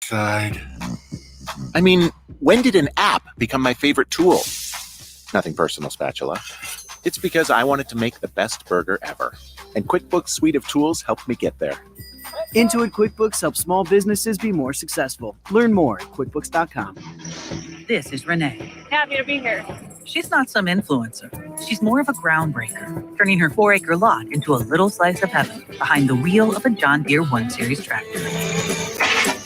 Side. I mean, when did an app become my favorite tool? Nothing personal, Spatula. It's because I wanted to make the best burger ever. And QuickBooks suite of tools helped me get there. Intuit QuickBooks helps small businesses be more successful. Learn more at QuickBooks.com. This is Renee. Happy to be here. She's not some influencer. She's more of a groundbreaker, turning her 4-acre lot into a little slice of heaven behind the wheel of a John Deere 1 Series tractor.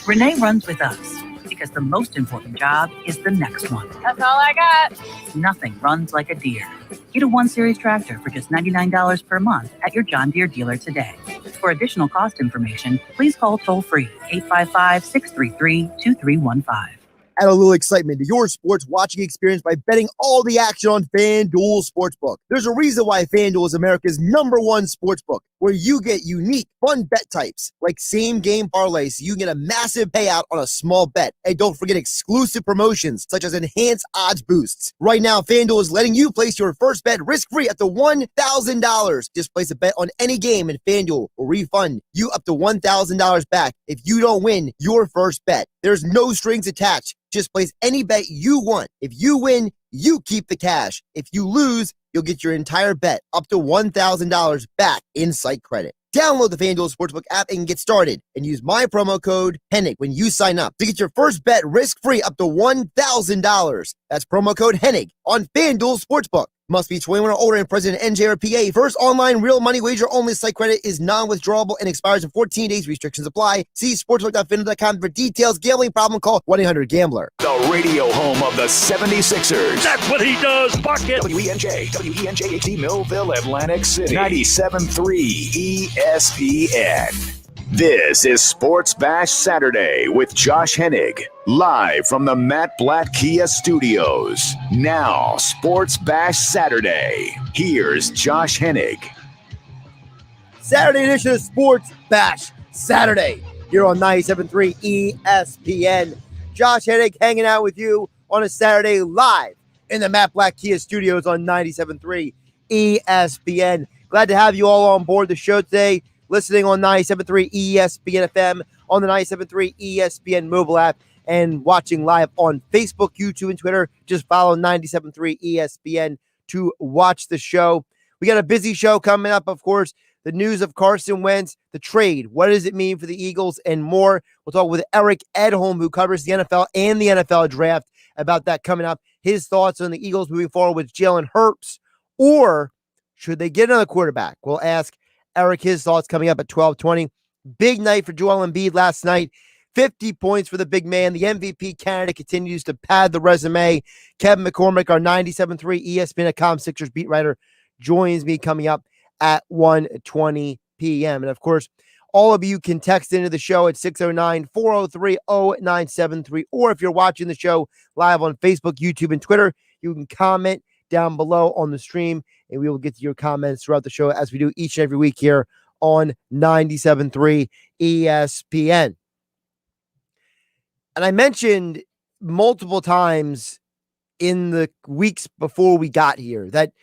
Renee runs with us because the most important job is the next one. That's all I got. Nothing runs like a Deere. Get a 1 Series tractor for just $99 per month at your John Deere dealer today. For additional cost information, please call toll-free 855-633-2315. Add a little excitement to your sports watching experience by betting all the action on FanDuel Sportsbook. There's a reason why FanDuel is America's #1 sportsbook, where you get unique, fun bet types like same-game parlays so you can get a massive payout on a small bet. And don't forget exclusive promotions such as enhanced odds boosts. Right now, FanDuel is letting you place your first bet risk-free up to $1,000. Just place a bet on any game and FanDuel will refund you up to $1,000 back if you don't win your first bet. There's no strings attached. Just place any bet you want. If you win, you keep the cash. If you lose, you'll get your entire bet up to $1,000 back in site credit. Download the FanDuel Sportsbook app and get started. And use my promo code Hennig when you sign up to get your first bet risk-free up to $1,000. That's promo code Hennig on FanDuel Sportsbook. Must be 21 or older and present in NJ or PA. First online real money wager only. Site credit is non-withdrawable and expires in 14 days. Restrictions apply. See sportsbook.fanduel.com for details. Gambling problem? Call 1-800-GAMBLER. The radio home of the 76ers. That's what he does, bucket. WENJ HD Millville, Atlantic City. 97.3 ESPN. This is Sports Bash Saturday with Josh Hennig, live from the Matt Blatt Kia Studios. Now, Sports Bash Saturday. Here's Josh Hennig. Saturday edition of Sports Bash Saturday here on 97.3 ESPN. Josh Hennig hanging out with you on a Saturday live in the Matt Blatt Kia Studios on 97.3 ESPN. Glad to have you all on board the show today. Listening on 97.3 ESPN FM, on the 97.3 ESPN mobile app, and watching live on Facebook, YouTube, and Twitter. Just follow 97.3 ESPN to watch the show. We got a busy show coming up, of course. The news of Carson Wentz, the trade. What does it mean for the Eagles and more? We'll talk with Eric Edholm, who covers the NFL and the NFL draft, about that coming up. His thoughts on the Eagles moving forward with Jalen Hurts, or should they get another quarterback? We'll ask Eric his thoughts coming up at 12:20. Big night for Joel Embiid last night. 50 points for the big man. The MVP candidate continues to pad the resume. Kevin McCormick, our 97.3 ESPN.com Sixers beat writer, joins me coming up at 1:20 p.m. And, of course, all of you can text into the show at 609-403-0973. Or if you're watching the show live on Facebook, YouTube, and Twitter, you can comment down below on the stream, and we will get to your comments throughout the show as we do each and every week here on 97.3 ESPN. And I mentioned multiple times in the weeks before we got here that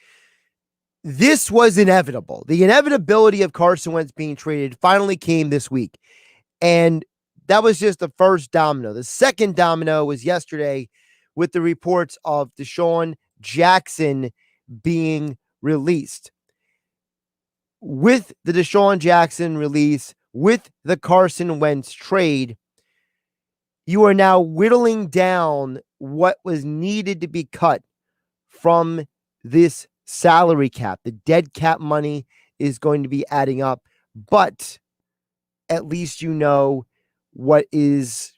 this was inevitable. The inevitability of Carson Wentz being traded finally came this week. And that was just the first domino. The second domino was yesterday with the reports of Deshaun Jackson being released. With the Deshaun Jackson release, with the Carson Wentz trade, you are now whittling down what was needed to be cut from this salary cap. The dead cap money is going to be adding up, but at least you know what is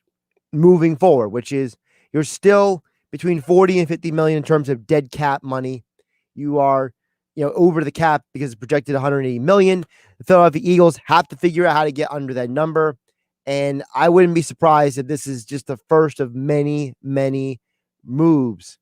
moving forward, which is you're still between 40 and 50 million in terms of dead cap money. You are, over the cap because it's projected 180 million. The Philadelphia Eagles have to figure out how to get under that number. And I wouldn't be surprised if this is just the first of many, many moves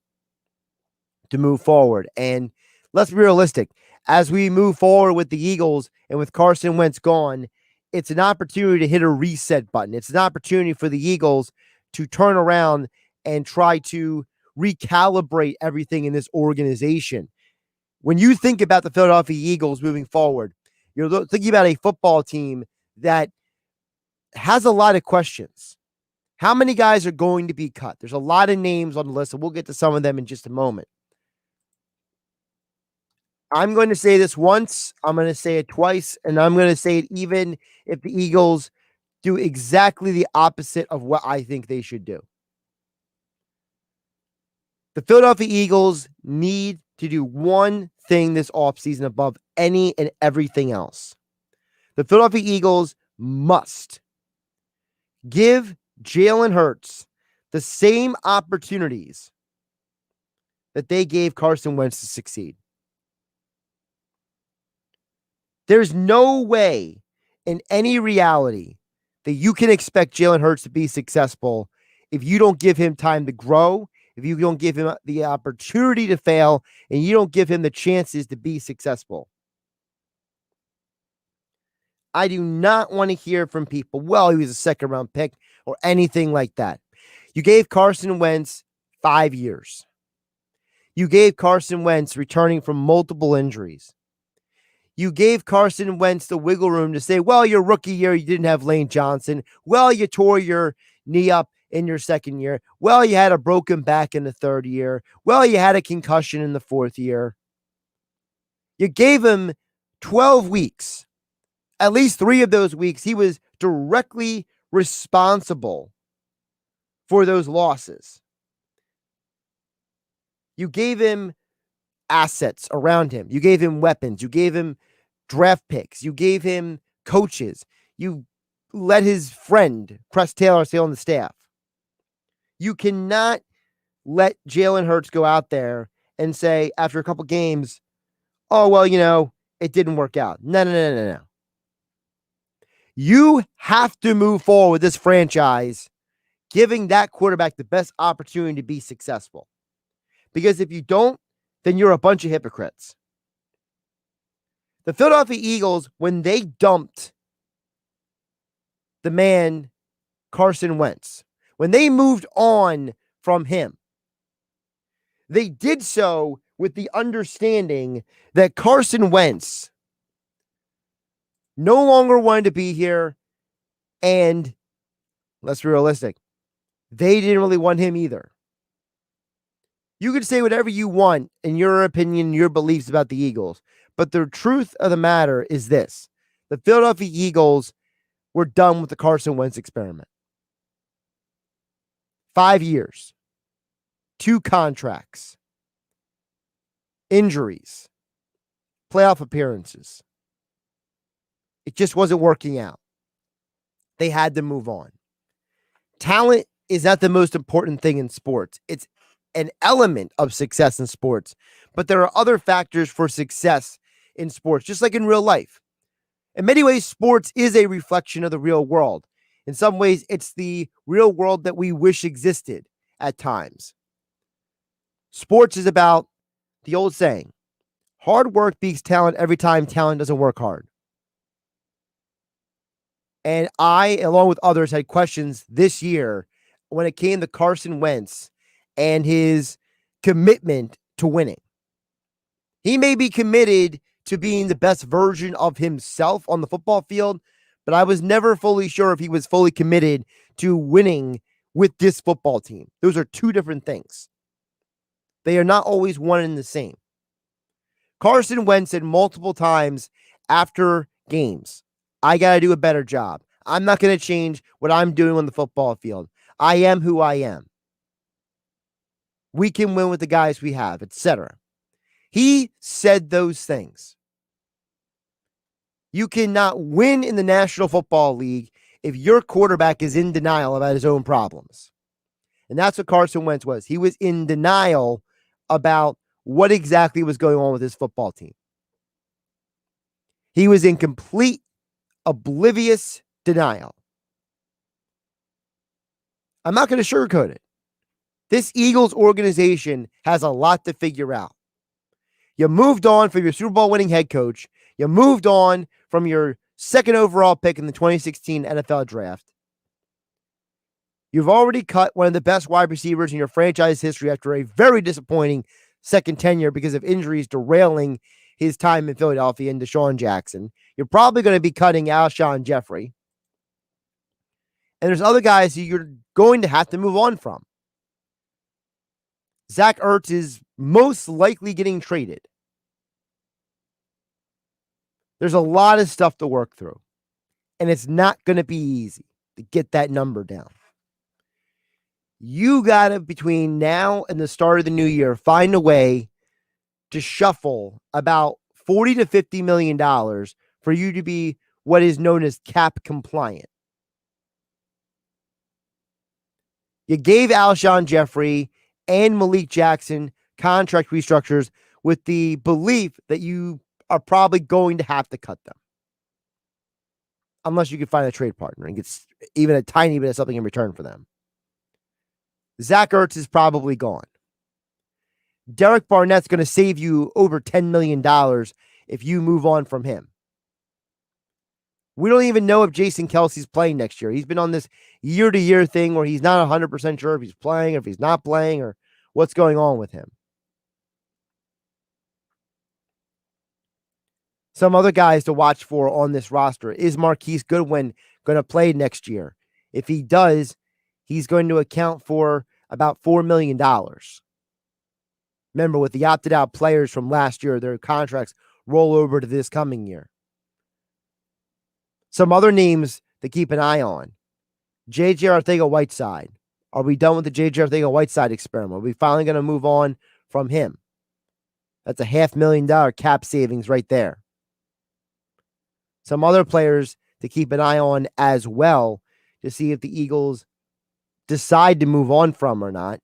to move forward. And let's be realistic. As we move forward with the Eagles and with Carson Wentz gone, it's an opportunity to hit a reset button. It's an opportunity for the Eagles to turn around and try to recalibrate everything in this organization. When you think about the Philadelphia Eagles moving forward, you're thinking about a football team that has a lot of questions. How many guys are going to be cut? There's a lot of names on the list, and we'll get to some of them in just a moment. I'm going to say this once, I'm going to say it twice, and I'm going to say it even if the Eagles do exactly the opposite of what I think they should do. The Philadelphia Eagles need to do one thing this offseason above any and everything else. The Philadelphia Eagles must give Jalen Hurts the same opportunities that they gave Carson Wentz to succeed. There's no way in any reality that you can expect Jalen Hurts to be successful if you don't give him time to grow, if you don't give him the opportunity to fail, and you don't give him the chances to be successful. I do not want to hear from people, well, he was a second-round pick or anything like that. You gave Carson Wentz 5 years. You gave Carson Wentz returning from multiple injuries. You gave Carson Wentz the wiggle room to say, well, your rookie year, you didn't have Lane Johnson. Well, you tore your knee up in your second year. Well, you had a broken back in the third year. Well, you had a concussion in the fourth year. You gave him 12 weeks. At least 3 of those weeks, he was directly responsible for those losses. You gave him assets around him. You gave him weapons. You gave him draft picks. You gave him coaches. You let his friend, Press Taylor, stay on the staff. You cannot let Jalen Hurts go out there and say, after a couple games, oh, well, it didn't work out. No. You have to move forward with this franchise, giving that quarterback the best opportunity to be successful. Because if you don't, then you're a bunch of hypocrites. The Philadelphia Eagles, when they dumped the man Carson Wentz, when they moved on from him, they did so with the understanding that Carson Wentz no longer wanted to be here, and let's be realistic, they didn't really want him either. You can say whatever you want in your opinion, your beliefs about the Eagles, but the truth of the matter is this. The Philadelphia Eagles were done with the Carson Wentz experiment. 5 years, 2 contracts, injuries, playoff appearances. It just wasn't working out. They had to move on. Talent is not the most important thing in sports. It's an element of success in sports, but there are other factors for success in sports, just like in real life. In many ways, sports is a reflection of the real world. In some ways, it's the real world that we wish existed at times. Sports is about the old saying, hard work beats talent every time talent doesn't work hard. And I, along with others, had questions this year when it came to Carson Wentz and his commitment to winning. He may be committed to being the best version of himself on the football field, but I was never fully sure if he was fully committed to winning with this football team. Those are 2 different things. They are not always one and the same. Carson Wentz said multiple times after games, I got to do a better job. I'm not going to change what I'm doing on the football field. I am who I am. We can win with the guys we have, etc. He said those things. You cannot win in the National Football League if your quarterback is in denial about his own problems. And that's what Carson Wentz was. He was in denial about what exactly was going on with his football team. He was in complete oblivious denial. I'm not going to sugarcoat it. This Eagles organization has a lot to figure out. You moved on from your Super Bowl winning head coach. You moved on from your 2nd overall pick in the 2016 NFL draft. You've already cut one of the best wide receivers in your franchise history after a very disappointing second tenure because of injuries derailing his time in Philadelphia and Deshaun Jackson. You're probably going to be cutting Alshon Jeffrey. And there's other guys who you're going to have to move on from. Zach Ertz is most likely getting traded. There's a lot of stuff to work through. And it's not going to be easy to get that number down. You got to, between now and the start of the new year, find a way to shuffle about $40 to $50 million for you to be what is known as cap compliant. You gave Alshon Jeffrey and Malik Jackson contract restructures with the belief that you are probably going to have to cut them. Unless you can find a trade partner and get even a tiny bit of something in return for them. Zach Ertz is probably gone. Derek Barnett's going to save you over $10 million if you move on from him. We don't even know if Jason Kelsey's playing next year. He's been on this year-to-year thing where he's not 100% sure if he's playing, or if he's not playing, or what's going on with him. Some other guys to watch for on this roster. Is Marquise Goodwin going to play next year? If he does, he's going to account for about $4 million. Remember, with the opted-out players from last year, their contracts roll over to this coming year. Some other names to keep an eye on. J.J. Arcega-Whiteside. Are we done with the J.J. Arcega-Whiteside experiment? Are we finally going to move on from him? That's a $500,000 cap savings right there. Some other players to keep an eye on as well to see if the Eagles decide to move on from or not.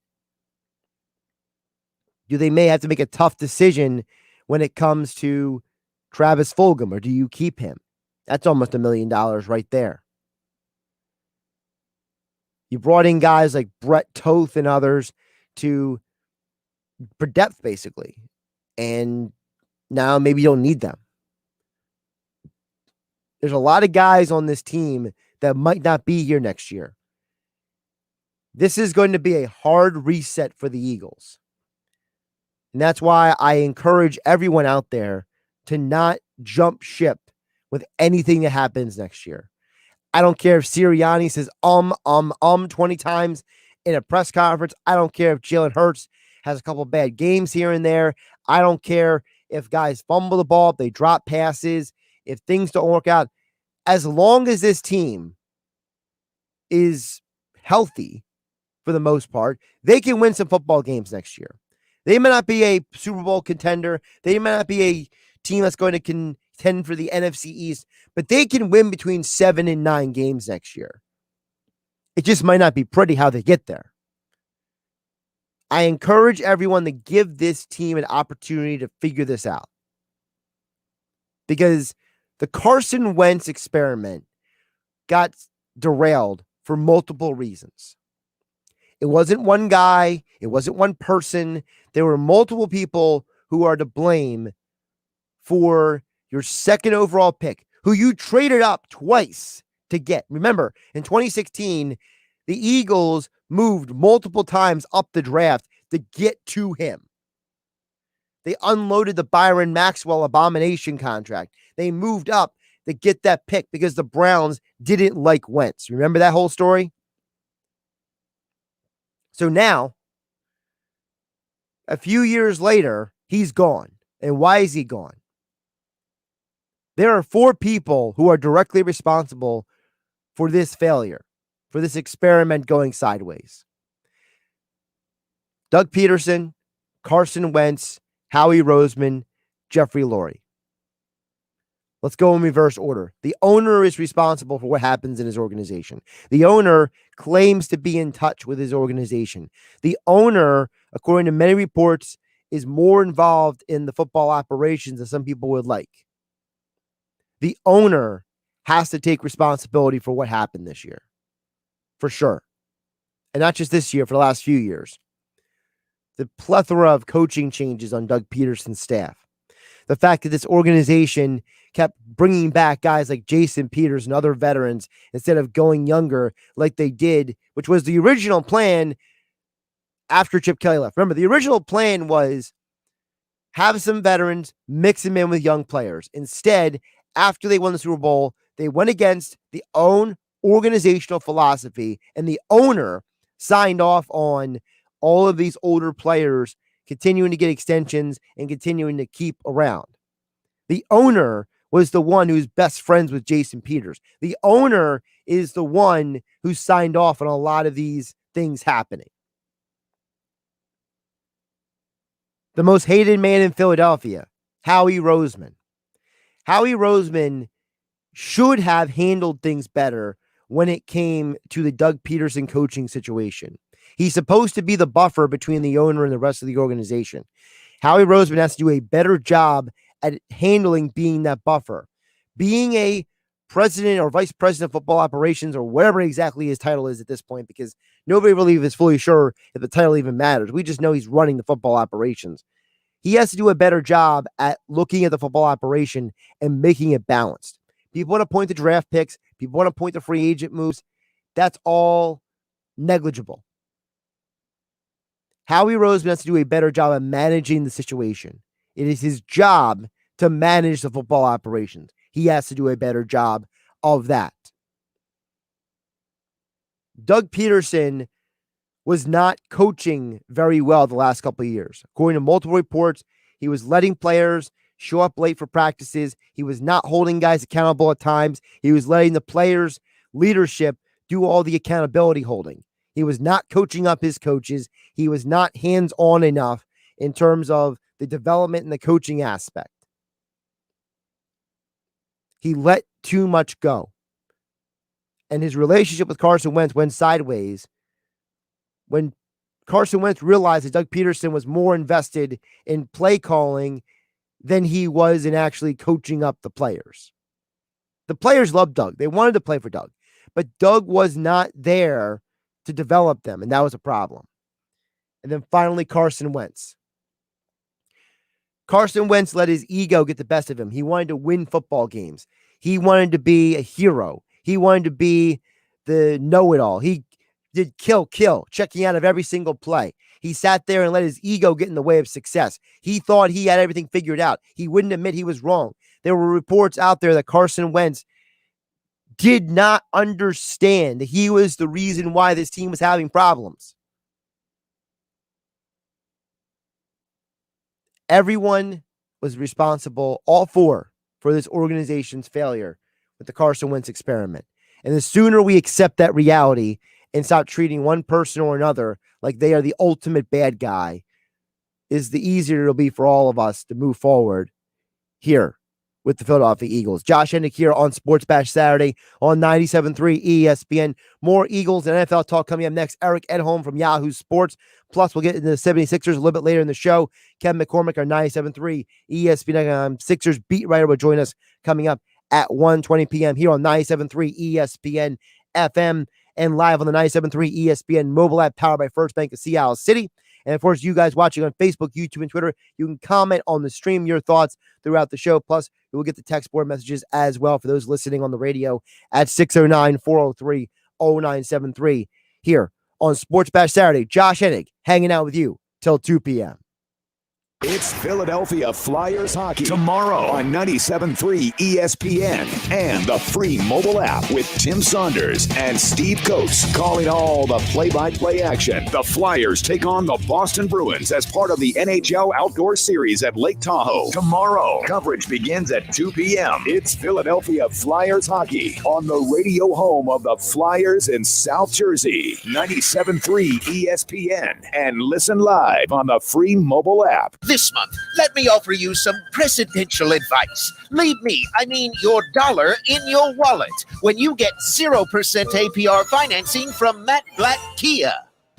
They may have to make a tough decision when it comes to Travis Fulgham, or do you keep him? That's almost $1 million right there. You brought in guys like Brett Toth and others for depth, basically. And now maybe you don't need them. There's a lot of guys on this team that might not be here next year. This is going to be a hard reset for the Eagles. And that's why I encourage everyone out there to not jump ship with anything that happens next year. I don't care if Sirianni says 20 times in a press conference. I don't care if Jalen Hurts has a couple bad games here and there. I don't care if guys fumble the ball, if they drop passes, if things don't work out. As long as this team is healthy, for the most part, they can win some football games next year. They may not be a Super Bowl contender. They may not be a team that's going to contend for the NFC East, but they can win between 7 and 9 games next year. It just might not be pretty how they get there. I encourage everyone to give this team an opportunity to figure this out. Because the Carson Wentz experiment got derailed for multiple reasons. It wasn't one guy. It wasn't one person. There were multiple people who are to blame for your second overall pick, who you traded up twice to get. Remember, in 2016, the Eagles moved multiple times up the draft to get to him. They unloaded the Byron Maxwell abomination contract. They moved up to get that pick because the Browns didn't like Wentz. Remember that whole story? So now, a few years later, he's gone. And why is he gone? There are 4 people who are directly responsible for this failure, for this experiment going sideways. Doug Peterson, Carson Wentz, Howie Roseman, Jeffrey Lurie. Let's go in reverse order. The owner is responsible for what happens in his organization. The owner claims to be in touch with his organization. The owner, according to many reports, is more involved in the football operations than some people would like. The owner has to take responsibility for what happened this year. For sure. And not just this year, for the last few years. The plethora of coaching changes on Doug Peterson's staff. The fact that this organization kept bringing back guys like Jason Peters and other veterans instead of going younger like they did, which was the original plan after Chip Kelly left. Remember, the original plan was have some veterans, mix them in with young players. Instead, after they won the Super Bowl, they went against the own organizational philosophy, and the owner signed off on all of these older players continuing to get extensions and continuing to keep around. The owner was the one who's best friends with Jason Peters. The owner is the one who signed off on a lot of these things happening. The most hated man in Philadelphia, Howie Roseman. Howie Roseman should have handled things better when it came to the Doug Peterson coaching situation. He's supposed to be the buffer between the owner and the rest of the organization. Howie Roseman has to do a better job at handling being that buffer. Being a president or vice president of football operations, or whatever exactly his title is at this point, because nobody really is fully sure if the title even matters. We just know he's running the football operations. He has to do a better job at looking at the football operation and making it balanced. People want to point to draft picks. People want to point to free agent moves. That's all negligible. Howie Roseman has to do a better job at managing the situation. It is his job to manage the football operations. He has to do a better job of that. Doug Peterson was not coaching very well the last couple of years. According to multiple reports, he was letting players show up late for practices. He was not holding guys accountable at times. He was letting the players' leadership do all the accountability holding. He was not coaching up his coaches. He was not hands-on enough in terms of the development and the coaching aspect. He let too much go. And his relationship with Carson Wentz went sideways when Carson Wentz realized that Doug Peterson was more invested in play calling than he was in actually coaching up the players. The players loved Doug. They wanted to play for Doug. But Doug was not there to develop them, and that was a problem. And then finally, Carson Wentz. Carson Wentz let his ego get the best of him. He wanted to win football games. He wanted to be a hero. He wanted to be the know-it-all. He did kill, checking out of every single play. He sat there and let his ego get in the way of success. He thought he had everything figured out. He wouldn't admit he was wrong. There were reports out there that Carson Wentz did not understand that he was the reason why this team was having problems. Everyone was responsible, all four, for this organization's failure with the Carson Wentz experiment. And the sooner we accept that reality and stop treating one person or another like they are the ultimate bad guy, is the easier it'll be for all of us to move forward here with the Philadelphia Eagles. Josh Hennig here on Sports Bash Saturday on 97.3 ESPN. More Eagles and NFL talk coming up next. Eric Edholm from Yahoo Sports. Plus, we'll get into the 76ers a little bit later in the show. Kevin McCormick, our 97.3 ESPN Sixers beat writer, will join us coming up at 1:20 p.m. here on 97.3 ESPN FM and live on the 97.3 ESPN mobile app powered by First Bank of Seattle City. And of course, you guys watching on Facebook, YouTube, and Twitter, you can comment on the stream your thoughts throughout the show. Plus, you will get the text board messages as well for those listening on the radio at 609-403-0973 here on Sports Bash Saturday. Josh Hennig hanging out with you till 2 p.m. It's Philadelphia Flyers hockey tomorrow on 97.3 ESPN and the free mobile app with Tim Saunders and Steve Coates calling all the play-by-play action. The Flyers take on the Boston Bruins as part of the NHL Outdoor Series at Lake Tahoe tomorrow. Coverage begins at 2 p.m. It's Philadelphia Flyers hockey on the radio home of the Flyers in South Jersey. 97.3 ESPN and listen live on the free mobile app. This month, let me offer you some presidential advice. Leave me, your dollar in your wallet when you get 0% APR financing from Matt Black Kia.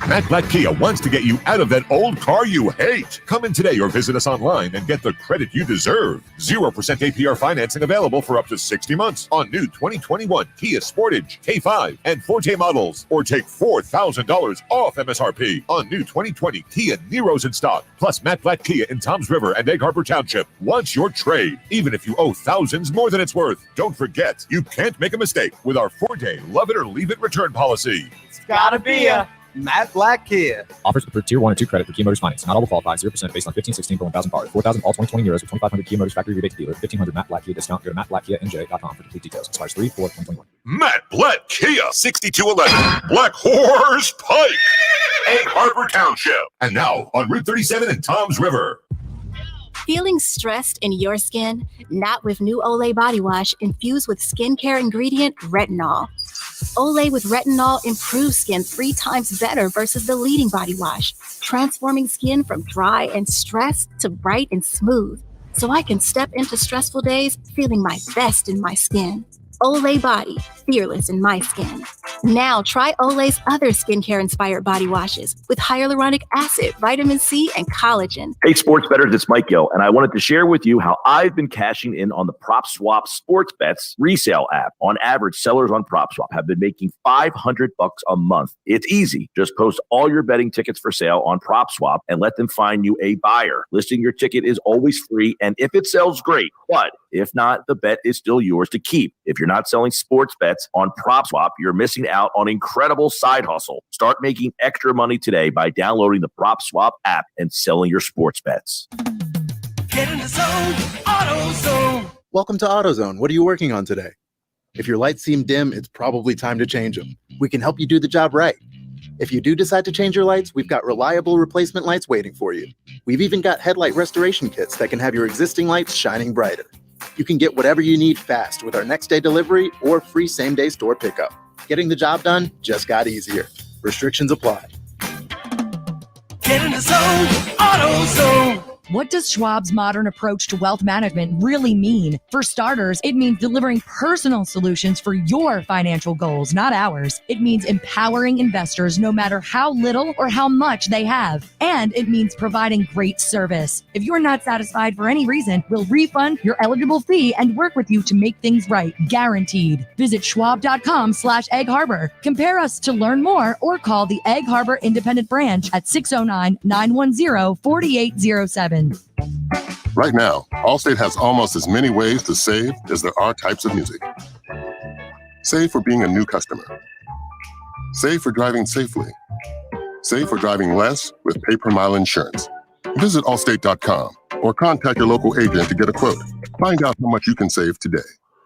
Matt Black Kia wants to get you out of that old car you hate. Come in today or visit us online and get the credit you deserve. 0% APR financing available for up to 60 months on new 2021 Kia Sportage, K5, and Forte models. Or take $4,000 off MSRP on new 2020 Kia Niros in stock. Plus, Matt Black Kia in Toms River and Egg Harbor Township wants your trade, even if you owe thousands more than it's worth. Don't forget, you can't make a mistake with our 4-day love it or leave it return policy. It's gotta be a Matt Black Kia. Offers approved Tier 1 and 2 credit for Kia Motors Finance. Not all will qualify. 0% based on 1516 for 1,000 par. 4,000 all 2020 euros with 2,500 Kia Motors factory rebate to dealer. 1,500 Matt Black Kia discount. Go to mattblackkianj.com for complete details. Expires 3/4/2021. Matt Black Kia, 6211 Black Horse Pike, Egg Harbor Township. And now on Route 37 in Toms River. Feeling stressed in your skin? Not with new Olay body wash infused with skincare ingredient retinol. Olay with retinol improves skin 3 times better versus the leading body wash, transforming skin from dry and stressed to bright and smooth, so I can step into stressful days feeling my best in my skin. Olay Body, fearless in my skin. Now try Olay's other skincare-inspired body washes with hyaluronic acid, vitamin C, and collagen. Hey, sports bettors, it's Mike Gill, and I wanted to share with you how I've been cashing in on the PropSwap Sports Bets resale app. On average, sellers on PropSwap have been making $500 a month. It's easy. Just post all your betting tickets for sale on PropSwap and let them find you a buyer. Listing your ticket is always free, and if it sells, great. But if not, the bet is still yours to keep. If you're not selling sports bets on PropSwap, you're missing out on incredible side hustle. Start making extra money today by downloading the PropSwap app and selling your sports bets. Get in the zone, AutoZone. Welcome to AutoZone. What are you working on today? If your lights seem dim, it's probably time to change them. We can help you do the job right. If you do decide to change your lights, we've got reliable replacement lights waiting for you. We've even got headlight restoration kits that can have your existing lights shining brighter. You can get whatever you need fast with our next day delivery or free same-day store pickup. Getting the job done just got easier. Restrictions apply. Get in the zone, AutoZone. What does Schwab's modern approach to wealth management really mean? For starters, it means delivering personal solutions for your financial goals, not ours. It means empowering investors no matter how little or how much they have. And it means providing great service. If you're not satisfied for any reason, we'll refund your eligible fee and work with you to make things right. Guaranteed. Visit schwab.com/Egg Harbor. Compare us to learn more or call the Egg Harbor Independent Branch at 609-910-4807. Right now, Allstate has almost as many ways to save as there are types of music. Save for being a new customer. Save for driving safely. Save for driving less with pay-per-mile insurance. Visit Allstate.com or contact your local agent to get a quote. Find out how much you can save today.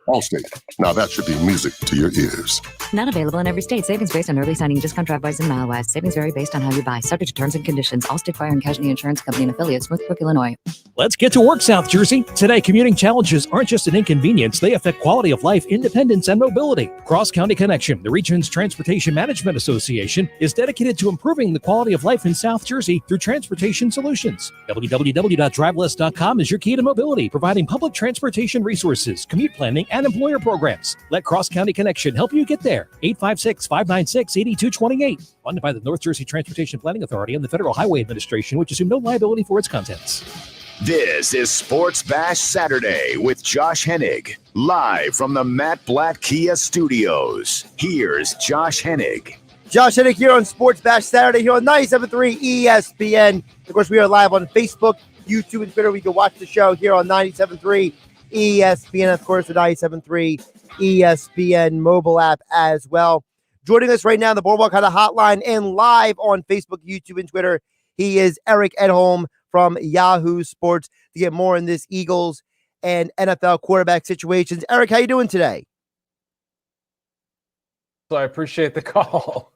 Allstate. Now that should be music to your ears. Not available in every state. Savings based on early signing, discount drive-bys, and mile-wise. Savings vary based on how you buy. Subject to terms and conditions. Allstate Fire and Casualty Insurance Company and affiliates, Northbrook, Illinois. Let's get to work, South Jersey. Today, commuting challenges aren't just an inconvenience. They affect quality of life, independence, and mobility. Cross County Connection, the region's Transportation Management Association, is dedicated to improving the quality of life in South Jersey through transportation solutions. www.driveless.com is your key to mobility, providing public transportation resources, commute planning, and employer programs. Let Cross County Connection help you get there. 856-596-8228. Funded by the North Jersey Transportation Planning Authority and the Federal Highway Administration, which assume no liability for its contents. This is Sports Bash Saturday with Josh Hennig, live from the Matt Black Kia Studios. Here's Josh Hennig. Josh Hennig here on Sports Bash Saturday here on 97.3 ESPN. Of course, we are live on Facebook, YouTube, and Twitter. We can watch the show here on 97.3 ESPN, of course, the 97.3 ESPN mobile app as well. Joining us right now, the Boardwalk Hunter Hotline and live on Facebook, YouTube, and Twitter, he is Eric Edholm from Yahoo Sports to get more in this Eagles and NFL quarterback situations. Eric, how you doing today? So I appreciate the call.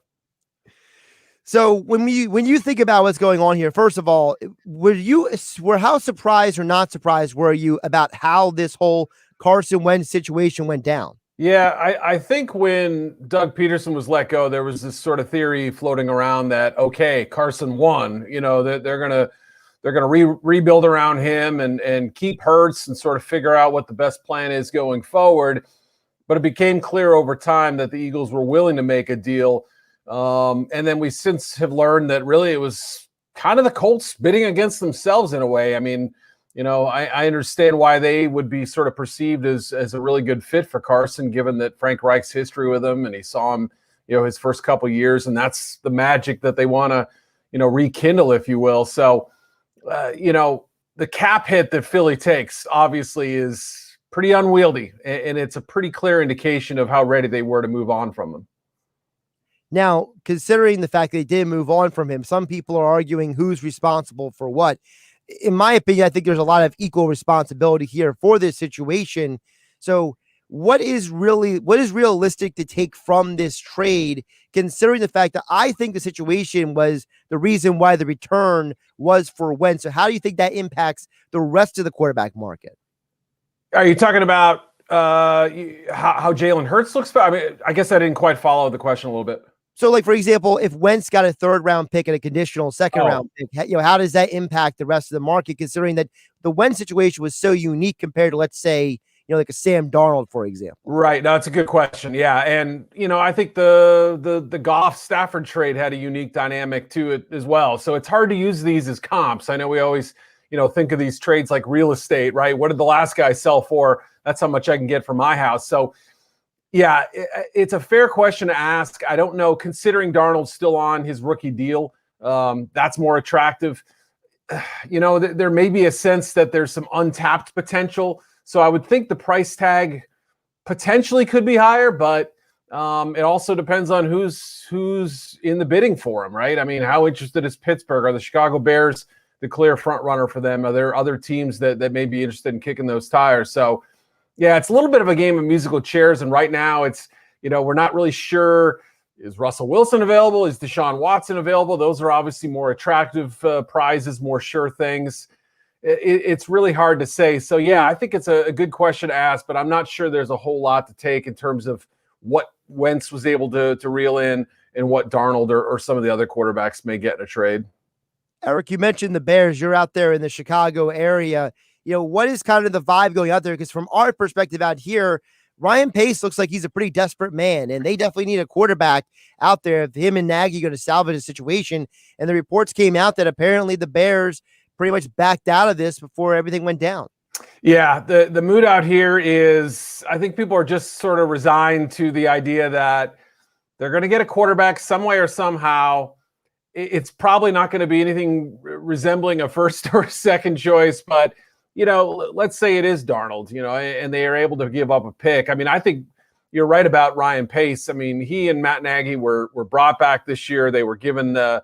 So when you think about what's going on here, first of all, how surprised or not surprised were you about how this whole Carson Wentz situation went down? Yeah, I think when Doug Peterson was let go, there was this sort of theory floating around that, okay, Carson won, that they're gonna rebuild around him and keep Hurts and sort of figure out what the best plan is going forward. But it became clear over time that the Eagles were willing to make a deal. And then we since have learned that really it was kind of the Colts bidding against themselves in a way. I mean, I understand why they would be sort of perceived as a really good fit for Carson, given that Frank Reich's history with him and he saw him, his first couple years, and that's the magic that they want to, rekindle, if you will. So, the cap hit that Philly takes obviously is pretty unwieldy, and it's a pretty clear indication of how ready they were to move on from him. Now, considering the fact that they did move on from him, some people are arguing who's responsible for what. In my opinion, I think there's a lot of equal responsibility here for this situation. So what is realistic to take from this trade, considering the fact that I think the situation was the reason why the return was for Wentz? So how do you think that impacts the rest of the quarterback market? Are you talking about how Jalen Hurts looks? I mean, I guess I didn't quite follow the question a little bit. So, like, for example, if Wentz got a third-round pick and a conditional second-round pick, how does that impact the rest of the market, considering that the Wentz situation was so unique compared to, let's say, like a Sam Darnold, for example? Right. No, it's a good question. Yeah. And, I think the Goff-Stafford trade had a unique dynamic to it as well. So it's hard to use these as comps. I know we always, think of these trades like real estate, right? What did the last guy sell for? That's how much I can get for my house. So, yeah, it's a fair question to ask. I don't know, considering Darnold's still on his rookie deal, that's more attractive. There may be a sense that there's some untapped potential. So I would think the price tag potentially could be higher, but it also depends on who's in the bidding for him, right? I mean, how interested is Pittsburgh? Are the Chicago Bears the clear front runner for them? Are there other teams that may be interested in kicking those tires? So, yeah, it's a little bit of a game of musical chairs. And right now it's, we're not really sure, is Russell Wilson available? Is Deshaun Watson available? Those are obviously more attractive prizes, more sure things. It's really hard to say. So, yeah, I think it's a good question to ask, but I'm not sure there's a whole lot to take in terms of what Wentz was able to reel in and what Darnold or some of the other quarterbacks may get in a trade. Eric, you mentioned the Bears. You're out there in the Chicago area. What is kind of the vibe going out there? Because from our perspective out here, Ryan Pace looks like he's a pretty desperate man, and they definitely need a quarterback out there. If him and Nagy going to salvage the situation, and the reports came out that apparently the Bears pretty much backed out of this before everything went down. Yeah, the mood out here is, I think people are just sort of resigned to the idea that they're going to get a quarterback some way or somehow. It's probably not going to be anything resembling a first or second choice, but let's say it is Darnold, and they are able to give up a pick. I mean, I think you're right about Ryan Pace. I mean, he and Matt Nagy were brought back this year. They were given an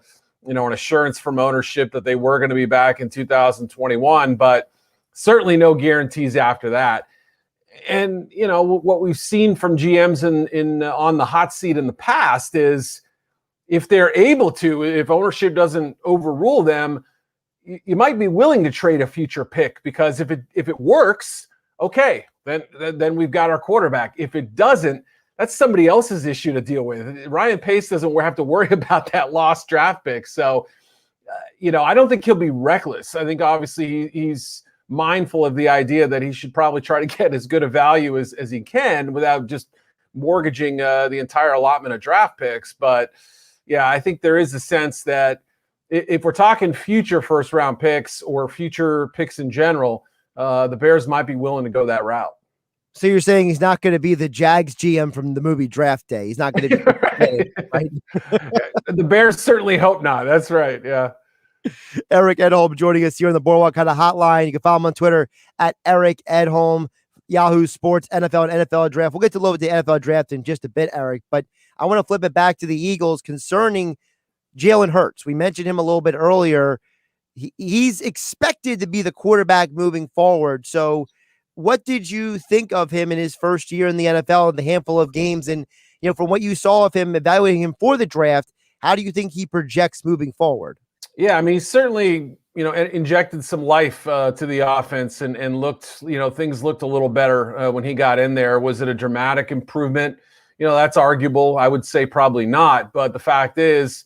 assurance from ownership that they were going to be back in 2021, but certainly no guarantees after that. And, what we've seen from GMs in on the hot seat in the past is if they're able to, if ownership doesn't overrule them, you might be willing to trade a future pick, because if it works, okay, then we've got our quarterback. If it doesn't, that's somebody else's issue to deal with. Ryan Pace doesn't have to worry about that lost draft pick. So, I don't think he'll be reckless. I think obviously he's mindful of the idea that he should probably try to get as good a value as he can without just mortgaging the entire allotment of draft picks. But yeah, I think there is a sense that if we're talking future first round picks or future picks in general, the Bears might be willing to go that route. So you're saying he's not going to be the Jags GM from the movie Draft Day. He's not going to be right? The Bears certainly hope not. That's right. Yeah. Eric Edholm joining us here on the Boardwalk kind of hotline. You can follow him on Twitter at Eric Edholm, Yahoo Sports, NFL and NFL Draft. We'll get to a little bit the NFL Draft in just a bit, Eric, but I want to flip it back to the Eagles concerning Jalen Hurts. We mentioned him a little bit earlier. He's expected to be the quarterback moving forward. So what did you think of him in his first year in the NFL and the handful of games? And, from what you saw of him, evaluating him for the draft, how do you think he projects moving forward? Yeah, I mean, he certainly, injected some life to the offense and looked, things looked a little better when he got in there. Was it a dramatic improvement? That's arguable. I would say probably not. But the fact is,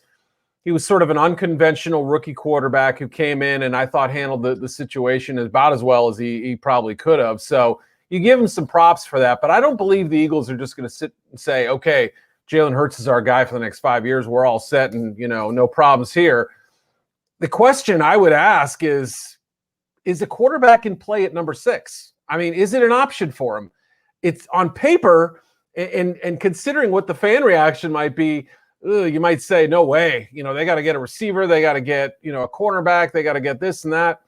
he was sort of an unconventional rookie quarterback who came in and I thought handled the situation about as well as he probably could have. So you give him some props for that. But I don't believe the Eagles are just going to sit and say, okay, Jalen Hurts is our guy for the next 5 years. We're all set and, no problems here. The question I would ask is a quarterback in play at number 6? I mean, is it an option for him? It's on paper, and considering what the fan reaction might be, you might say, no way. They got to get a receiver. They got to get, a cornerback. They got to get this and that.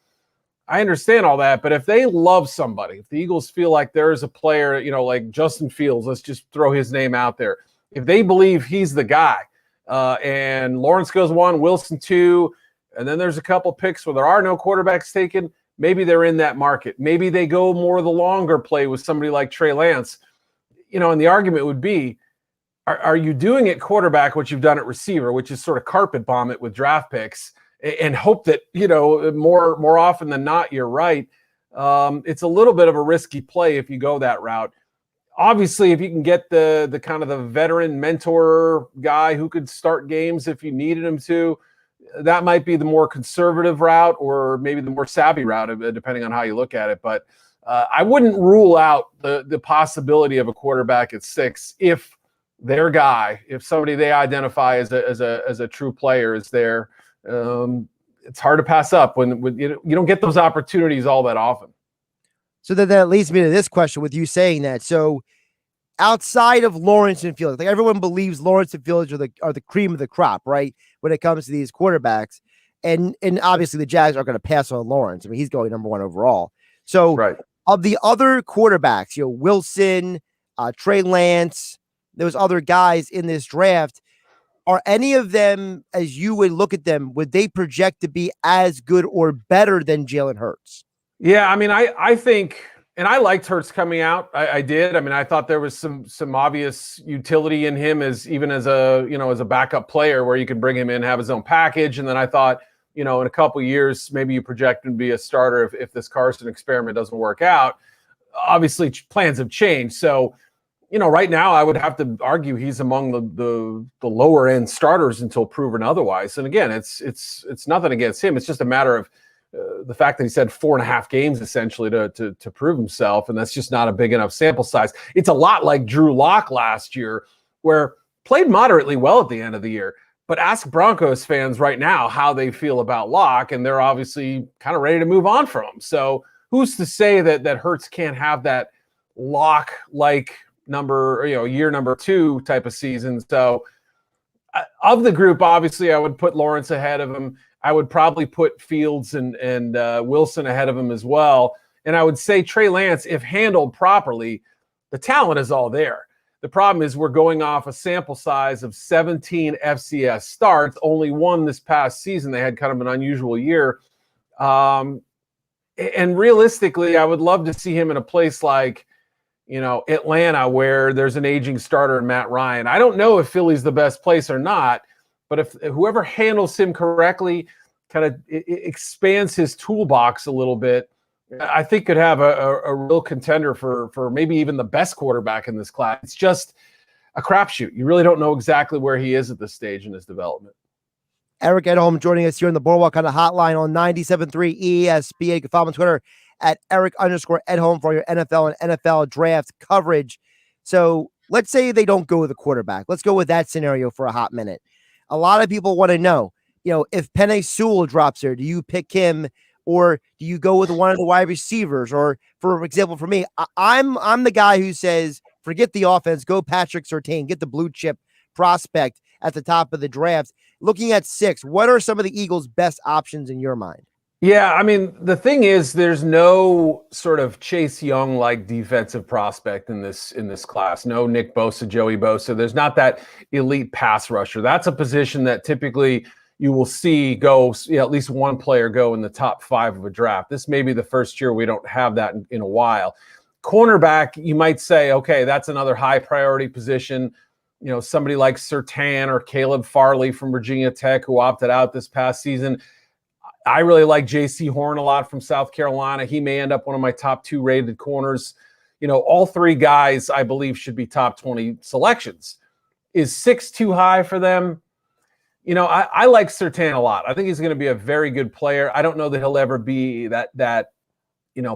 I understand all that. But if they love somebody, if the Eagles feel like there is a player, like Justin Fields, let's just throw his name out there. If they believe he's the guy, and Lawrence goes 1, Wilson 2, and then there's a couple picks where there are no quarterbacks taken, maybe they're in that market. Maybe they go more the longer play with somebody like Trey Lance. And the argument would be, are you doing at quarterback what you've done at receiver, which is sort of carpet bomb it with draft picks and hope that, more often than not, you're right. It's a little bit of a risky play if you go that route. Obviously, if you can get the kind of the veteran mentor guy who could start games if you needed him to, that might be the more conservative route or maybe the more savvy route, depending on how you look at it. But I wouldn't rule out the possibility of a quarterback at 6 if their guy, if somebody they identify as a true player is there. It's hard to pass up when you don't get those opportunities all that often. So then that leads me to this question with you saying that. So outside of Lawrence and Fields, like everyone believes Lawrence and Fields are the cream of the crop, right? When it comes to these quarterbacks. And obviously the Jags are going to pass on Lawrence. I mean, he's going number 1 overall. So of the other quarterbacks, Wilson, Trey Lance, those other guys in this draft, are any of them, as you would look at them, would they project to be as good or better than Jalen Hurts? Yeah, I mean, I think, and I liked Hurts coming out. I did. I mean, I thought there was some obvious utility in him as a backup player where you could bring him in, have his own package. And then I thought, in a couple of years, maybe you project him to be a starter if this Carson experiment doesn't work out. Obviously, plans have changed. So, right now I would have to argue he's among the lower end starters until proven otherwise. And again, it's nothing against him. It's just a matter of the fact that he's had 4.5 games essentially to prove himself, and that's just not a big enough sample size. It's a lot like Drew Lock last year, where played moderately well at the end of the year. But ask Broncos fans right now how they feel about Lock, and they're obviously kind of ready to move on from him. So who's to say that Hurts can't have that Lock-like year number 2 type of season? So of the group, obviously, I would put Lawrence ahead of him. I would probably put Fields and Wilson ahead of him as well. And I would say Trey Lance, if handled properly, the talent is all there. The problem is we're going off a sample size of 17 FCS starts, only 1 this past season. They had kind of an unusual year. And realistically, I would love to see him in a place like, Atlanta, where there's an aging starter in Matt Ryan. I don't know if Philly's the best place or not, but if whoever handles him correctly kind of expands his toolbox a little bit, I think could have a real contender for maybe even the best quarterback in this class. It's just a crapshoot. You really don't know exactly where he is at this stage in his development. Eric Edholm joining us here on the Boardwalk on the hotline on 97.3 ESPN. You can follow him on Twitter at Eric_Edholm for your NFL and NFL draft coverage. So let's say they don't go with a quarterback. Let's go with that scenario for a hot minute. A lot of people want to know, if Penei Sewell drops there, do you pick him or do you go with one of the wide receivers? Or for example, for me, I'm the guy who says, forget the offense, go Patrick Surtain, get the blue chip prospect at the top of the draft. Looking at 6, what are some of the Eagles' best options in your mind? Yeah, I mean, the thing is, there's no sort of Chase Young-like defensive prospect in this class. No Nick Bosa, Joey Bosa. There's not that elite pass rusher. That's a position that typically you will see go, at least one player go in the top 5 of a draft. This may be the first year we don't have that in a while. Cornerback, you might say, okay, that's another high priority position. Somebody like Surtain or Caleb Farley from Virginia Tech who opted out this past season. I really like J.C. Horn a lot from South Carolina. He may end up one of my top 2 rated corners. All 3 guys, I believe, should be top 20 selections. Is 6 too high for them? I like Surtain a lot. I think he's going to be a very good player. I don't know that he'll ever be that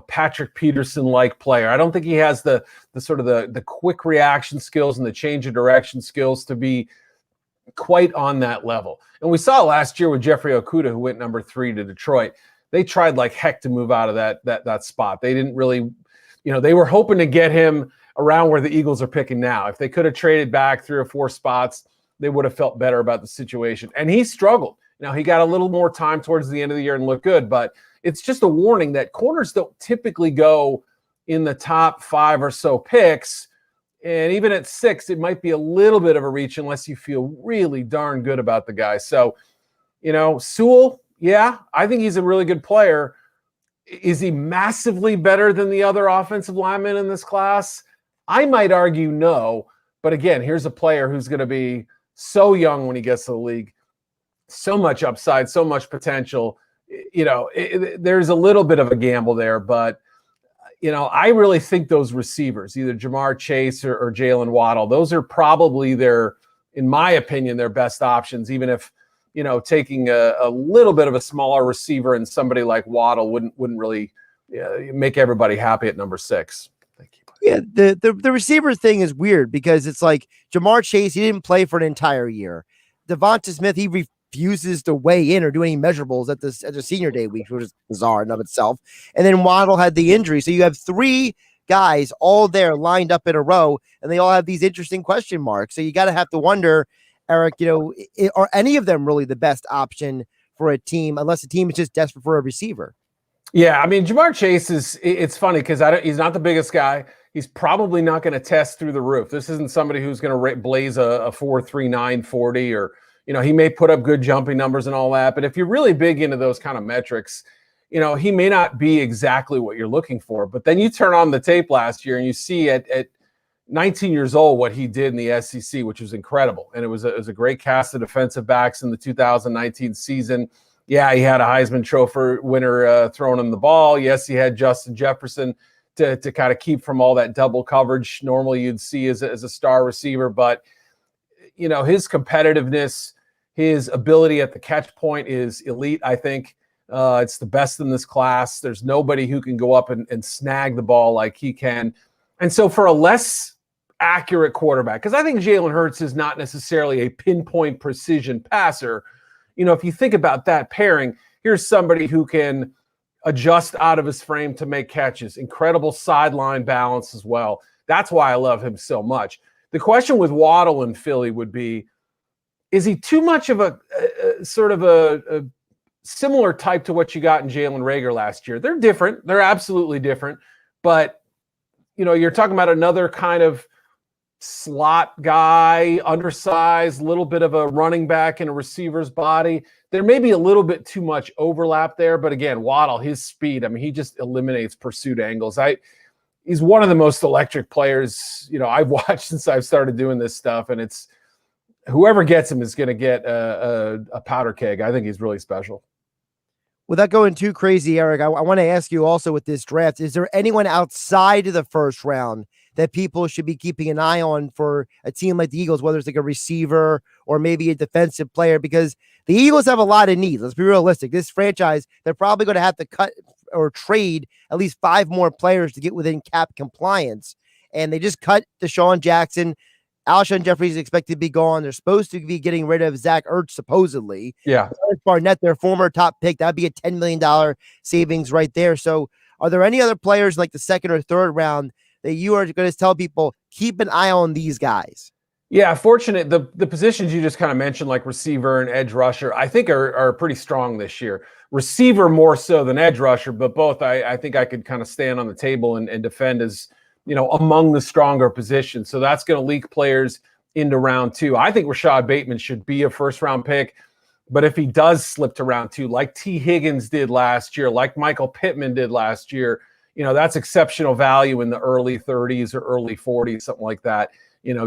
Patrick Peterson-like player. I don't think he has the sort of the quick reaction skills and the change of direction skills to be quite on that level. And we saw last year with Jeffrey Okudah, who went number 3 to Detroit. They tried like heck to move out of that spot. They didn't really, they were hoping to get him around where the Eagles are picking now. If they could have traded back 3 or 4 spots, they would have felt better about the situation. And he struggled. He got a little more time towards the end of the year and looked good, but it's just a warning that corners don't typically go in the top 5 or so picks And even at 6, it might be a little bit of a reach unless you feel really darn good about the guy. So, Sewell, yeah, I think he's a really good player. Is he massively better than the other offensive linemen in this class? I might argue no. But again, here's a player who's going to be so young when he gets to the league, so much upside, so much potential. There's a little bit of a gamble there, but I really think those receivers, either Jamar Chase or Jalen Waddle, those are probably in my opinion, their best options, even if, taking a little bit of a smaller receiver and somebody like Waddle wouldn't really make everybody happy at number 6. Yeah, the receiver thing is weird because it's like Jamar Chase, he didn't play for an entire year. Devonta Smith, he refuses to weigh in or do any measurables at the senior day week, which is bizarre in of itself. And then Waddle had the injury. So you have 3 guys all there lined up in a row, and they all have these interesting question marks. So you got to have to wonder, Eric, are any of them really the best option for a team unless the team is just desperate for a receiver? Yeah, I mean, Jamar Chase it's funny because he's not the biggest guy. He's probably not going to test through the roof. This isn't somebody who's going to blaze a 4.39 40, or, he may put up good jumping numbers and all that. But if you're really big into those kind of metrics, he may not be exactly what you're looking for. But then you turn on the tape last year and you see at 19 years old what he did in the SEC, which was incredible. And it was a great cast of defensive backs in the 2019 season. Yeah, he had a Heisman Trophy winner throwing him the ball. Yes, he had Justin Jefferson to kind of keep from all that double coverage normally you'd see as a star receiver. But, his competitiveness, his ability at the catch point is elite, I think. It's the best in this class. There's nobody who can go up and snag the ball like he can. And so for a less accurate quarterback, because I think Jalen Hurts is not necessarily a pinpoint precision passer, if you think about that pairing, here's somebody who can adjust out of his frame to make catches, incredible sideline balance as well. That's why I love him so much. The question with Waddle in Philly would be, is he too much of a sort of a similar type to what you got in Jalen Reagor last year? They're different. They're absolutely different. But, you're talking about another kind of slot guy, undersized, little bit of a running back in a receiver's body. There may be a little bit too much overlap there, but again, Waddle, his speed, he just eliminates pursuit angles. He's one of the most electric players, I've watched since I've started doing this stuff, and it's whoever gets him is going to get a powder keg. I think he's really special. Without going too crazy, Eric, I want to ask you also with this draft, is there anyone outside of the first round that people should be keeping an eye on for a team like the Eagles, whether it's like a receiver or maybe a defensive player? Because the Eagles have a lot of needs. Let's be realistic. This franchise, they're probably going to have to cut or trade at least 5 more players to get within cap compliance. And they just cut Deshaun Jackson. Alshon Jeffrey is expected to be gone. They're supposed to be getting rid of Zach Ertz, supposedly. Yeah. Barnett, their former top pick, that'd be a $10 million savings right there. So are there any other players like the second or third round that you are going to tell people, keep an eye on these guys? Yeah, fortunate. The positions you just kind of mentioned, like receiver and edge rusher, I think are pretty strong this year. Receiver more so than edge rusher, but both I think I could kind of stand on the table and defend as, among the stronger positions. So that's going to leak players into round 2. I think Rashad Bateman should be a first-round pick, but if he does slip to round 2, like T. Higgins did last year, like Michael Pittman did last year, that's exceptional value in the early 30s or early 40s, something like that.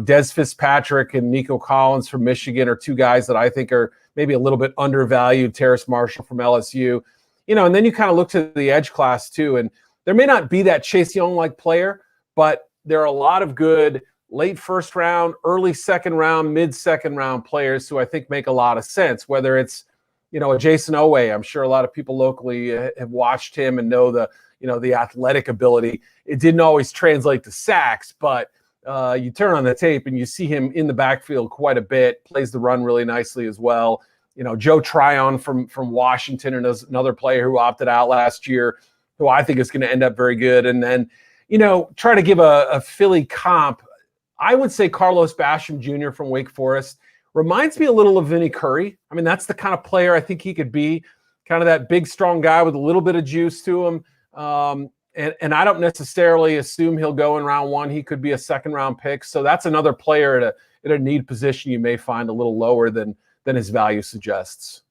Des Fitzpatrick and Nico Collins from Michigan are 2 guys that I think are maybe a little bit undervalued. Terrace Marshall from LSU, and then you kind of look to the edge class too. And there may not be that Chase Young-like player, but there are a lot of good late first round, early second round, mid second round players who I think make a lot of sense, whether it's, a Jason Oweh. I'm sure a lot of people locally have watched him and know the athletic ability. It didn't always translate to sacks, but you turn on the tape and you see him in the backfield quite a bit, plays the run really nicely as well. Joe Tryon from Washington, and another player who opted out last year, who I think is going to end up very good. And then, try to give a Philly comp. I would say Carlos Basham Jr. from Wake Forest reminds me a little of Vinny Curry. That's the kind of player I think he could be, kind of that big, strong guy with a little bit of juice to him. And I don't necessarily assume he'll go in round 1. He could be a second-round pick. So that's another player at a need position you may find a little lower than his value suggests.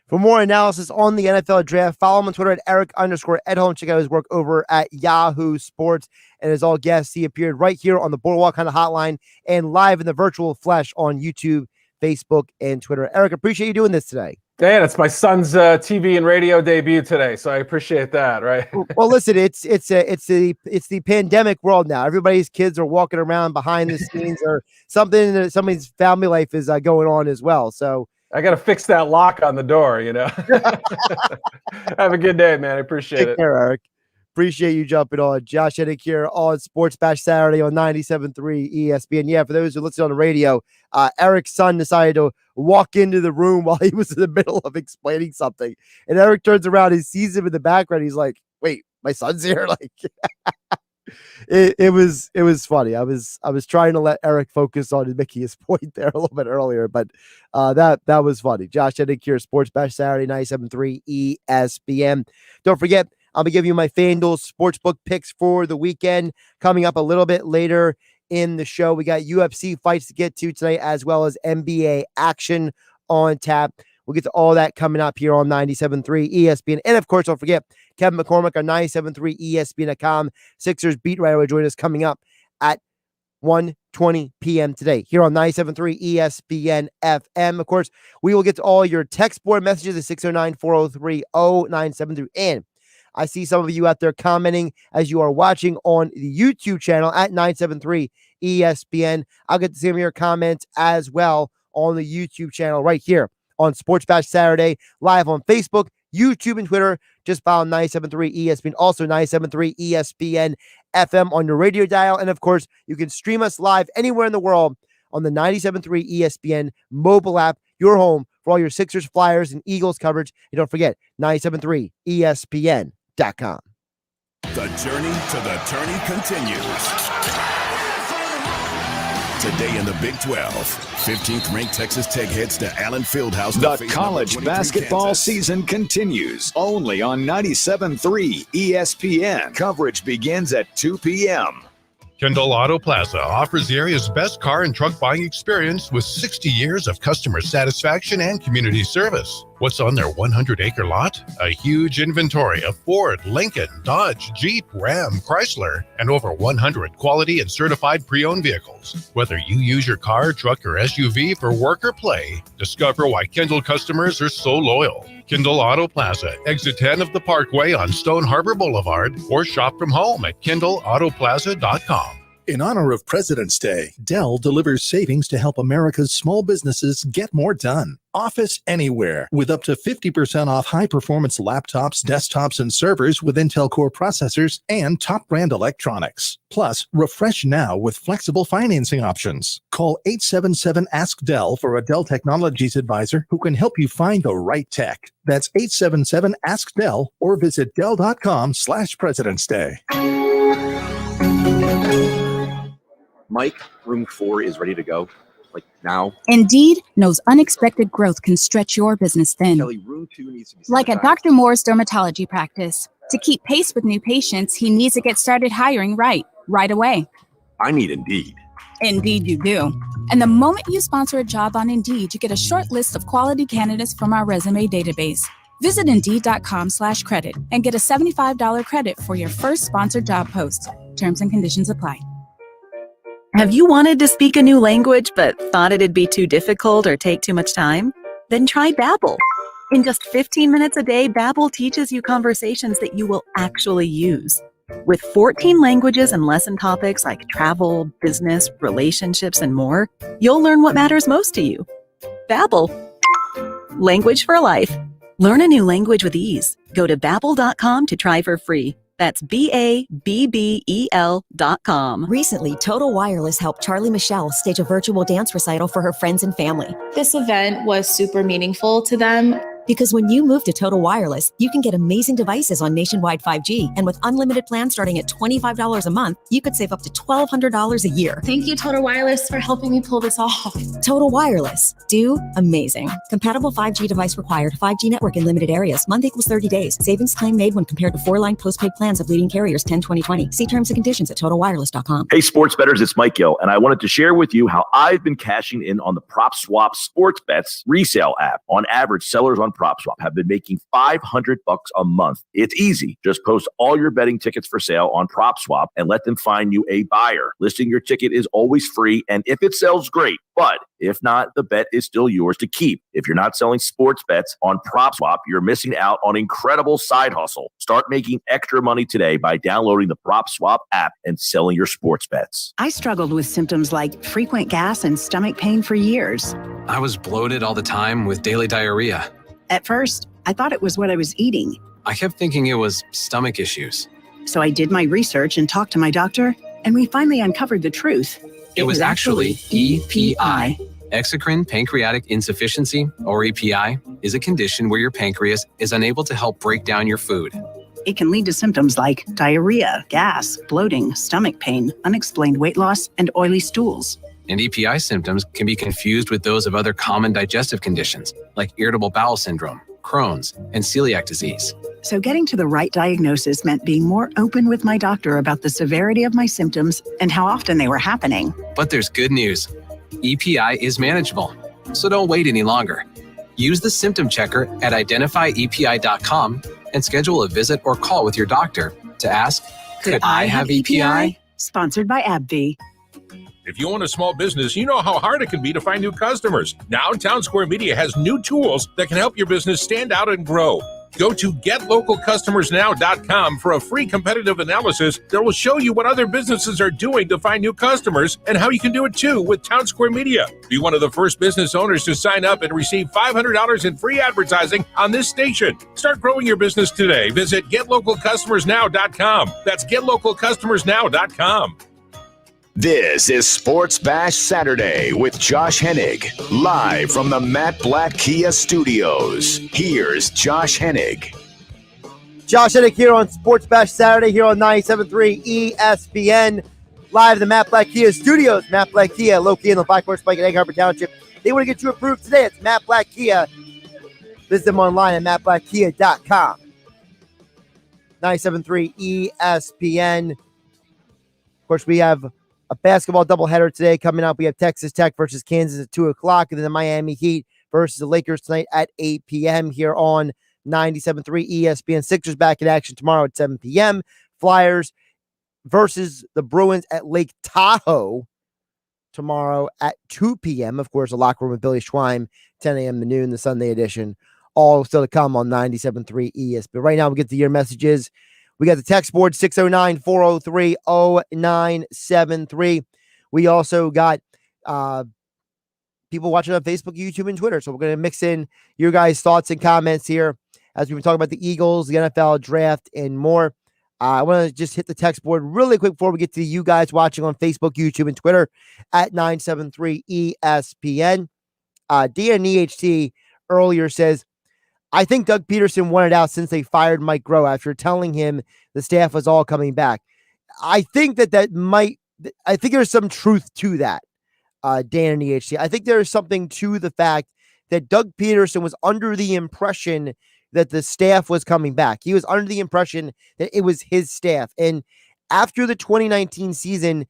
For more analysis on the NFL draft, follow him on Twitter at Eric_Edholm. Check out his work over at Yahoo Sports. And as all guests, he appeared right here on the Boardwalk Kind of Hotline and live in the virtual flesh on YouTube, Facebook, and Twitter. Eric, appreciate you doing this today. Dan, it's my son's TV and radio debut today, so I appreciate that. Right. Well, listen, it's the pandemic world now. Everybody's kids are walking around behind the scenes, or something. Somebody's family life is going on as well. So I got to fix that lock on the door. Have a good day, man. I appreciate it. Take care, Eric. Appreciate you jumping on. Josh Hennig here on Sports Bash Saturday on 97.3 ESPN. Yeah, for those who listen on the radio, Eric's son decided to walk into the room while he was in the middle of explaining something. And Eric turns around and sees him in the background. He's like, wait, my son's here? Like, it was funny. I was trying to let Eric focus on making his point there a little bit earlier, but that was funny. Josh Hennig here, Sports Bash Saturday, 97.3 ESPN. Don't forget, I'll be giving you my FanDuel Sportsbook picks for the weekend coming up a little bit later in the show. We got UFC fights to get to tonight, as well as NBA action on tap. We'll get to all that coming up here on 97.3 ESPN. And of course, don't forget, Kevin McCormick on 97.3 ESPN.com. Sixers beat writer will join us coming up at 1:20 p.m. today here on 97.3 ESPN FM. Of course, we will get to all your text board messages at 609-403-0973. And I see some of you out there commenting as you are watching on the YouTube channel at 973 ESPN. I'll get to see some of your comments as well on the YouTube channel right here on Sports Bash Saturday, live on Facebook, YouTube, and Twitter. Just follow 973 ESPN, also 973 ESPN FM on your radio dial. And of course, you can stream us live anywhere in the world on the 973 ESPN mobile app, your home for all your Sixers, Flyers, and Eagles coverage. And don't forget, 973 ESPN.com. The journey to the tourney continues. Today in the Big 12, 15th ranked Texas Tech heads to Allen Fieldhouse. The college basketball season continues only on 97.3 ESPN. Coverage begins at 2 p.m. Kendall Auto Plaza offers the area's best car and truck buying experience with 60 years of customer satisfaction and community service. What's on their 100-acre lot? A huge inventory of Ford, Lincoln, Dodge, Jeep, Ram, Chrysler, and over 100 quality and certified pre-owned vehicles. Whether you use your car, truck, or SUV for work or play, discover why Kendall customers are so loyal. Kendall Auto Plaza, exit 10 of the Parkway on Stone Harbor Boulevard, or shop from home at KendallAutoplaza.com. In honor of President's Day, Dell delivers savings to help America's small businesses get more done. Office Anywhere, with up to 50% off high-performance laptops, desktops, and servers with Intel Core processors and top-brand electronics. Plus, refresh now with flexible financing options. Call 877-ASK-DELL for a Dell Technologies advisor who can help you find the right tech. That's 877-ASK-DELL or visit Dell.com/President's Day. Mike, room 4 is ready to go. Like now. Indeed knows unexpected growth can stretch your business thin. Kelly, room 2 needs to be like at Dr. Moore's dermatology practice. To keep pace with new patients, he needs to get started hiring right away. I need Indeed. Indeed you do. And the moment you sponsor a job on Indeed, you get a short list of quality candidates from our resume database. Visit Indeed.com/credit and get a $75 credit for your first sponsored job post. Terms and conditions apply. Have you wanted to speak a new language but thought it'd be too difficult or take too much time? Then try Babbel. In just 15 minutes a day, Babbel teaches you conversations that you will actually use. With 14 languages and lesson topics like travel, business, relationships, and more, you'll learn what matters most to you. Babbel. Language for life. Learn a new language with ease. Go to Babbel.com to try for free. That's BABBEL.com. Recently, Total Wireless helped Charlie Michelle stage a virtual dance recital for her friends and family. This event was super meaningful to them. Because when you move to Total Wireless, you can get amazing devices on nationwide 5G. And with unlimited plans starting at $25 a month, you could save up to $1,200 a year. Thank you, Total Wireless, for helping me pull this off. Total Wireless. Do amazing. Compatible 5G device required. 5G network in limited areas. Month equals 30 days. Savings claim made when compared to 4-line postpaid plans of leading carriers 10-20-20. See terms and conditions at TotalWireless.com. Hey, sports bettors, it's Mike Gill, and I wanted to share with you how I've been cashing in on the PropSwap sports bets resale app. On average, sellers on PropSwap have been making $500 a month. It's easy. Just post all your betting tickets for sale on PropSwap and let them find you a buyer. Listing your ticket is always free, and if it sells, great. But if not, the bet is still yours to keep. If you're not selling sports bets on PropSwap, you're missing out on incredible side hustle. Start making extra money today by downloading the PropSwap app and selling your sports bets. I struggled with symptoms like frequent gas and stomach pain for years. I was bloated all the time with daily diarrhea. At first, I thought it was what I was eating. I kept thinking it was stomach issues. So I did my research and talked to my doctor, and we finally uncovered the truth. It was actually EPI. Exocrine pancreatic insufficiency, or EPI, is a condition where your pancreas is unable to help break down your food. It can lead to symptoms like diarrhea, gas, bloating, stomach pain, unexplained weight loss, and oily stools. And EPI symptoms can be confused with those of other common digestive conditions, like irritable bowel syndrome, Crohn's, and celiac disease. So getting to the right diagnosis meant being more open with my doctor about the severity of my symptoms and how often they were happening. But there's good news. EPI is manageable, so don't wait any longer. Use the symptom checker at identifyepi.com and schedule a visit or call with your doctor to ask, could I have EPI? Sponsored by AbbVie. If you own a small business, you know how hard it can be to find new customers. Now, Town Square Media has new tools that can help your business stand out and grow. Go to GetLocalCustomersNow.com for a free competitive analysis that will show you what other businesses are doing to find new customers and how you can do it too with Town Square Media. Be one of the first business owners to sign up and receive $500 in free advertising on this station. Start growing your business today. Visit GetLocalCustomersNow.com. That's GetLocalCustomersNow.com. This is Sports Bash Saturday with Josh Hennig, live from the Matt Blatt Kia Studios. Here's Josh Hennig. Josh Hennig here on Sports Bash Saturday here on 97.3 ESPN, live in the Matt Blatt Kia Studios. Matt Blatt Kia, located in the Black Horse Pike in Egg Harbor Township. They want to get you approved today. It's Matt Blatt Kia. Visit them online at mattblattkia.com. 97.3 ESPN. Of course, we have a basketball doubleheader today coming up. We have Texas Tech versus Kansas at 2 o'clock, and then the Miami Heat versus the Lakers tonight at 8 p.m. here on 97.3 ESPN. Sixers back in action tomorrow at 7 p.m. Flyers versus the Bruins at Lake Tahoe tomorrow at 2 p.m. Of course, the locker room with Billy Schweim, 10 a.m. to noon, the Sunday edition. All still to come on 97.3 ESPN. But right now, we get to your messages. We got the text board 609-403-0973. We also got people watching on Facebook, YouTube, and Twitter. So we're going to mix in your guys' thoughts and comments here as we've been talking about the Eagles, the NFL draft, and more. I want to just hit the text board really quick before we get to you guys watching on Facebook, YouTube, and Twitter at 973 ESPN. DNEHT earlier says, I think Doug Peterson wanted out since they fired Mike Groh after telling him the staff was all coming back. I think I think there's some truth to that, Dan and EHT. I think there's something to the fact that Doug Peterson was under the impression that the staff was coming back. He was under the impression that it was his staff. And after the 2019 season,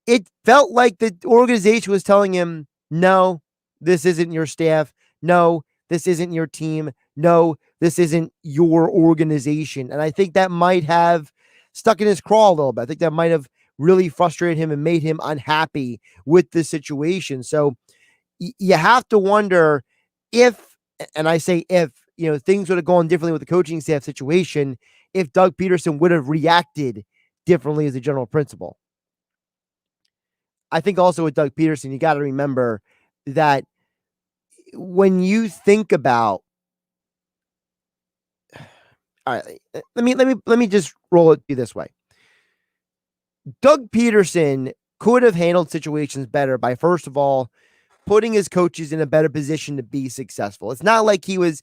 it felt like the organization was telling him, no, this isn't your staff. No, this isn't your team. No, this isn't your organization. And I think that might have stuck in his craw a little bit. I think that might have really frustrated him and made him unhappy with the situation. So you have to wonder if, and I say if, things would have gone differently with the coaching staff situation, if Doug Peterson would have reacted differently as a general principal. I think also with Doug Peterson, you got to remember that when you think about, all right, let me just roll it this way. Doug Peterson could have handled situations better by, first of all, putting his coaches in a better position to be successful. It's not like he was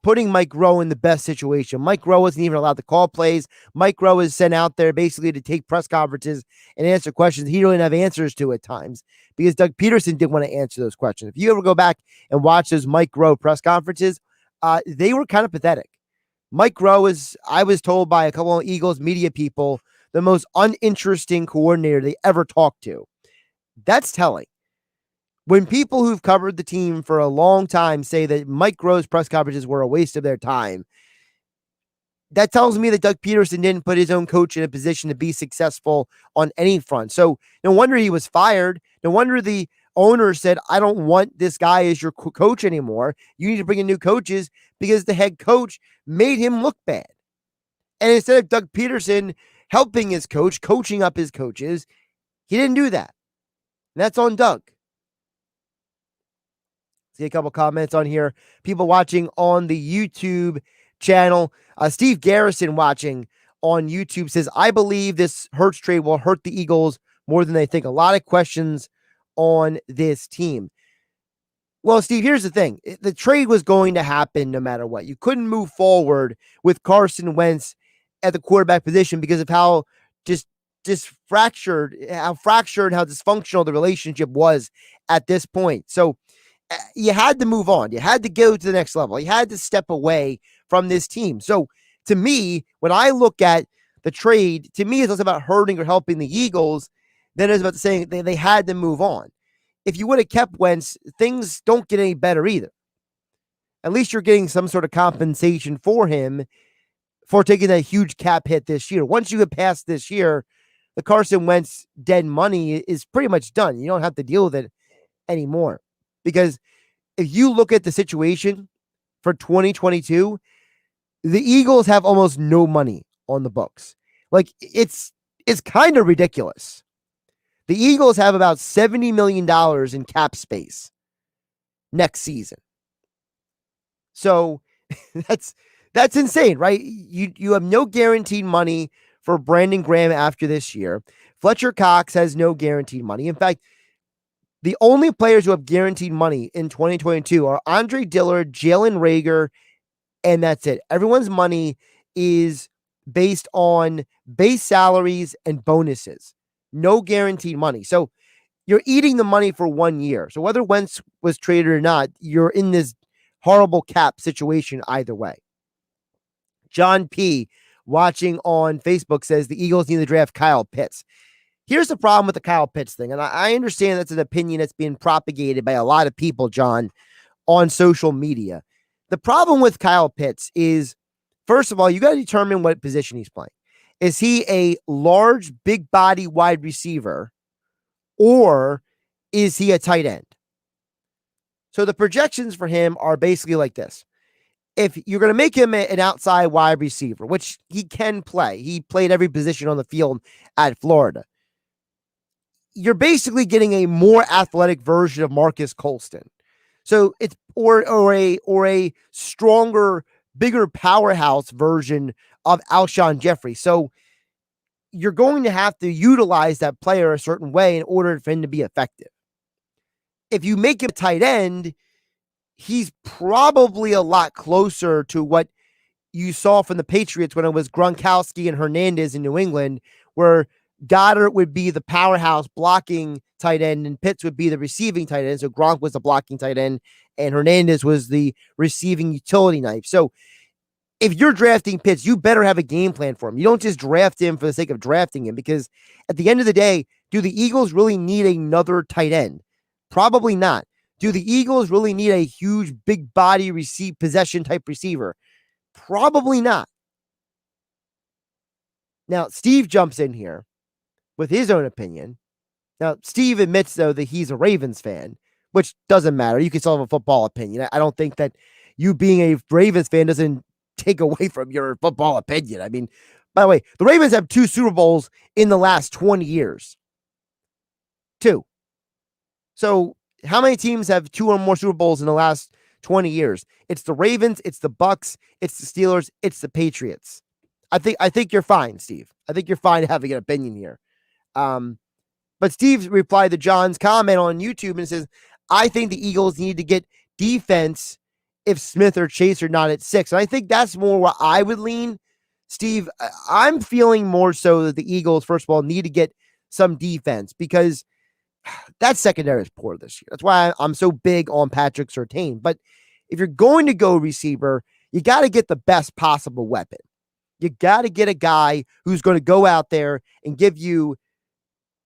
putting Mike Rowe in the best situation. Mike Rowe wasn't even allowed to call plays. Mike Rowe is sent out there basically to take press conferences and answer questions he didn't have answers to at times because Doug Peterson didn't want to answer those questions. If you ever go back and watch those Mike Rowe press conferences, they were kind of pathetic. Mike Rowe is, I was told by a couple of Eagles media people, the most uninteresting coordinator they ever talked to. That's telling. When people who've covered the team for a long time say that Mike Rowe's press conferences were a waste of their time, that tells me that Doug Peterson didn't put his own coach in a position to be successful on any front. So no wonder he was fired. No wonder the owner said, I don't want this guy as your coach anymore. You need to bring in new coaches because the head coach made him look bad. And instead of Doug Peterson helping his coach, coaching up his coaches, he didn't do that. And that's on Doug. See a couple comments on here. People watching on the YouTube channel. Steve Garrison watching on YouTube says, I believe this Hurts trade will hurt the Eagles more than they think. A lot of questions on this team. Well, Steve, here's the thing. The trade was going to happen no matter what. You couldn't move forward with Carson Wentz at the quarterback position because of how fractured, how dysfunctional the relationship was at this point. So you had to move on. You had to go to the next level. You had to step away from this team. So to me, when I look at the trade, to me, it's less about hurting or helping the Eagles than it's about saying they had to move on. If you would have kept Wentz, things don't get any better either. At least you're getting some sort of compensation for him for taking that huge cap hit this year. Once you get past this year, the Carson Wentz dead money is pretty much done. You don't have to deal with it anymore. Because if you look at the situation for 2022, the Eagles have almost no money on the books. Like it's kind of ridiculous. The Eagles have about $70 million in cap space next season. So that's insane, right? You have no guaranteed money for Brandon Graham after this year. Fletcher Cox has no guaranteed money. In fact, the only players who have guaranteed money in 2022 are Andre Dillard, Jalen Reagor, and that's it. Everyone's money is based on base salaries and bonuses. No guaranteed money. So you're eating the money for 1 year. So whether Wentz was traded or not, you're in this horrible cap situation either way. John P. watching on Facebook says the Eagles need to draft Kyle Pitts. Here's the problem with the Kyle Pitts thing, and I understand that's an opinion that's being propagated by a lot of people, John, on social media. The problem with Kyle Pitts is, first of all, you got to determine what position he's playing. Is he a large, big body wide receiver, or is he a tight end? So the projections for him are basically like this. If you're going to make him an outside wide receiver, which he can play, he played every position on the field at Florida. You're basically getting a more athletic version of Marcus Colston. So it's or a stronger, bigger powerhouse version of Alshon Jeffrey. So you're going to have to utilize that player a certain way in order for him to be effective. If you make him a tight end, he's probably a lot closer to what you saw from the Patriots when it was Gronkowski and Hernandez in New England, where Goddard would be the powerhouse blocking tight end and Pitts would be the receiving tight end. So Gronk was the blocking tight end and Hernandez was the receiving utility knife. So if you're drafting Pitts, you better have a game plan for him. You don't just draft him for the sake of drafting him, because at the end of the day, do the Eagles really need another tight end? Probably not. Do the Eagles really need a huge, big body possession type receiver? Probably not. Now, Steve jumps in here with his own opinion. Now, Steve admits, though, that he's a Ravens fan, which doesn't matter. You can still have a football opinion. I don't think that you being a Ravens fan doesn't take away from your football opinion. I mean, by the way, the Ravens have 2 Super Bowls in the last 20 years. 2. So how many teams have 2 or more Super Bowls in the last 20 years? It's the Ravens, it's the Bucks, it's the Steelers, it's the Patriots. I think you're fine, Steve. I think you're fine having an opinion here. But Steve replied to John's comment on YouTube and says, I think the Eagles need to get defense if Smith or Chase are not at 6. And I think that's more where I would lean. Steve, I'm feeling more so that the Eagles, first of all, need to get some defense because that secondary is poor this year. That's why I'm so big on Patrick Surtain. But if you're going to go receiver, you got to get the best possible weapon. You got to get a guy who's going to go out there and give you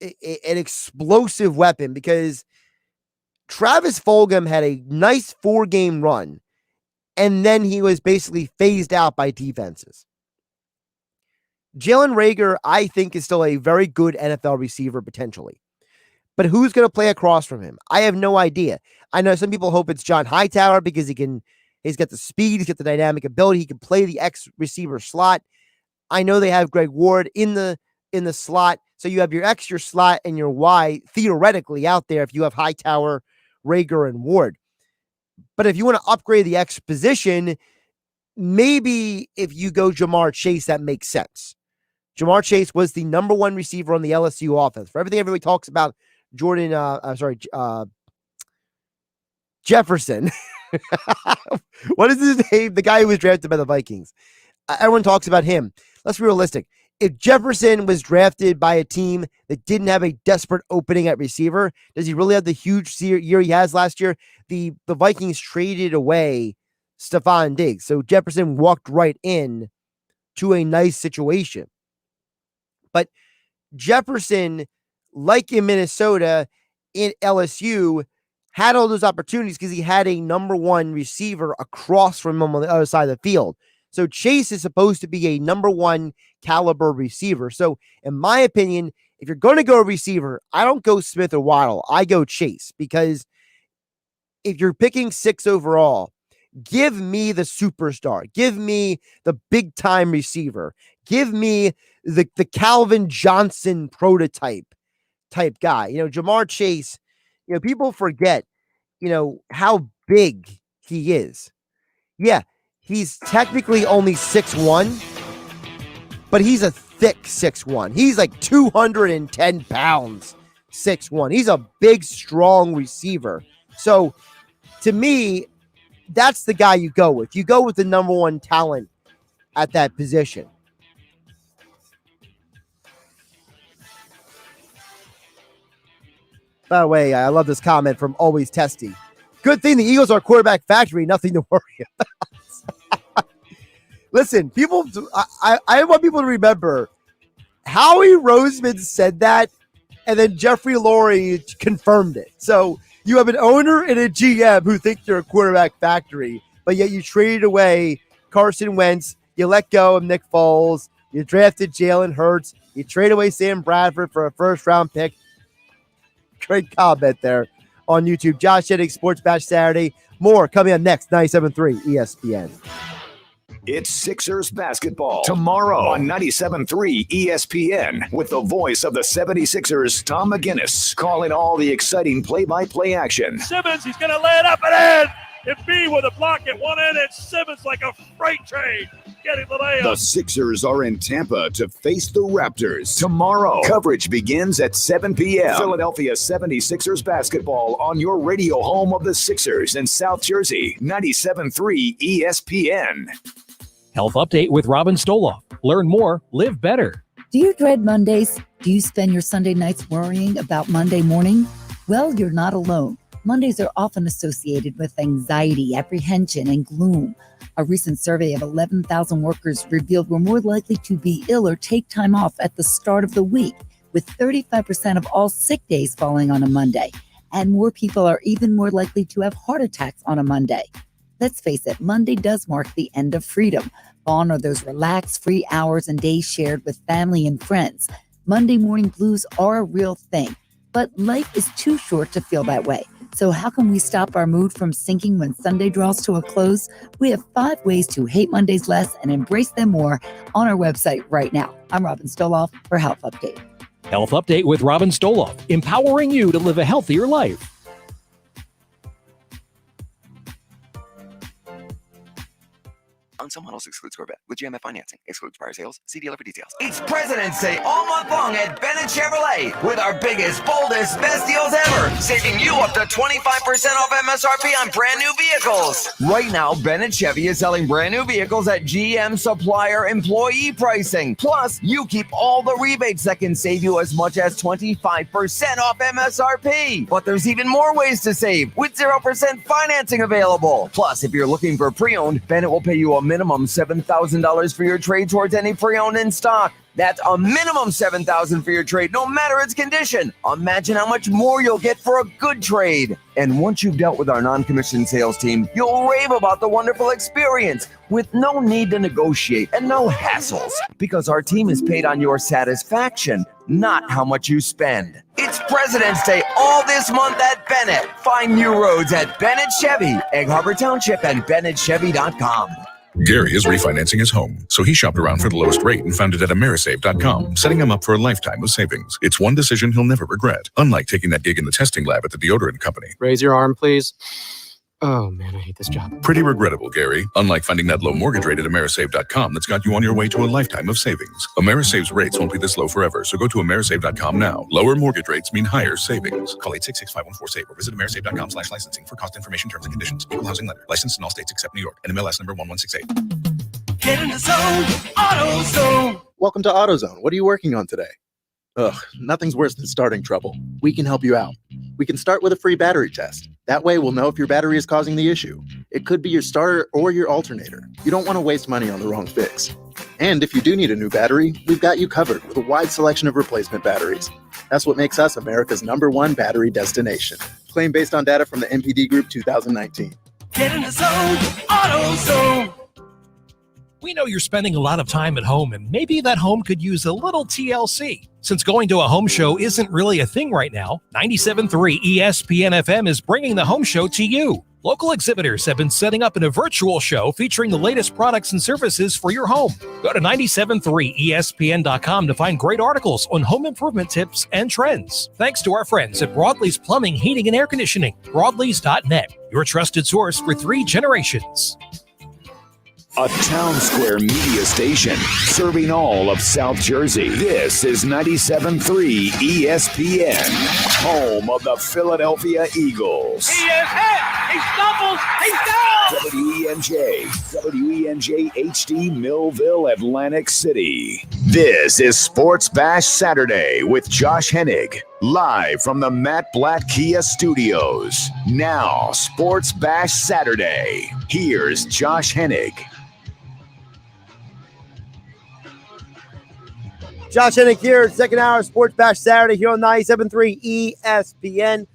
an explosive weapon, because Travis Fulgham had a nice 4-game run, and then he was basically phased out by defenses. Jalen Reagor, I think, is still a very good NFL receiver potentially. But who's going to play across from him? I have no idea. I know some people hope it's John Hightower because he's got the speed, he's got the dynamic ability, he can play the X receiver slot. I know they have Greg Ward in the slot. So you have your X, your slot, and your Y theoretically out there if you have Hightower, Reagor, and Ward. But if you want to upgrade the X position, maybe if you go Jamar Chase, that makes sense. Jamar Chase was the number 1 receiver on the LSU offense. For everything everybody talks about Jefferson. What is his name? The guy who was drafted by the Vikings. Everyone talks about him. Let's be realistic. If Jefferson was drafted by a team that didn't have a desperate opening at receiver, does he really have the huge year he has last year? The Vikings traded away Stephon Diggs. So Jefferson walked right in to a nice situation. But Jefferson, like in Minnesota, in LSU, had all those opportunities because he had a number 1 receiver across from him on the other side of the field. So Chase is supposed to be a number 1 caliber receiver. So in my opinion, if you're going to go receiver, I don't go Smith or Waddle. I go Chase, because if you're picking 6 overall, give me the superstar. Give me the big time receiver. Give me the Calvin Johnson prototype type guy. Jamar Chase, people forget, how big he is. Yeah, he's technically only 6'1", but he's a thick 6'1". He's like 210 pounds, 6'1". He's a big, strong receiver. So to me, that's the guy you go with. You go with the number 1 talent at that position. By the way, I love this comment from Always Testy. Good thing the Eagles are quarterback factory, nothing to worry about. Listen, I want people to remember Howie Roseman said that, and then Jeffrey Lurie confirmed it. So you have an owner and a GM who think you're a quarterback factory, but yet you traded away Carson Wentz, you let go of Nick Foles, you drafted Jalen Hurts, you trade away Sam Bradford for a first-round pick. Great comment there on YouTube. Josh Hennig, Sports Bash Saturday. More coming up next, 97.3 ESPN. It's Sixers basketball tomorrow on 97.3 ESPN with the voice of the 76ers, Tom McGinnis, calling all the exciting play-by-play action. Simmons, he's going to lay it up and in. Embiid with a block at one end, and Simmons like a freight train getting the layup. The Sixers are in Tampa to face the Raptors tomorrow. Coverage begins at 7 p.m. Philadelphia 76ers basketball on your radio home of the Sixers in South Jersey, 97.3 ESPN. Health Update with Robin Stoloff. Learn more, live better. Do you dread Mondays? Do you spend your Sunday nights worrying about Monday morning? Well, you're not alone. Mondays are often associated with anxiety, apprehension, and gloom. A recent survey of 11,000 workers revealed we're more likely to be ill or take time off at the start of the week, with 35% of all sick days falling on a Monday. And more people are even more likely to have heart attacks on a Monday. Let's face it, Monday does mark the end of freedom. Gone are those relaxed, free hours and days shared with family and friends. Monday morning blues are a real thing, but life is too short to feel that way. So how can we stop our mood from sinking when Sunday draws to a close? We have 5 ways to hate Mondays less and embrace them more on our website right now. I'm Robin Stoloff for Health Update. Health Update with Robin Stoloff, empowering you to live a healthier life. On some models excludes Corvette. With GMF financing, excludes prior sales. See dealer for details. It's President's Day all month long at Bennett Chevrolet with our biggest, boldest, best deals ever, saving you up to 25% off MSRP on brand new vehicles. Right now, Bennett Chevy is selling brand new vehicles at GM supplier employee pricing. Plus, you keep all the rebates that can save you as much as 25% off MSRP. But there's even more ways to save with 0% financing available. Plus, if you're looking for pre-owned, Bennett will pay you a minimum $7,000 for your trade towards any pre-owned in stock. That's a minimum $7,000 for your trade, no matter its condition. Imagine how much more you'll get for a good trade. And once you've dealt with our non-commissioned sales team, you'll rave about the wonderful experience with no need to negotiate and no hassles, because our team is paid on your satisfaction, not how much you spend. It's President's Day all this month at Bennett. Find new roads at Bennett Chevy, Egg Harbor Township, and BennettChevy.com. Gary is refinancing his home, so he shopped around for the lowest rate and found it at Amerisave.com, setting him up for a lifetime of savings. It's one decision he'll never regret, unlike taking that gig in the testing lab at the deodorant company. Raise your arm, please. Oh, man, I hate this job. Pretty regrettable, Gary, unlike finding that low mortgage rate at Amerisave.com that's got you on your way to a lifetime of savings. Amerisave's rates won't be this low forever, so go to Amerisave.com now. Lower mortgage rates mean higher savings. Call 866-514-SAVE or visit Amerisave.com/licensing for cost information, terms and conditions. Equal housing lender. Licensed in all states except New York. NMLS number 1168. Get in the zone, AutoZone. Welcome to AutoZone. What are you working on today? Ugh, nothing's worse than starting trouble. We can help you out. We can start with a free battery test. That way we'll know if your battery is causing the issue. It could be your starter or your alternator. You don't want to waste money on the wrong fix. And if you do need a new battery, we've got you covered with a wide selection of replacement batteries. That's what makes us America's #1 battery destination. Claim based on data from the NPD Group 2019. Get in the zone, AutoZone. We know you're spending a lot of time at home, and maybe that home could use a little TLC. Since going to a home show isn't really a thing right now, 97.3 ESPN FM is bringing the home show to you. Local exhibitors have been setting up in a virtual show featuring the latest products and services for your home. Go to 973ESPN.com to find great articles on home improvement tips and trends. Thanks to our friends at Broadlee's Plumbing, Heating, and Air Conditioning. Broadlees.net, your trusted source for 3 generations. A Town Square media station serving all of South Jersey. This is 97.3 ESPN, home of the Philadelphia Eagles. He is hit. He stumbles. He's down. WENJ HD Millville, Atlantic City. This is Sports Bash Saturday with Josh Hennig, live from the Matt Blatt Kia Studios. Now, Sports Bash Saturday. Here's Josh Hennig. Josh Hennig here, second hour of Sports Bash Saturday here on 97.3 ESPN.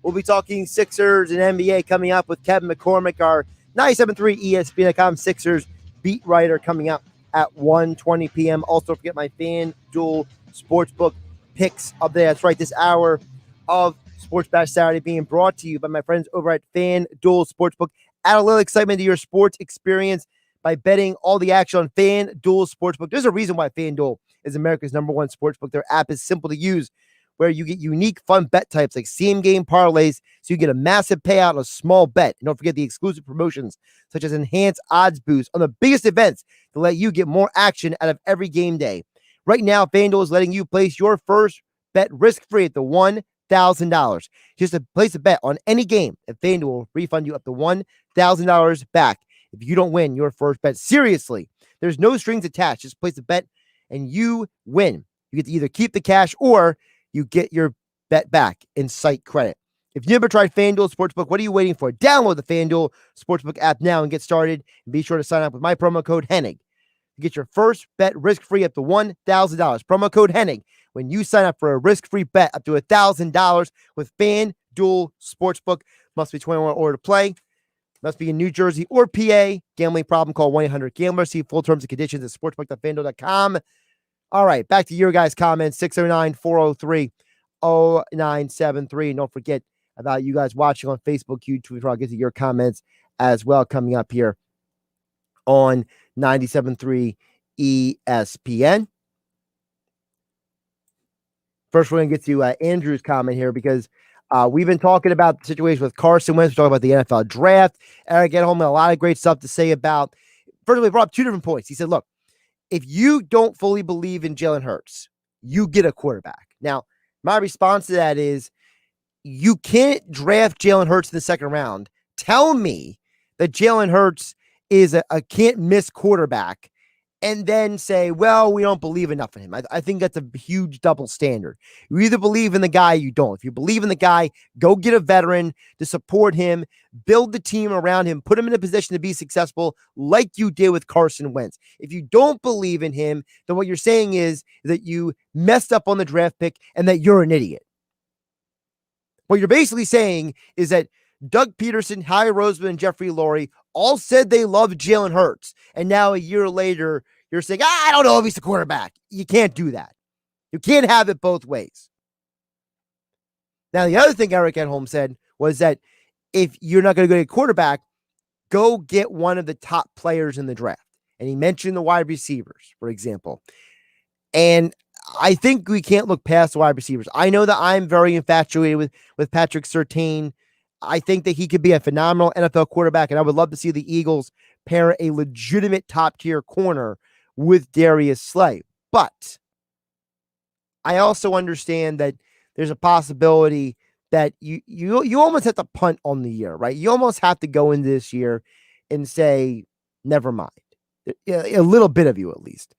We'll be talking Sixers and NBA coming up with Kevin McCormick, our 97.3 ESPN.com Sixers beat writer, coming up at 1:20 p.m. Also, don't forget my FanDuel Sportsbook picks up there. That's right, this hour of Sports Bash Saturday being brought to you by my friends over at FanDuel Sportsbook. Add a little excitement to your sports experience by betting all the action on FanDuel Sportsbook. There's a reason why FanDuel is America's #1 sportsbook. Their app is simple to use, where you get unique, fun bet types like same-game parlays, so you get a massive payout on a small bet. And don't forget the exclusive promotions, such as enhanced odds boost on the biggest events to let you get more action out of every game day. Right now, FanDuel is letting you place your first bet risk-free at the $1,000. Just to place a bet on any game, and FanDuel will refund you up to $1,000 back if you don't win your first bet. Seriously, there's no strings attached. Just place a bet and you win. You get to either keep the cash or you get your bet back in site credit. If you never tried FanDuel Sportsbook, what are you waiting for? Download the FanDuel Sportsbook app now and get started. And be sure to sign up with my promo code Hennig to get your first bet risk-free up to $1,000. Promo code Hennig when you sign up for a risk-free bet up to $1,000 with FanDuel Sportsbook. Must be 21 or to play. Must be in New Jersey or PA. Gambling problem, call 1-800-GAMBLER. See full terms and conditions at sportsbook.fanduel.com. All right, back to your guys' comments, 609-403-0973. And don't forget about you guys watching on Facebook, YouTube. I'll get to your comments as well coming up here on 97.3 ESPN. First, we're going to get to Andrew's comment here because we've been talking about the situation with Carson Wentz. We're talking about the NFL draft. Eric Edholm had a lot of great stuff to say about first of all, he brought up two different points. He said, look, if you don't fully believe in Jalen Hurts, you get a quarterback. Now, my response to that is you can't draft Jalen Hurts in the second round. Tell me that Jalen Hurts is a can't miss quarterback and then say, well, we don't believe enough in him. I think that's a huge double standard. You either believe in the guy or you don't. If you believe in the guy, go get a veteran to support him, build the team around him, put him in a position to be successful like you did with Carson Wentz. If you don't believe in him, then what you're saying is that you messed up on the draft pick and that you're an idiot. What you're basically saying is that Doug Peterson, Howie Roseman, and Jeffrey Lurie all said they loved Jalen Hurts. And now a year later, you're saying, I don't know if he's the quarterback. You can't do that. You can't have it both ways. Now, the other thing Eric Edholm said was that if you're not going to go get a quarterback, go get one of the top players in the draft. And he mentioned the wide receivers, for example. And I think we can't look past the wide receivers. I know that I'm very infatuated with Patrick Surtain. I think that he could be a phenomenal NFL quarterback, and I would love to see the Eagles pair a legitimate top-tier corner with Darius Slay. But I also understand that there's a possibility that you almost have to punt on the year, right? You almost have to go into this year and say, never mind. A little bit of you, at least.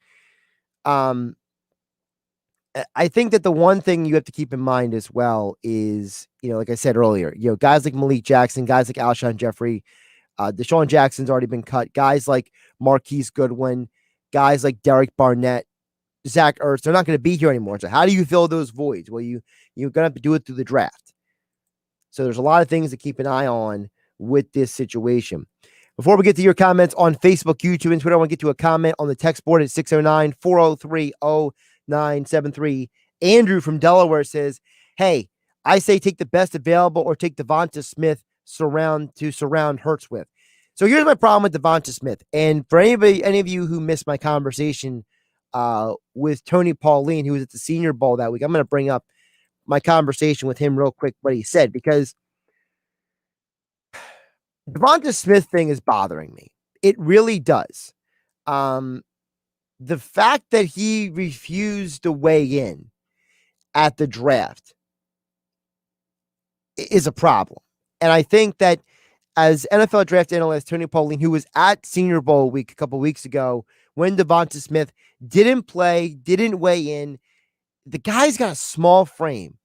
I think that the one thing you have to keep in mind as well is, like I said earlier, guys like Malik Jackson, guys like Alshon Jeffrey, Deshaun Jackson's already been cut. Guys like Marquise Goodwin, guys like Derek Barnett, Zach Ertz, they're not going to be here anymore. So how do you fill those voids? Well, you're going to have to do it through the draft. So there's a lot of things to keep an eye on with this situation. Before we get to your comments on Facebook, YouTube, and Twitter, I want to get to a comment on the text board at 609-403-0973. Andrew from Delaware says, hey, I say take the best available or take Devonta Smith surround Hurts with. So here's my problem with Devonta Smith. And for any of you who missed my conversation with Tony Pauline, who was at the Senior Bowl that week, I'm going to bring up my conversation with him real quick, what he said, because Devonta Smith thing is bothering me. It really does. The fact that he refused to weigh in at the draft is a problem. And I think that as NFL draft analyst Tony Pauline, who was at Senior Bowl week a couple weeks ago, when Devonta Smith didn't play, didn't weigh in, the guy's got a small frame.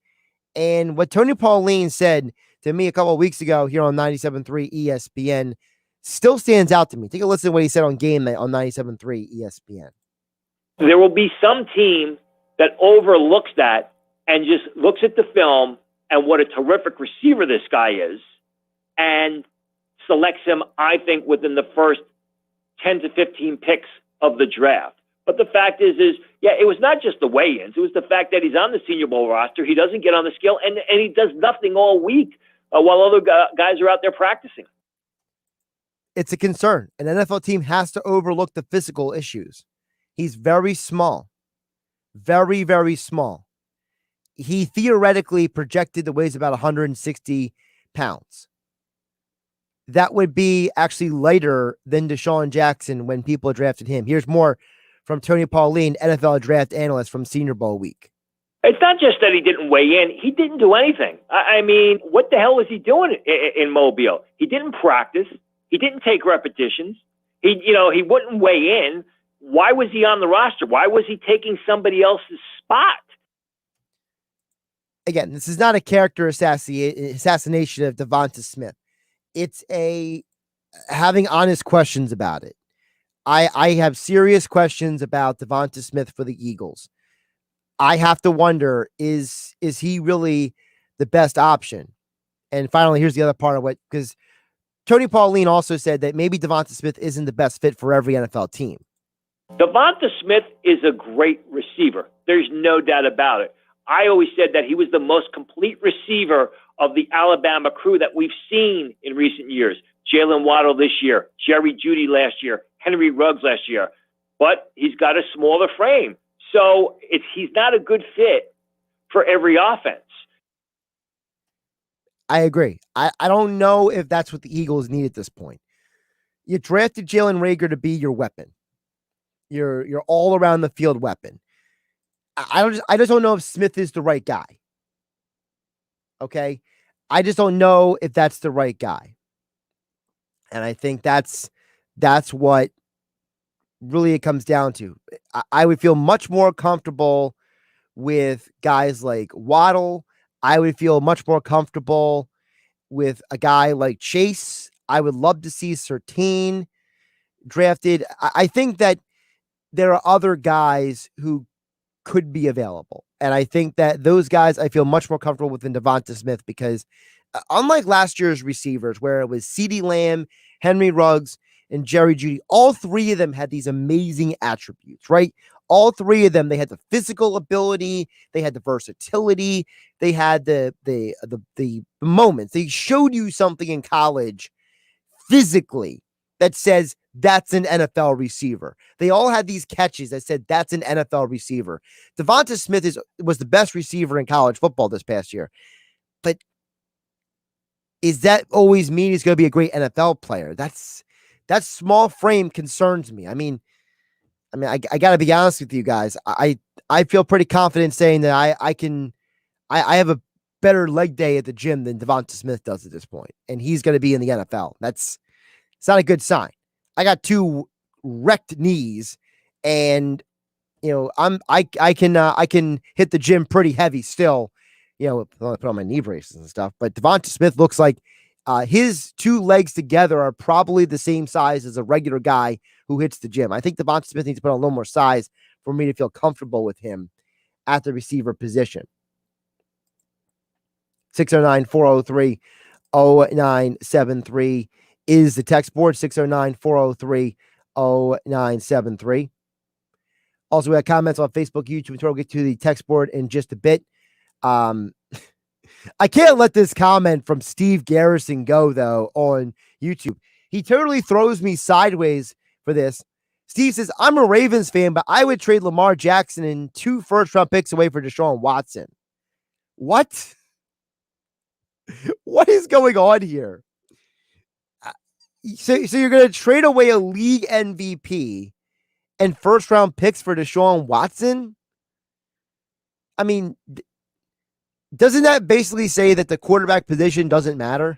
And what Tony Pauline said to me a couple of weeks ago here on 97.3 ESPN still stands out to me. Take a listen to what he said on Game Night on 97.3 ESPN. There will be some team that overlooks that and just looks at the film and what a terrific receiver this guy is and selects him, I think, within the first 10 to 15 picks of the draft. But the fact is, yeah, it was not just the weigh-ins. It was the fact that he's on the Senior Bowl roster. He doesn't get on the scale, and he does nothing all week while other guys are out there practicing. It's a concern. An NFL team has to overlook the physical issues. He's very small. Very, very small. He theoretically projected to weighs about 160 pounds. That would be actually lighter than Deshaun Jackson when people drafted him. Here's more from Tony Pauline, NFL draft analyst from Senior Bowl week. It's not just that he didn't weigh in. He didn't do anything. I mean, what the hell was he doing in Mobile? He didn't practice. He didn't take repetitions. He wouldn't weigh in. Why was he on the roster? Why was he taking somebody else's spot? Again, this is not a character assassination of Devonta Smith. It's having honest questions about it. I have serious questions about Devonta Smith for the Eagles. I have to wonder, is he really the best option? And finally, here's the other part of it, because Tony Pauline also said that maybe Devonta Smith isn't the best fit for every NFL team. Devonta Smith is a great receiver. There's no doubt about it. I always said that he was the most complete receiver of the Alabama crew that we've seen in recent years. Jalen Waddle this year, Jerry Jeudy last year, Henry Ruggs last year. But he's got a smaller frame. So he's not a good fit for every offense. I agree. I don't know if that's what the Eagles need at this point. You drafted Jalen Reagor to be your weapon. Your all around the field weapon. I just don't know if Smith is the right guy. Okay. I just don't know if that's the right guy. And I think that's what really it comes down to. I would feel much more comfortable with guys like Waddle. I would feel much more comfortable with a guy like Chase. I would love to see Surtain drafted. I think that there are other guys who could be available. And I think that those guys I feel much more comfortable with than Devonta Smith, because unlike last year's receivers, where it was CeeDee Lamb, Henry Ruggs, and Jerry Jeudy, all three of them had these amazing attributes, right? All three of them, they had the physical ability, they had the versatility, they had the moments. They showed you something in college physically that says that's an NFL receiver. They all had these catches that said that's an NFL receiver. Devonta Smith was the best receiver in college football this past year. But is that always mean he's going to be a great NFL player? That small frame concerns me. I mean, I got to be honest with you guys. I feel pretty confident saying that I have a better leg day at the gym than Devonta Smith does at this point, and he's going to be in the NFL. It's not a good sign. I got 2 wrecked knees, and I can hit the gym pretty heavy still. Put on my knee braces and stuff. But Devonta Smith looks like his 2 legs together are probably the same size as a regular guy who hits the gym. I think Devonta Smith needs to put on a little more size for me to feel comfortable with him at the receiver position. 609-403-0973 is the text board. 609-403-0973. Also, we have comments on Facebook, YouTube, and Twitter. We'll get to the text board in just a bit. I can't let this comment from Steve Garrison go, though, on YouTube. He totally throws me sideways for this. Steve says, I'm a Ravens fan, but I would trade Lamar Jackson and 2 first-round picks away for Deshaun Watson. What? What is going on here? So you're going to trade away a league MVP and first-round picks for Deshaun Watson? I mean, doesn't that basically say that the quarterback position doesn't matter?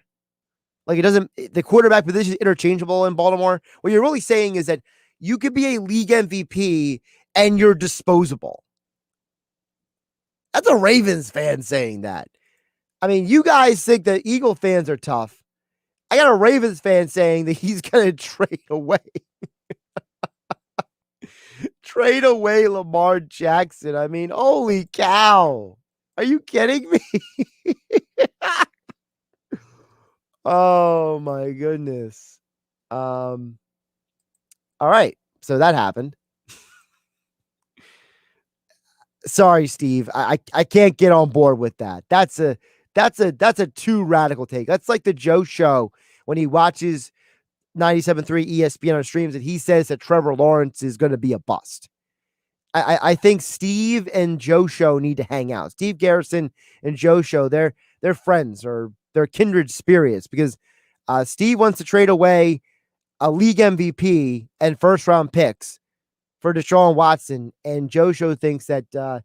Like, the quarterback position is interchangeable in Baltimore? What you're really saying is that you could be a league MVP and you're disposable. That's a Ravens fan saying that. I mean, you guys think that Eagle fans are tough. I got a Ravens fan saying that he's going to trade away. Trade away Lamar Jackson. I mean, holy cow. Are you kidding me? Oh my goodness. All right. So that happened. Sorry, Steve. I can't get on board with that. That's a too radical take. That's like the Joe Show when he watches 97.3 ESPN on streams and he says that Trevor Lawrence is going to be a bust. I think Steve and Joe Show need to hang out. Steve Garrison and Joe Show, they're friends, or they're kindred spirits, because Steve wants to trade away a league MVP and first round picks for Deshaun Watson, and Joe Show thinks that the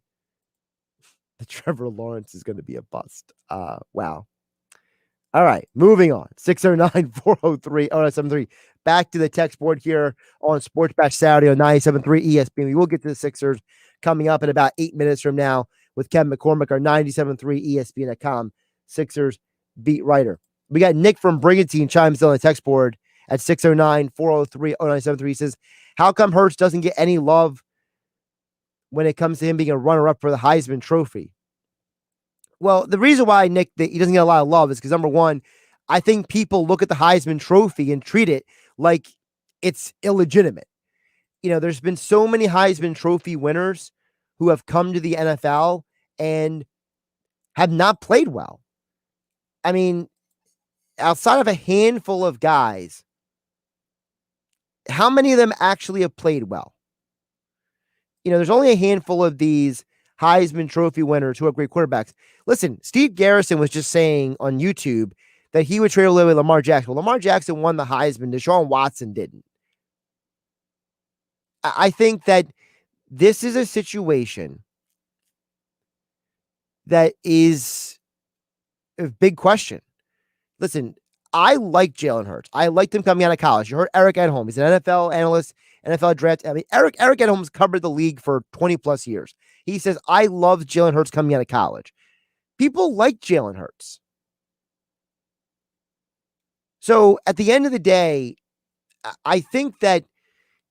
Trevor Lawrence is going to be a bust. Wow. All right, moving on. 609-403-0973. Back to the text board here on Sports Bash Saturday on 97.3 ESPN. We will get to the Sixers coming up in about 8 minutes from now with Kevin McCormick, our 97.3 ESPN.com Sixers beat writer. We got Nick from Brigantine chimes in on the text board at 609-403-0973. He says, how come Hurts doesn't get any love when it comes to him being a runner-up for the Heisman Trophy? Well, the reason why, Nick, that he doesn't get a lot of love is because, number one, I think people look at the Heisman Trophy and treat it like it's illegitimate. There's been so many Heisman Trophy winners who have come to the NFL and have not played well. I mean, outside of a handful of guys, how many of them actually have played well? There's only a handful of these Heisman Trophy winners who are great quarterbacks. Listen, Steve Garrison was just saying on YouTube that he would trade away with Lamar Jackson. Well, Lamar Jackson won the Heisman. Deshaun Watson didn't. I think that this is a situation that is a big question. Listen, I like Jalen Hurts. I liked him coming out of college. You heard Eric Edholm. He's an NFL analyst, NFL draft. I mean, Eric Edholm's covered the league for 20 plus years. He says, I love Jalen Hurts coming out of college. People like Jalen Hurts. So at the end of the day, I think that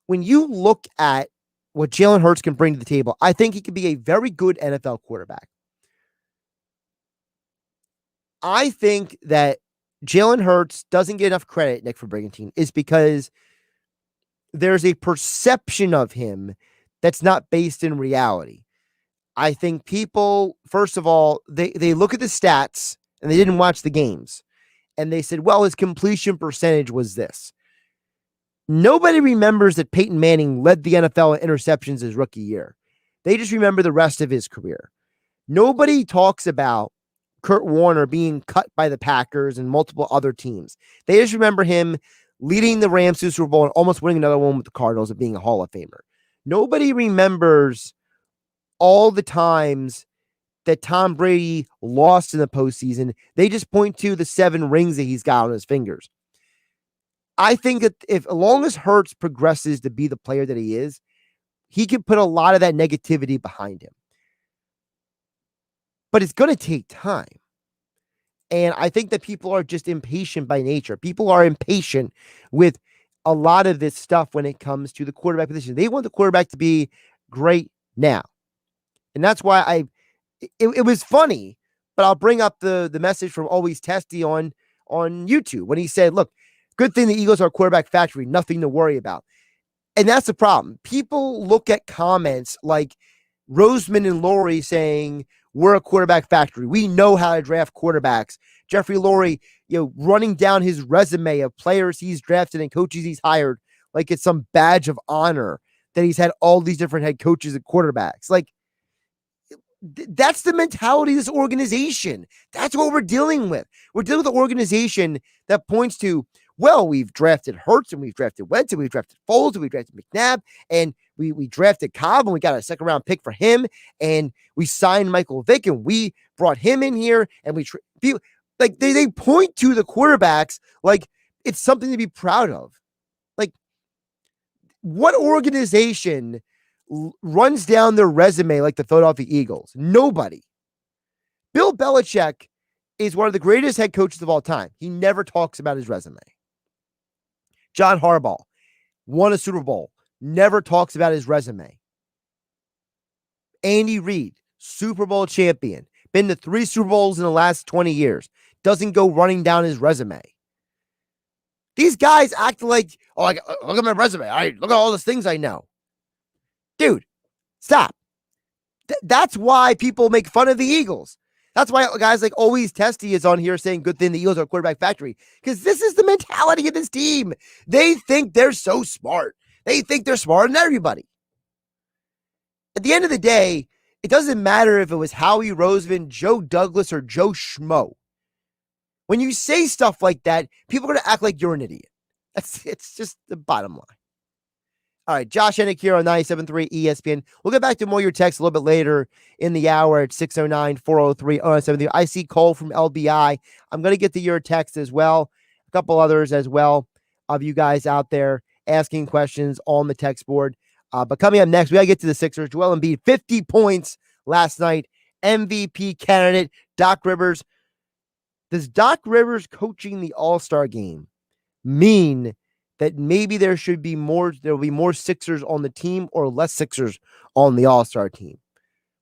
when you look at what Jalen Hurts can bring to the table, I think he could be a very good NFL quarterback. I think that Jalen Hurts doesn't get enough credit, Nick, for Brigantine, is because there's a perception of him that's not based in reality. I think people, first of all, they look at the stats and they didn't watch the games. And they said, well, his completion percentage was this. Nobody remembers that Peyton Manning led the NFL in interceptions his rookie year. They just remember the rest of his career. Nobody talks about Kurt Warner being cut by the Packers and multiple other teams. They just remember him leading the Rams to the Super Bowl and almost winning another one with the Cardinals and being a Hall of Famer. Nobody remembers all the times that Tom Brady lost in the postseason. They just point to the 7 rings that he's got on his fingers. I think that as long as Hurts progresses to be the player that he is, he can put a lot of that negativity behind him. But it's going to take time. And I think that people are just impatient by nature. People are impatient with a lot of this stuff when it comes to the quarterback position. They want the quarterback to be great now. And that's why it was funny, but I'll bring up the message from Always Testy on YouTube when he said, look, good thing the Eagles are a quarterback factory, nothing to worry about. And that's the problem. People look at comments like Roseman and Laurie saying, we're a quarterback factory. We know how to draft quarterbacks. Jeffrey Lurie, running down his resume of players he's drafted and coaches he's hired like it's some badge of honor that he's had all these different head coaches and quarterbacks. Like, that's the mentality of this organization. That's what we're dealing with. We're dealing with an organization that points to, well, we've drafted Hurts and we've drafted Wentz and we've drafted Foles and we've drafted McNabb and we drafted Cobb and we got a second round pick for him and we signed Michael Vick and we brought him in here and they point to the quarterbacks like it's something to be proud of. Like, what organization runs down their resume like the Philadelphia Eagles? Nobody. Bill Belichick is one of the greatest head coaches of all time. He never talks about his resume. John Harbaugh won a Super Bowl, never talks about his resume. Andy Reid, Super Bowl champion, been to 3 Super Bowls in the last 20 years, doesn't go running down his resume. These guys act like, look at my resume. Look at all the things I know. Dude, stop. That's why people make fun of the Eagles. That's why guys like Always Testy is on here saying good thing the Eagles are a quarterback factory. Because this is the mentality of this team. They think they're so smart. They think they're smarter than everybody. At the end of the day, it doesn't matter if it was Howie Roseman, Joe Douglas, or Joe Schmo. When you say stuff like that, people are going to act like you're an idiot. It's just the bottom line. All right, Josh Hennig here on 97.3 ESPN. We'll get back to more of your texts a little bit later in the hour at 609-403-0973. I see Cole from LBI. I'm going to get to your text as well. A couple others as well of you guys out there asking questions on the text board. But coming up next, we got to get to the Sixers. Joel Embiid, 50 points last night. MVP candidate, Doc Rivers. Does Doc Rivers coaching the All-Star game mean that maybe there will be more Sixers on the team or less Sixers on the All-Star team?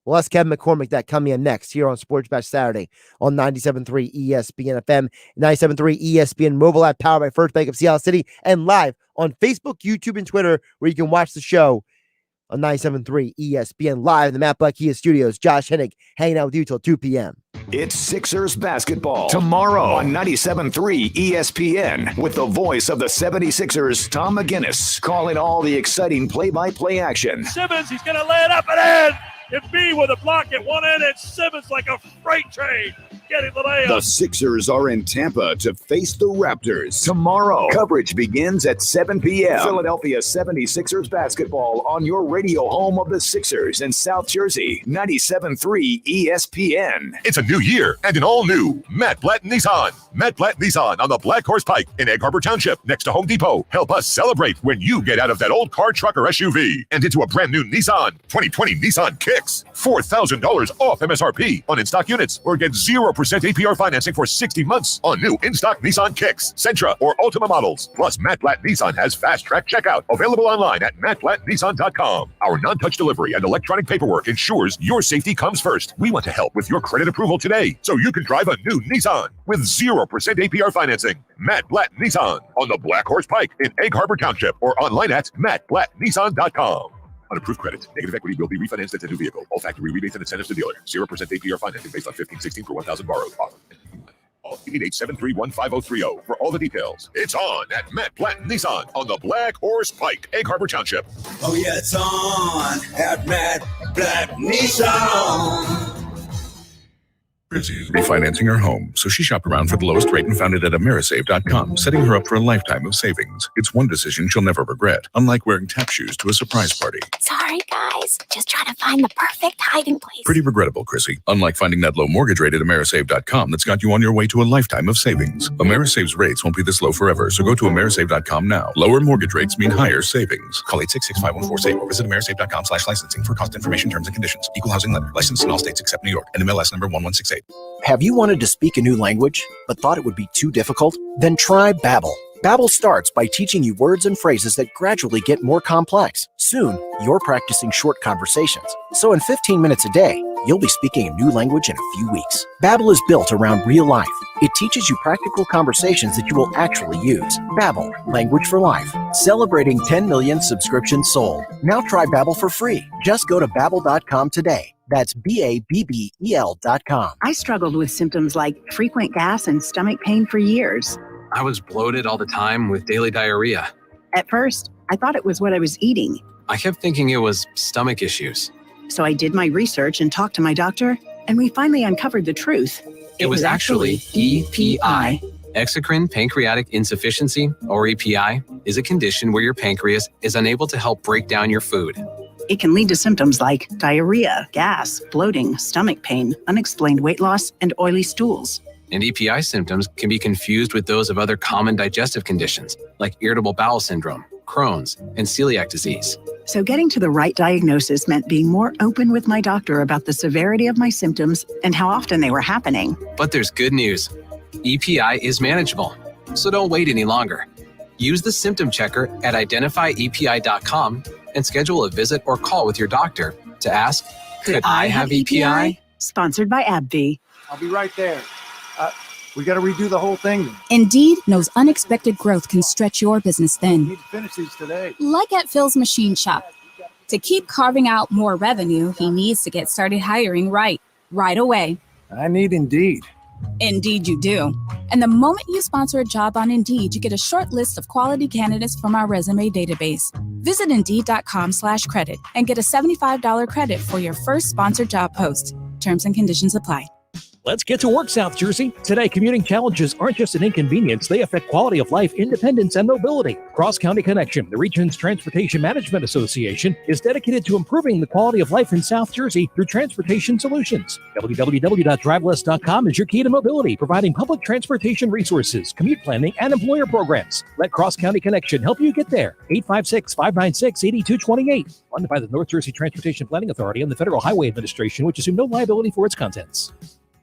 Well, that's Kevin McCormick that coming up next here on Sports Bash Saturday on 97.3 ESPN FM, 97.3 ESPN mobile app powered by First Bank of Seattle City, and live on Facebook, YouTube, and Twitter, where you can watch the show on 97.3 ESPN live in the Matt Black Kia Studios. Josh Hennig hanging out with you till 2 p.m. It's Sixers basketball tomorrow on 97.3 ESPN with the voice of the 76ers, Tom McGinnis, calling all the exciting play-by-play action. Simmons, he's going to lay it up and in. Embiid with a block at one end, and Simmons like a freight train Get it, the layup. The Sixers are in Tampa to face the Raptors tomorrow. Coverage begins at 7 p.m. Philadelphia 76ers basketball on your radio home of the Sixers in South Jersey, 97.3 ESPN. It's a new year and an all-new Matt Blatt Nissan. Matt Blatt Nissan on the Black Horse Pike in Egg Harbor Township next to Home Depot. Help us celebrate when you get out of that old car, truck, or SUV and into a brand new Nissan. 2020 Nissan Kicks. $4,000 off MSRP on in-stock units, or get 0% APR financing for 60 months on new in-stock Nissan Kicks, Sentra, or Altima models. Plus, Matt Blatt Nissan has fast-track checkout available online at mattblattnissan.com. Our non-touch delivery and electronic paperwork ensures your safety comes first. We want to help with your credit approval today so you can drive a new Nissan with 0% APR financing. Matt Blatt Nissan on the Black Horse Pike in Egg Harbor Township, or online at mattblattnissan.com. Unapproved credit. Negative equity will be refinanced into new vehicle. All factory rebates and incentives to dealer. 0% APR financing based on 1516 per 1,000 borrowed. Offer. 888-731-5030 for all the details. It's on at Matt Blatt Nissan on the Black Horse Pike, Egg Harbor Township. Oh yeah, it's on at Matt Blatt Nissan. Chrissy is refinancing her home, so she shopped around for the lowest rate and found it at Amerisave.com, setting her up for a lifetime of savings. It's one decision she'll never regret, unlike wearing tap shoes to a surprise party. Sorry, guys. Just trying to find the perfect hiding place. Pretty regrettable, Chrissy. Unlike finding that low mortgage rate at Amerisave.com that's got you on your way to a lifetime of savings. Amerisave's rates won't be this low forever, so go to Amerisave.com now. Lower mortgage rates mean higher savings. Call 866-5146 or visit Amerisave.com/licensing for cost information, terms, and conditions. Equal housing lender. Licensed in all states except New York. NMLS number 1168. Have you wanted to speak a new language, but thought it would be too difficult? Then try Babbel. Babbel starts by teaching you words and phrases that gradually get more complex. Soon, you're practicing short conversations. So in 15 minutes a day, you'll be speaking a new language in a few weeks. Babbel is built around real life. It teaches you practical conversations that you will actually use. Babbel, language for life. Celebrating 10 million subscriptions sold. Now try Babbel for free. Just go to Babbel.com today. That's BABBEL.com. I struggled with symptoms like frequent gas and stomach pain for years. I was bloated all the time with daily diarrhea. At first, I thought it was what I was eating. I kept thinking it was stomach issues. So I did my research and talked to my doctor, and we finally uncovered the truth. It was actually EPI. Exocrine pancreatic insufficiency, or EPI, is a condition where your pancreas is unable to help break down your food. It can lead to symptoms like diarrhea, gas, bloating, stomach pain, unexplained weight loss, and oily stools. And EPI symptoms can be confused with those of other common digestive conditions, like irritable bowel syndrome, Crohn's, and celiac disease. So getting to the right diagnosis meant being more open with my doctor about the severity of my symptoms and how often they were happening. But there's good news. EPI is manageable, so don't wait any longer. Use the symptom checker at identifyepi.com and schedule a visit or call with your doctor to ask, could I have EPI? Sponsored by AbbVie. I'll be right there. We got to redo the whole thing. Indeed knows unexpected growth can stretch your business thin. Need to finish these today. Like at Phil's Machine Shop. To keep carving out more revenue, he needs to get started hiring right away. I need Indeed. Indeed you do. And the moment you sponsor a job on Indeed, you get a short list of quality candidates from our resume database. Visit Indeed.com/credit and get a $75 credit for your first sponsored job post. Terms and conditions apply. Let's get to work, South Jersey. Today, commuting challenges aren't just an inconvenience. They affect quality of life, independence, and mobility. Cross County Connection, the region's transportation management association, is dedicated to improving the quality of life in South Jersey through transportation solutions. www.driveless.com is your key to mobility, providing public transportation resources, commute planning, and employer programs. Let Cross County Connection help you get there. 856-596-8228. Funded by the North Jersey Transportation Planning Authority and the Federal Highway Administration, which assume no liability for its contents.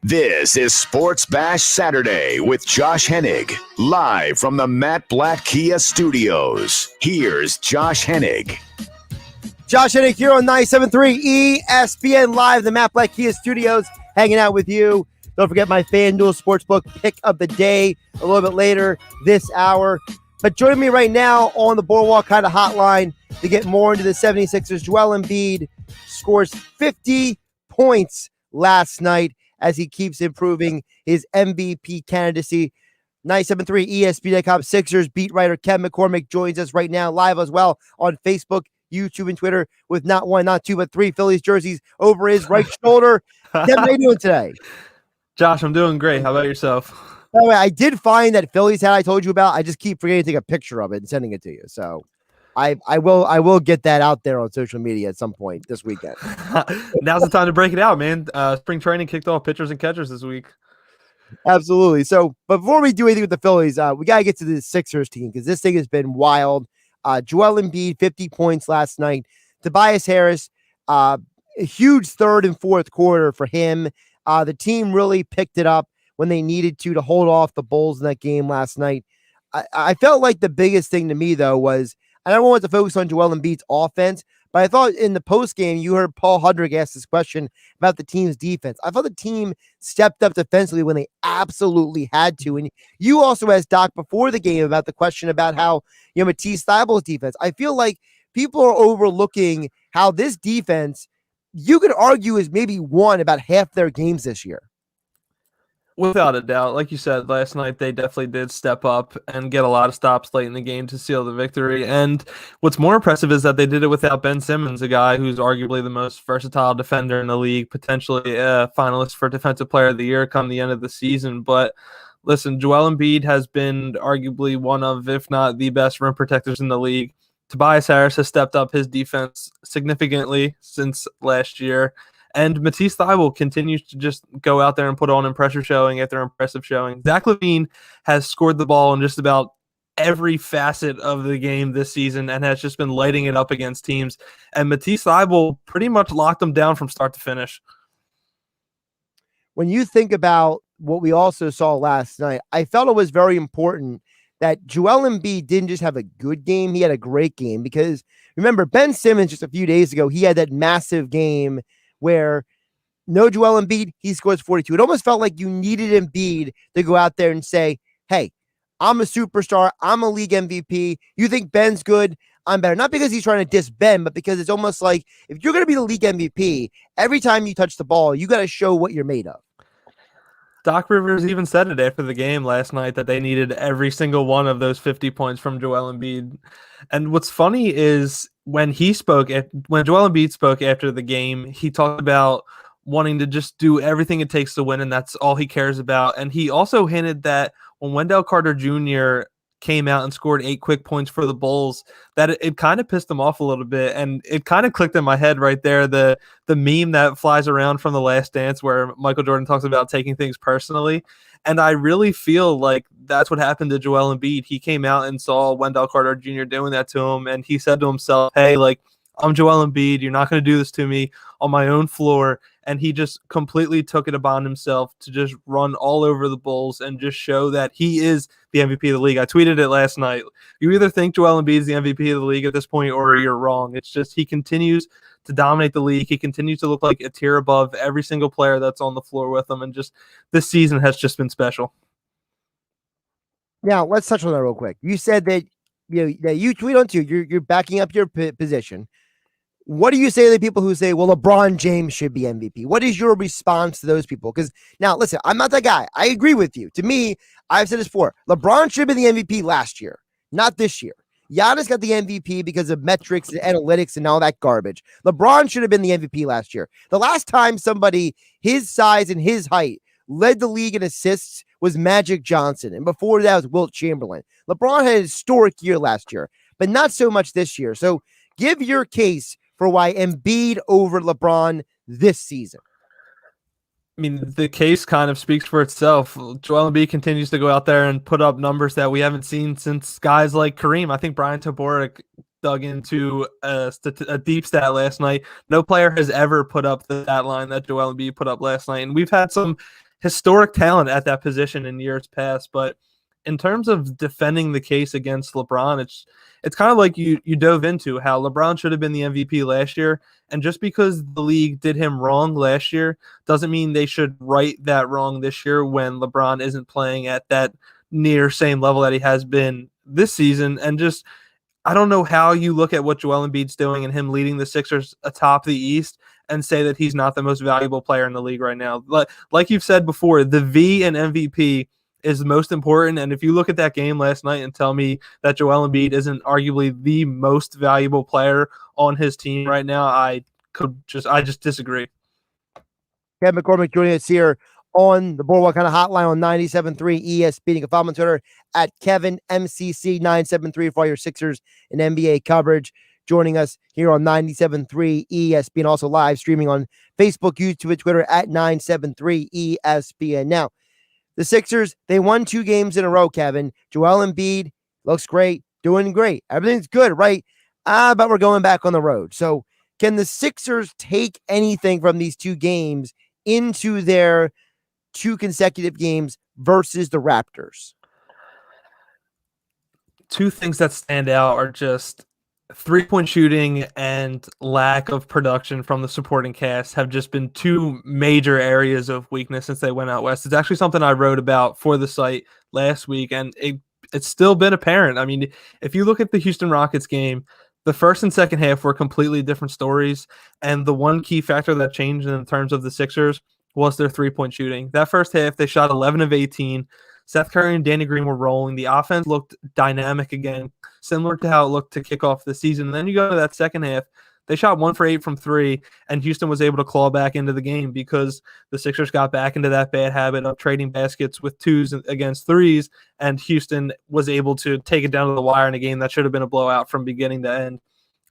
This is Sports Bash Saturday with Josh Hennig, live from the Matt Blatt Kia Studios. Here's Josh Hennig. Josh Hennig here on 97.3 ESPN Live, the Matt Blatt Kia Studios, hanging out with you. Don't forget my FanDuel Sportsbook pick of the day a little bit later this hour. But joining me right now on the Boardwalk kind of hotline to get more into the 76ers, Joel Embiid scores 50 points last night as he keeps improving his MVP candidacy. 97.3 ESPN.com Sixers beat writer Ken McCormick joins us right now live as well on Facebook, YouTube, and Twitter with not one, not two, but three Phillies jerseys over his right shoulder. Ken, how are you doing today? Josh, I'm doing great. How about yourself? By the way, I did find that Phillies hat I told you about. I just keep forgetting to take a picture of it and sending it to you. So I will get that out there on social media at some point this weekend. Now's the time to break it out, man. Spring training kicked off pitchers and catchers this week. Absolutely. So before we do anything with the Phillies, we got to get to the Sixers team because this thing has been wild. Joel Embiid, 50 points last night. Tobias Harris, a huge third and fourth quarter for him. The team really picked it up when they needed to hold off the Bulls in that game last night. I felt like the biggest thing to me, though, was, and I don't want to focus on Joel Embiid's offense, but I thought in the postgame, you heard Paul Hudrick ask this question about the team's defense. I thought the team stepped up defensively when they absolutely had to. And you also asked Doc before the game about the question about how, Matisse Thybulle's defense. I feel like people are overlooking how this defense, you could argue, is maybe won about half their games this year. Without a doubt. Like you said, last night they definitely did step up and get a lot of stops late in the game to seal the victory. And what's more impressive is that they did it without Ben Simmons, a guy who's arguably the most versatile defender in the league, potentially a finalist for Defensive Player of the Year come the end of the season. But listen, Joel Embiid has been arguably one of, if not the best rim protectors in the league. Tobias Harris has stepped up his defense significantly since last year. And Matisse Thybulle continues to just go out there and put on impressive showing after impressive showing. Zach LaVine has scored the ball in just about every facet of the game this season and has just been lighting it up against teams. And Matisse Thybulle pretty much locked them down from start to finish. When you think about what we also saw last night, I felt it was very important that Joel Embiid didn't just have a good game, he had a great game. Because remember, Ben Simmons just a few days ago, he had that massive game where no Joel Embiid, he scores 42. It almost felt like you needed Embiid to go out there and say, hey, I'm a superstar. I'm a league MVP. You think Ben's good? I'm better. Not because he's trying to diss Ben, but because it's almost like if you're going to be the league MVP, every time you touch the ball, you got to show what you're made of. Doc Rivers even said it after the game last night that they needed every single one of those 50 points from Joel Embiid. And what's funny is when Joel Embiid spoke after the game, he talked about wanting to just do everything it takes to win, and that's all he cares about. And he also hinted that when Wendell Carter Jr. came out and scored 8 quick points for the Bulls, that it kind of pissed him off a little bit. And it kind of clicked in my head right there, the meme that flies around from The Last Dance where Michael Jordan talks about taking things personally. And I really feel like that's what happened to Joel Embiid. He came out and saw Wendell Carter Jr. doing that to him, and he said to himself, hey, I'm Joel Embiid. You're not going to do this to me on my own floor. And he just completely took it upon himself to just run all over the Bulls and just show that he is the MVP of the league. I tweeted it last night. You either think Joel Embiid is the MVP of the league at this point or you're wrong. It's just he continues to dominate the league. He continues to look like a tier above every single player that's on the floor with him. And just this season has just been special. Now, let's touch on that real quick. You said that you tweet on Twitter, you're backing up your position. What do you say to the people who say, well, LeBron James should be MVP? What is your response to those people? Because now, listen, I'm not that guy. I agree with you. To me, I've said this before. LeBron should have been the MVP last year, not this year. Giannis got the MVP because of metrics and analytics and all that garbage. LeBron should have been the MVP last year. The last time somebody his size and his height led the league in assists was Magic Johnson. And before that was Wilt Chamberlain. LeBron had a historic year last year, but not so much this year. So give your case for why Embiid over LeBron this season. I mean, the case kind of speaks for itself. Joel Embiid continues to go out there and put up numbers that we haven't seen since guys like Kareem. I think Brian Taborek dug into a deep stat last night. No player has ever put up the stat line that Joel Embiid put up last night. And we've had some historic talent at that position in years past. But in terms of defending the case against LeBron, it's kind of like you dove into how LeBron should have been the MVP last year. And just because the league did him wrong last year doesn't mean they should right that wrong this year when LeBron isn't playing at that near same level that he has been this season. And just, I don't know how you look at what Joel Embiid's doing and him leading the Sixers atop the East and say that he's not the most valuable player in the league right now. Like you've said before, the V in MVP is the most important. And if you look at that game last night and tell me that Joel Embiid isn't arguably the most valuable player on his team right now, I just disagree. Kevin McCormick joining us here on the Boardwalk kind of hotline on 97.3 ESPN. You can follow me on Twitter at KevinMCC973 for all your Sixers and NBA coverage. Joining us here on 97.3 ESPN, also live streaming on Facebook, YouTube, and Twitter at 973 ESPN. Now, the Sixers, they won 2 games in a row, Kevin. Joel Embiid looks great, doing great. Everything's good, right? But we're going back on the road. So can the Sixers take anything from these 2 games into their 2 consecutive games versus the Raptors? 2 things that stand out are just 3-point shooting and lack of production from the supporting cast have just been 2 major areas of weakness since they went out west. It's actually something I wrote about for the site last week, and it's still been apparent. I mean, if you look at the Houston Rockets game, the first and second half were completely different stories, and the one key factor that changed in terms of the Sixers was their 3-point shooting. That first half, they shot 11 of 18. Seth Curry and Danny Green were rolling. The offense looked dynamic again, similar to how it looked to kick off the season. And then you go to that second half, they shot 1 for 8 from 3, and Houston was able to claw back into the game because the Sixers got back into that bad habit of trading baskets with 2s against 3s, and Houston was able to take it down to the wire in a game that should have been a blowout from beginning to end.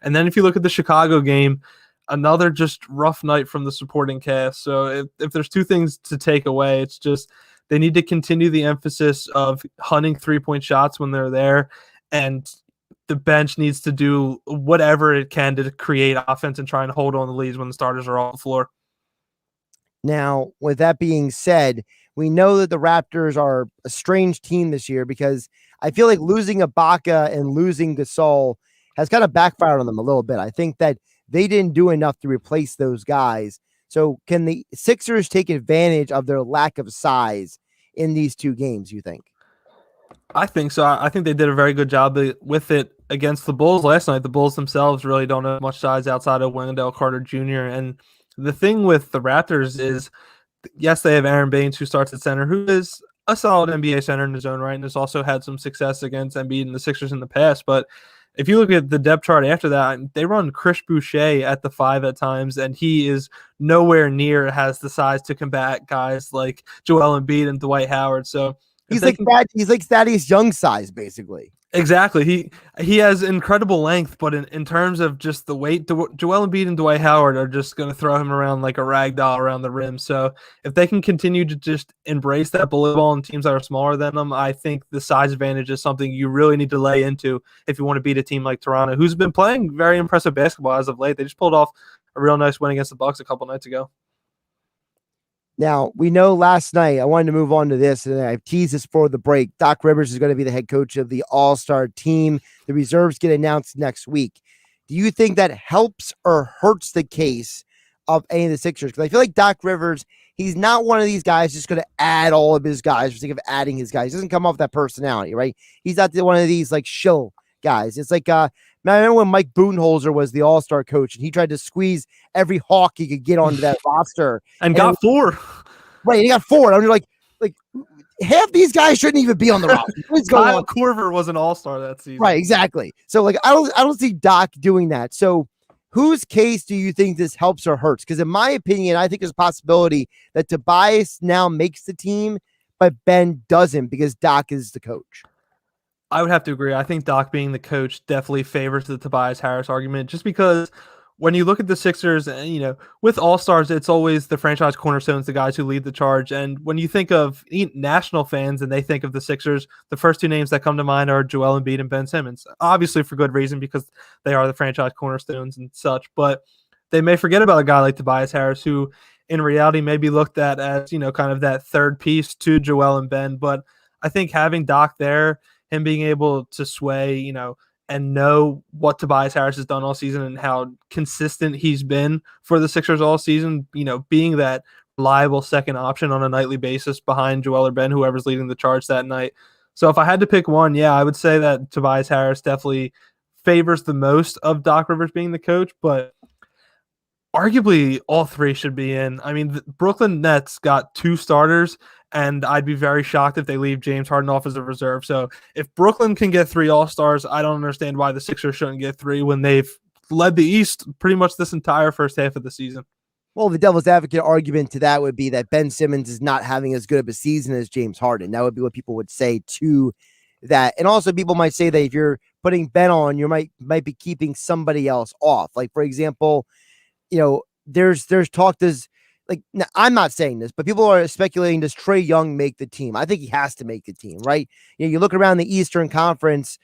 And then if you look at the Chicago game, another just rough night from the supporting cast. So if there's 2 things to take away, it's just they need to continue the emphasis of hunting 3-point shots when they're there, and the bench needs to do whatever it can to create offense and try and hold on the leads when the starters are off the floor. Now, with that being said, we know that the Raptors are a strange team this year because I feel like losing Ibaka and losing Gasol has kind of backfired on them a little bit. I think that they didn't do enough to replace those guys. So can the Sixers take advantage of their lack of size in these 2 games, you think? I think so. I think they did a very good job with it against the Bulls last night. The Bulls themselves really don't have much size outside of Wendell Carter Jr. And the thing with the Raptors is, yes, they have Aaron Baines, who starts at center, who is a solid NBA center in his own right, and has also had some success against Embiid and the Sixers in the past. But if you look at the depth chart after that, they run Chris Boucher at the 5 at times, and he is nowhere near has the size to combat guys like Joel Embiid and Dwight Howard. So he's like Thaddeus Young size, basically. Exactly. He has incredible length, but in terms of just the weight, Joel Embiid and Dwight Howard are just going to throw him around like a rag doll around the rim. So if they can continue to just embrace that bullet ball in teams that are smaller than them, I think the size advantage is something you really need to lay into if you want to beat a team like Toronto, who's been playing very impressive basketball as of late. They just pulled off a real nice win against the Bucks a couple nights ago. Now, we know last night, I wanted to move on to this, and I've teased this for the break. Doc Rivers is going to be the head coach of the All-Star team. The reserves get announced next week. Do you think that helps or hurts the case of any of the Sixers? Because I feel like Doc Rivers, he's not one of these guys just going to add all of his guys for the sake of adding his guys. He doesn't come off that personality, right? He's not one of these like show guys. It's like, I remember when Mike Budenholzer was the All-Star coach and he tried to squeeze every Hawk he could get onto that roster. And got 4. Right, he got 4. I'm like half these guys shouldn't even be on the roster. What's going Kyle on? Korver was an All-Star that season. Right, exactly. So like I don't see Doc doing that. So whose case do you think this helps or hurts? Because in my opinion, I think there's a possibility that Tobias now makes the team, but Ben doesn't because Doc is the coach. I would have to agree. I think Doc being the coach definitely favors the Tobias Harris argument, just because when you look at the Sixers, and with All-Stars, it's always the franchise cornerstones, the guys who lead the charge. And when you think of national fans and they think of the Sixers, the first 2 names that come to mind are Joel Embiid and Ben Simmons, obviously for good reason because they are the franchise cornerstones and such. But they may forget about a guy like Tobias Harris, who in reality may be looked at as, kind of that third piece to Joel and Ben. But I think having Doc there, him being able to sway, and know what Tobias Harris has done all season and how consistent he's been for the Sixers all season, being that reliable second option on a nightly basis behind Joel or Ben, whoever's leading the charge that night. So if I had to pick one, I would say that Tobias Harris definitely favors the most of Doc Rivers being the coach, but arguably all 3 should be in. I mean, the Brooklyn Nets got 2 starters, and I'd be very shocked if they leave James Harden off as a reserve. So if Brooklyn can get 3 All-Stars, I don't understand why the Sixers shouldn't get 3 when they've led the East pretty much this entire first half of the season. Well, the devil's advocate argument to that would be that Ben Simmons is not having as good of a season as James Harden. That would be what people would say to that. And also people might say that if you're putting Ben on, you might be keeping somebody else off. Like, for example, there's talk, now, I'm not saying this, but people are speculating, does Trae Young make the team? I think he has to make the team, right? You look around the Eastern Conference,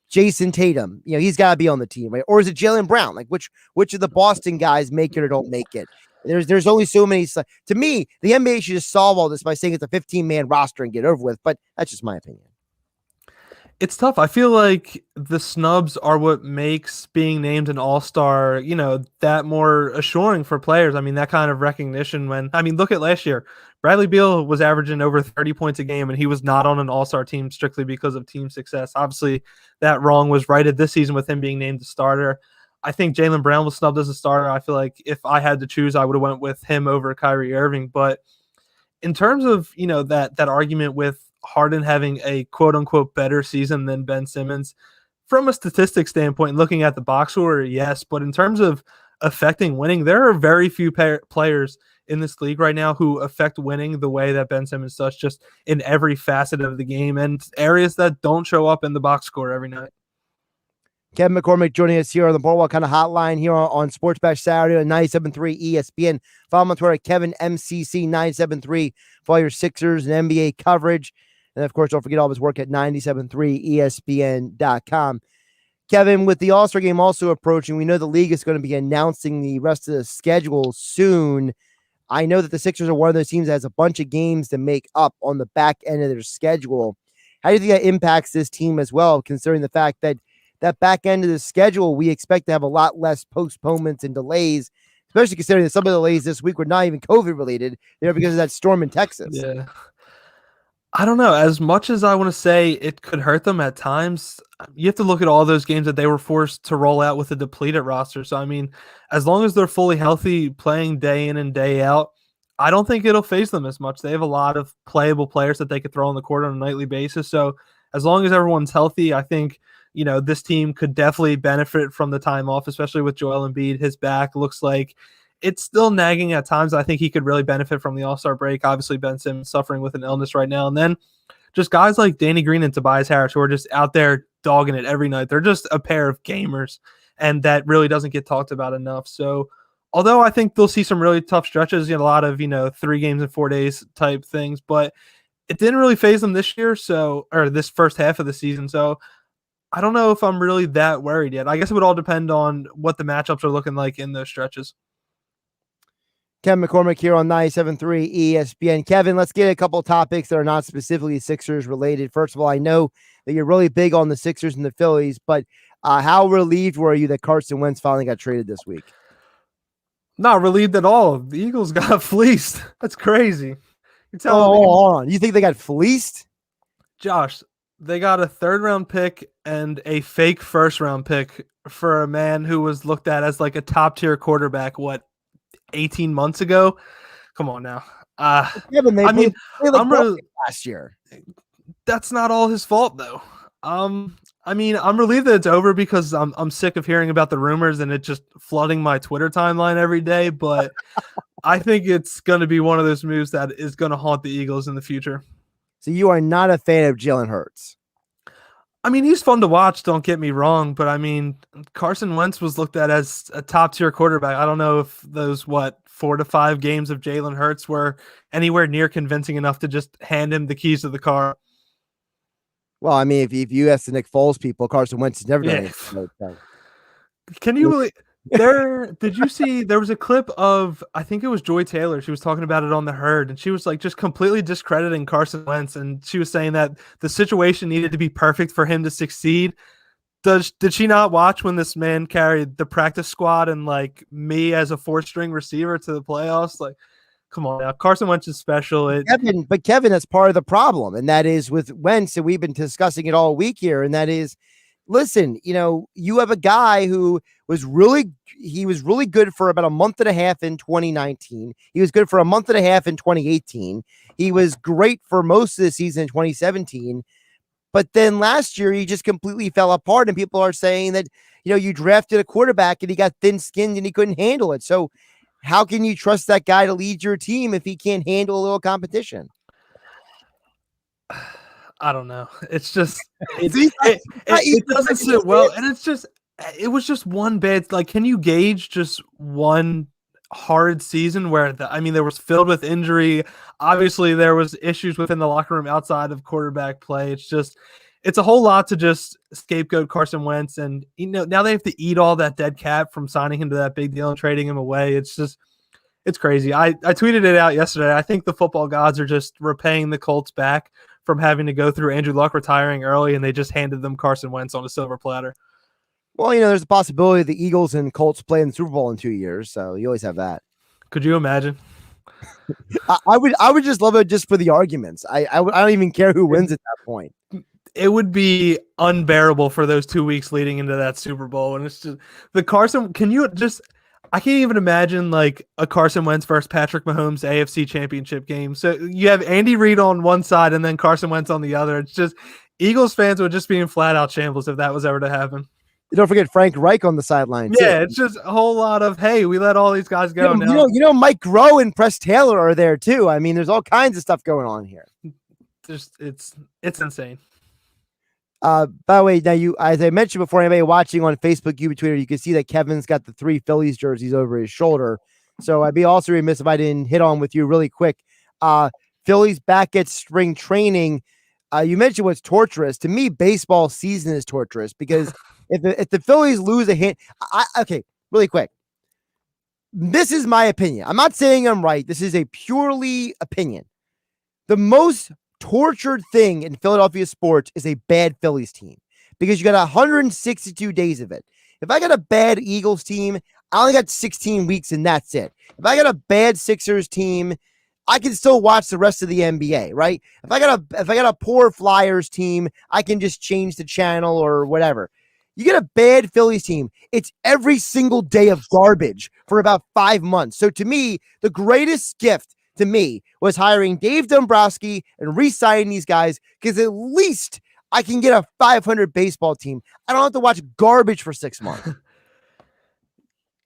Jason Tatum, he's got to be on the team, right? Or is it Jalen Brown? Like which of the Boston guys make it or don't make it? There's only so many. To me, the NBA should just solve all this by saying it's a 15-man roster and get over with, but that's just my opinion. It's tough. I feel like the snubs are what makes being named an all-star, that more assuring for players. I mean, that kind of recognition look at last year. Bradley Beal was averaging over 30 points a game, and he was not on an all-star team strictly because of team success. Obviously, that wrong was righted this season with him being named a starter. I think Jalen Brown was snubbed as a starter. I feel like if I had to choose, I would have went with him over Kyrie Irving. But in terms of, that argument with Harden having a quote-unquote better season than Ben Simmons, from a statistics standpoint, looking at the box score, yes. But in terms of affecting winning, there are very few players in this league right now who affect winning the way that Ben Simmons does, just in every facet of the game and areas that don't show up in the box score every night. Kevin McCormick joining us here on the Boardwalk kind of hotline here on Sports Bash Saturday on 97.3 ESPN. Follow him on Twitter at KevinMCC973 for all your Sixers and NBA coverage. And, of course, don't forget all of his work at 97.3ESPN.com. Kevin, with the All-Star game also approaching, we know the league is going to be announcing the rest of the schedule soon. I know that the Sixers are one of those teams that has a bunch of games to make up on the back end of their schedule. How do you think that impacts this team as well, considering the fact that back end of the schedule, we expect to have a lot less postponements and delays, especially considering that some of the delays this week were not even COVID-related. They're because of that storm in Texas. Yeah. I don't know. As much as I want to say it could hurt them at times, you have to look at all those games that they were forced to roll out with a depleted roster. So, I mean, as long as they're fully healthy, playing day in and day out, I don't think it'll phase them as much. They have a lot of playable players that they could throw on the court on a nightly basis. So, as long as everyone's healthy, I think, this team could definitely benefit from the time off, especially with Joel Embiid. His back looks like it's still nagging at times. I think he could really benefit from the All-Star break. Obviously, Ben Simmons suffering with an illness right now. And then just guys like Danny Green and Tobias Harris who are just out there dogging it every night. They're just a pair of gamers, and that really doesn't get talked about enough. So although I think they'll see some really tough stretches, a lot of, 3 games in 4 days type things, but it didn't really phase them this year. Or this first half of the season. So I don't know if I'm really that worried yet. I guess it would all depend on what the matchups are looking like in those stretches. Kevin McCormick here on 97.3 ESPN. Kevin, let's get a couple topics that are not specifically Sixers related. First of all, I know that you're really big on the Sixers and the Phillies, but how relieved were you that Carson Wentz finally got traded this week? Not relieved at all. The Eagles got fleeced. That's crazy. Hold on. You think they got fleeced? Josh, they got a 3rd-round pick and a fake 1st-round pick for a man who was looked at as like a top-tier quarterback, 18 months ago? Come on now. Last year. That's not all his fault, though. I'm relieved that it's over because I'm sick of hearing about the rumors and it just flooding my Twitter timeline every day, but I think it's going to be one of those moves that is going to haunt the Eagles in the future. So you are not a fan of Jalen Hurts? He's fun to watch, don't get me wrong, but Carson Wentz was looked at as a top-tier quarterback. I don't know if those, 4 to 5 games of Jalen Hurts were anywhere near convincing enough to just hand him the keys to the car. Well, if you ask the Nick Foles people, Carson Wentz has never done anything. Can you believe did you see there was a clip of, I think it was Joy Taylor, she was talking about it on The Herd, and she was just completely discrediting Carson Wentz, and she was saying that the situation needed to be perfect for him to succeed. Did she not watch when this man carried the practice squad and me as a 4th-string receiver to the playoffs? Come on now. Carson Wentz is special. Kevin, that's part of the problem, and that is with Wentz, and we've been discussing it all week here, and that is, listen, you have a guy who was really good for about a month and a half in 2019. He was good for a month and a half in 2018. He was great for most of the season in 2017. But then last year, he just completely fell apart. And people are saying that, you drafted a quarterback and he got thin-skinned and he couldn't handle it. So how can you trust that guy to lead your team if he can't handle a little competition? I don't know. It's just it doesn't sit well, and it was just one bad. Like, can you gauge just one hard season where there was filled with injury? Obviously, there was issues within the locker room outside of quarterback play. It's a whole lot to just scapegoat Carson Wentz, and now they have to eat all that dead cap from signing him to that big deal and trading him away. It's crazy. I tweeted it out yesterday. I think the football gods are just repaying the Colts back from having to go through Andrew Luck retiring early, and they just handed them Carson Wentz on a silver platter. Well, there's a possibility the Eagles and Colts play in the Super Bowl in 2 years, so you always have that. Could you imagine? I would just love it just for the arguments. I don't even care who wins at that point. It would be unbearable for those 2 weeks leading into that Super Bowl, and it's just the Carson. I can't even imagine like a Carson Wentz versus Patrick Mahomes AFC Championship game. So you have Andy Reid on one side and then Carson Wentz on the other. It's just Eagles fans would just be in flat out shambles if that was ever to happen. Don't forget Frank Reich on the sideline. Yeah, it's just a whole lot of, hey, we let all these guys go now. Mike Groh and Press Taylor are there too. There's all kinds of stuff going on here. It's insane. By the way, now as I mentioned before, anybody watching on Facebook, YouTube, Twitter, you can see that Kevin's got the 3 Phillies jerseys over his shoulder. So I'd be also remiss if I didn't hit on with you really quick. Phillies back at spring training. You mentioned what's torturous. To me, baseball season is torturous because if the Phillies lose a hit, okay, really quick. This is my opinion. I'm not saying I'm right. This is a purely opinion. The most tortured thing in Philadelphia sports is a bad Phillies team because you got 162 days of it. If I got a bad Eagles team, I only got 16 weeks and that's it. If I got a bad Sixers team, I can still watch the rest of the NBA, right? If I got a poor Flyers team, I can just change the channel or whatever. You get a bad Phillies team, it's every single day of garbage for about 5 months. So to me, the greatest gift to me was hiring Dave Dombrowski and re-signing these guys because at least I can get a 500 baseball team. I don't have to watch garbage for 6 months.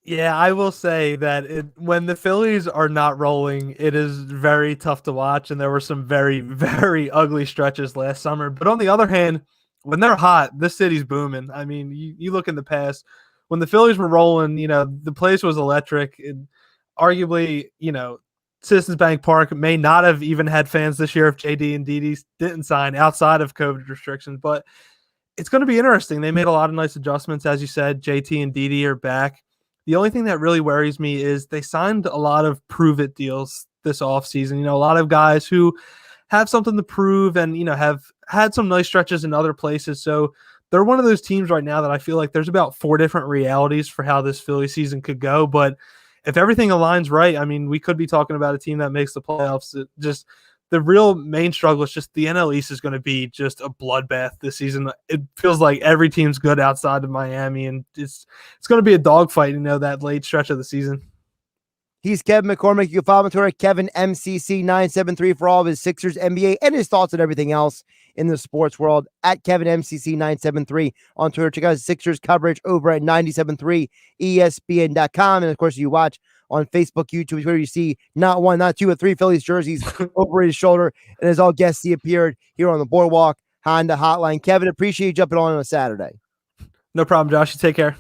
Yeah, I will say that when the Phillies are not rolling, it is very tough to watch, and there were some very, very ugly stretches last summer. But on the other hand, when they're hot, this city's booming. You look in the past, when the Phillies were rolling, the place was electric. Arguably, Citizens Bank Park may not have even had fans this year if JD and Didi didn't sign outside of COVID restrictions, but it's going to be interesting. They made a lot of nice adjustments. As you said, JT and Didi are back. The only thing that really worries me is they signed a lot of prove-it deals this offseason. A lot of guys who have something to prove and, have had some nice stretches in other places. So they're one of those teams right now that I feel like there's about 4 different realities for how this Philly season could go. But if everything aligns right, we could be talking about a team that makes the playoffs. The real main struggle is just the NL East is going to be just a bloodbath this season. It feels like every team's good outside of Miami, and it's going to be a dogfight, that late stretch of the season. He's Kevin McCormick. You can follow him on Twitter, Kevin MCC973 for all of his Sixers, NBA, and his thoughts on everything else in the sports world at Kevin MCC973 on Twitter. Check out his Sixers coverage over at 97.3 ESPN.com. And of course, you watch on Facebook, YouTube, Twitter, you see not 1, not 2, but 3 Phillies jerseys over his shoulder. And as all guests, he appeared here on the Boardwalk Honda Hotline. Kevin, appreciate you jumping on a Saturday. No problem, Josh. You take care.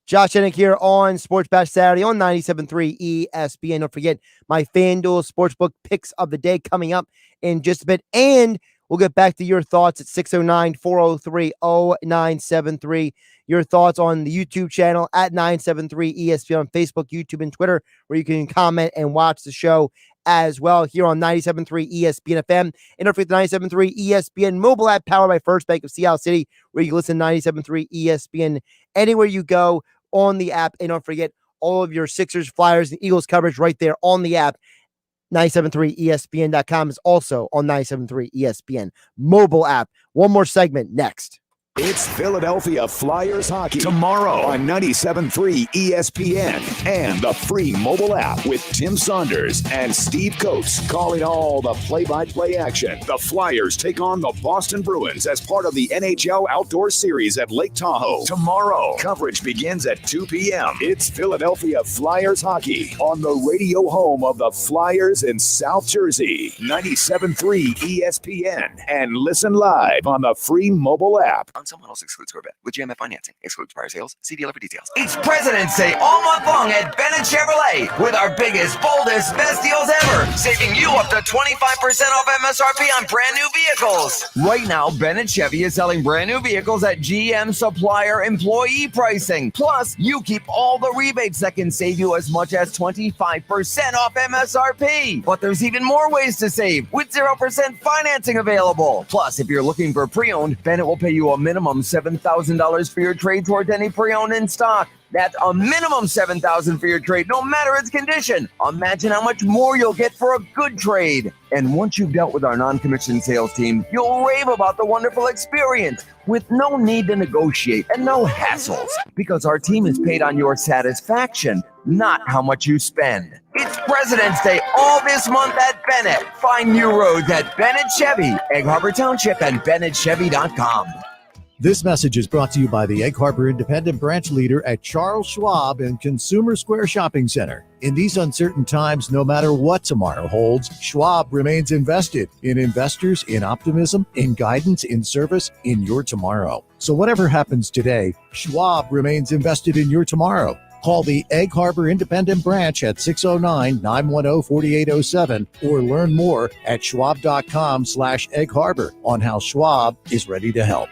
Josh Hennig here on Sports Bash Saturday on 97.3 ESPN. Don't forget my FanDuel Sportsbook picks of the day coming up in just a bit. And we'll get back to your thoughts at 609-403-0973. Your thoughts on the YouTube channel at 973 ESPN on Facebook, YouTube, and Twitter, where you can comment and watch the show as well here on 97.3 ESPN FM. And don't forget the 97.3 ESPN mobile app powered by First Bank of Seattle City, where you can listen to 97.3 ESPN anywhere you go on the app. And don't forget all of your Sixers, Flyers, and Eagles coverage right there on the app. 97.3 ESPN.com is also on 97.3 ESPN mobile app. One more segment next. It's Philadelphia Flyers hockey tomorrow on 97.3 ESPN and the free mobile app with Tim Saunders and Steve Coates calling all the play-by-play action. The Flyers take on the Boston Bruins as part of the NHL Outdoor Series at Lake Tahoe tomorrow. Coverage begins at 2 p.m. It's Philadelphia Flyers hockey on the radio home of the Flyers in South Jersey. 97.3 ESPN and listen live on the free mobile app. On some models excludes Corvette. With GMF financing, excludes prior sales. See dealer for details. It's President's Day all month long at Bennett Chevrolet with our biggest, boldest, best deals ever, saving you up to 25% off MSRP on brand new vehicles. Right now, Bennett Chevy is selling brand new vehicles at GM supplier employee pricing. Plus, you keep all the rebates that can save you as much as 25% off MSRP. But there's even more ways to save with 0% financing available. Plus, if you're looking for pre-owned, Bennett will pay you a minimum $7,000 for your trade towards any pre-owned in stock. That's a minimum $7,000 for your trade, no matter its condition. Imagine how much more you'll get for a good trade. And once you've dealt with our non-commissioned sales team, you'll rave about the wonderful experience with no need to negotiate and no hassles, because our team is paid on your satisfaction, not how much you spend. It's President's Day all this month at Bennett. Find new roads at Bennett Chevy, Egg Harbor Township, and BennettChevy.com. This message is brought to you by the Egg Harbor Independent Branch Leader at Charles Schwab and Consumer Square Shopping Center. In these uncertain times, no matter what tomorrow holds, Schwab remains invested in investors, in optimism, in guidance, in service, in your tomorrow. So whatever happens today, Schwab remains invested in your tomorrow. Call the Egg Harbor Independent Branch at 609-910-4807 or learn more at schwab.com/Egg Harbor on how Schwab is ready to help.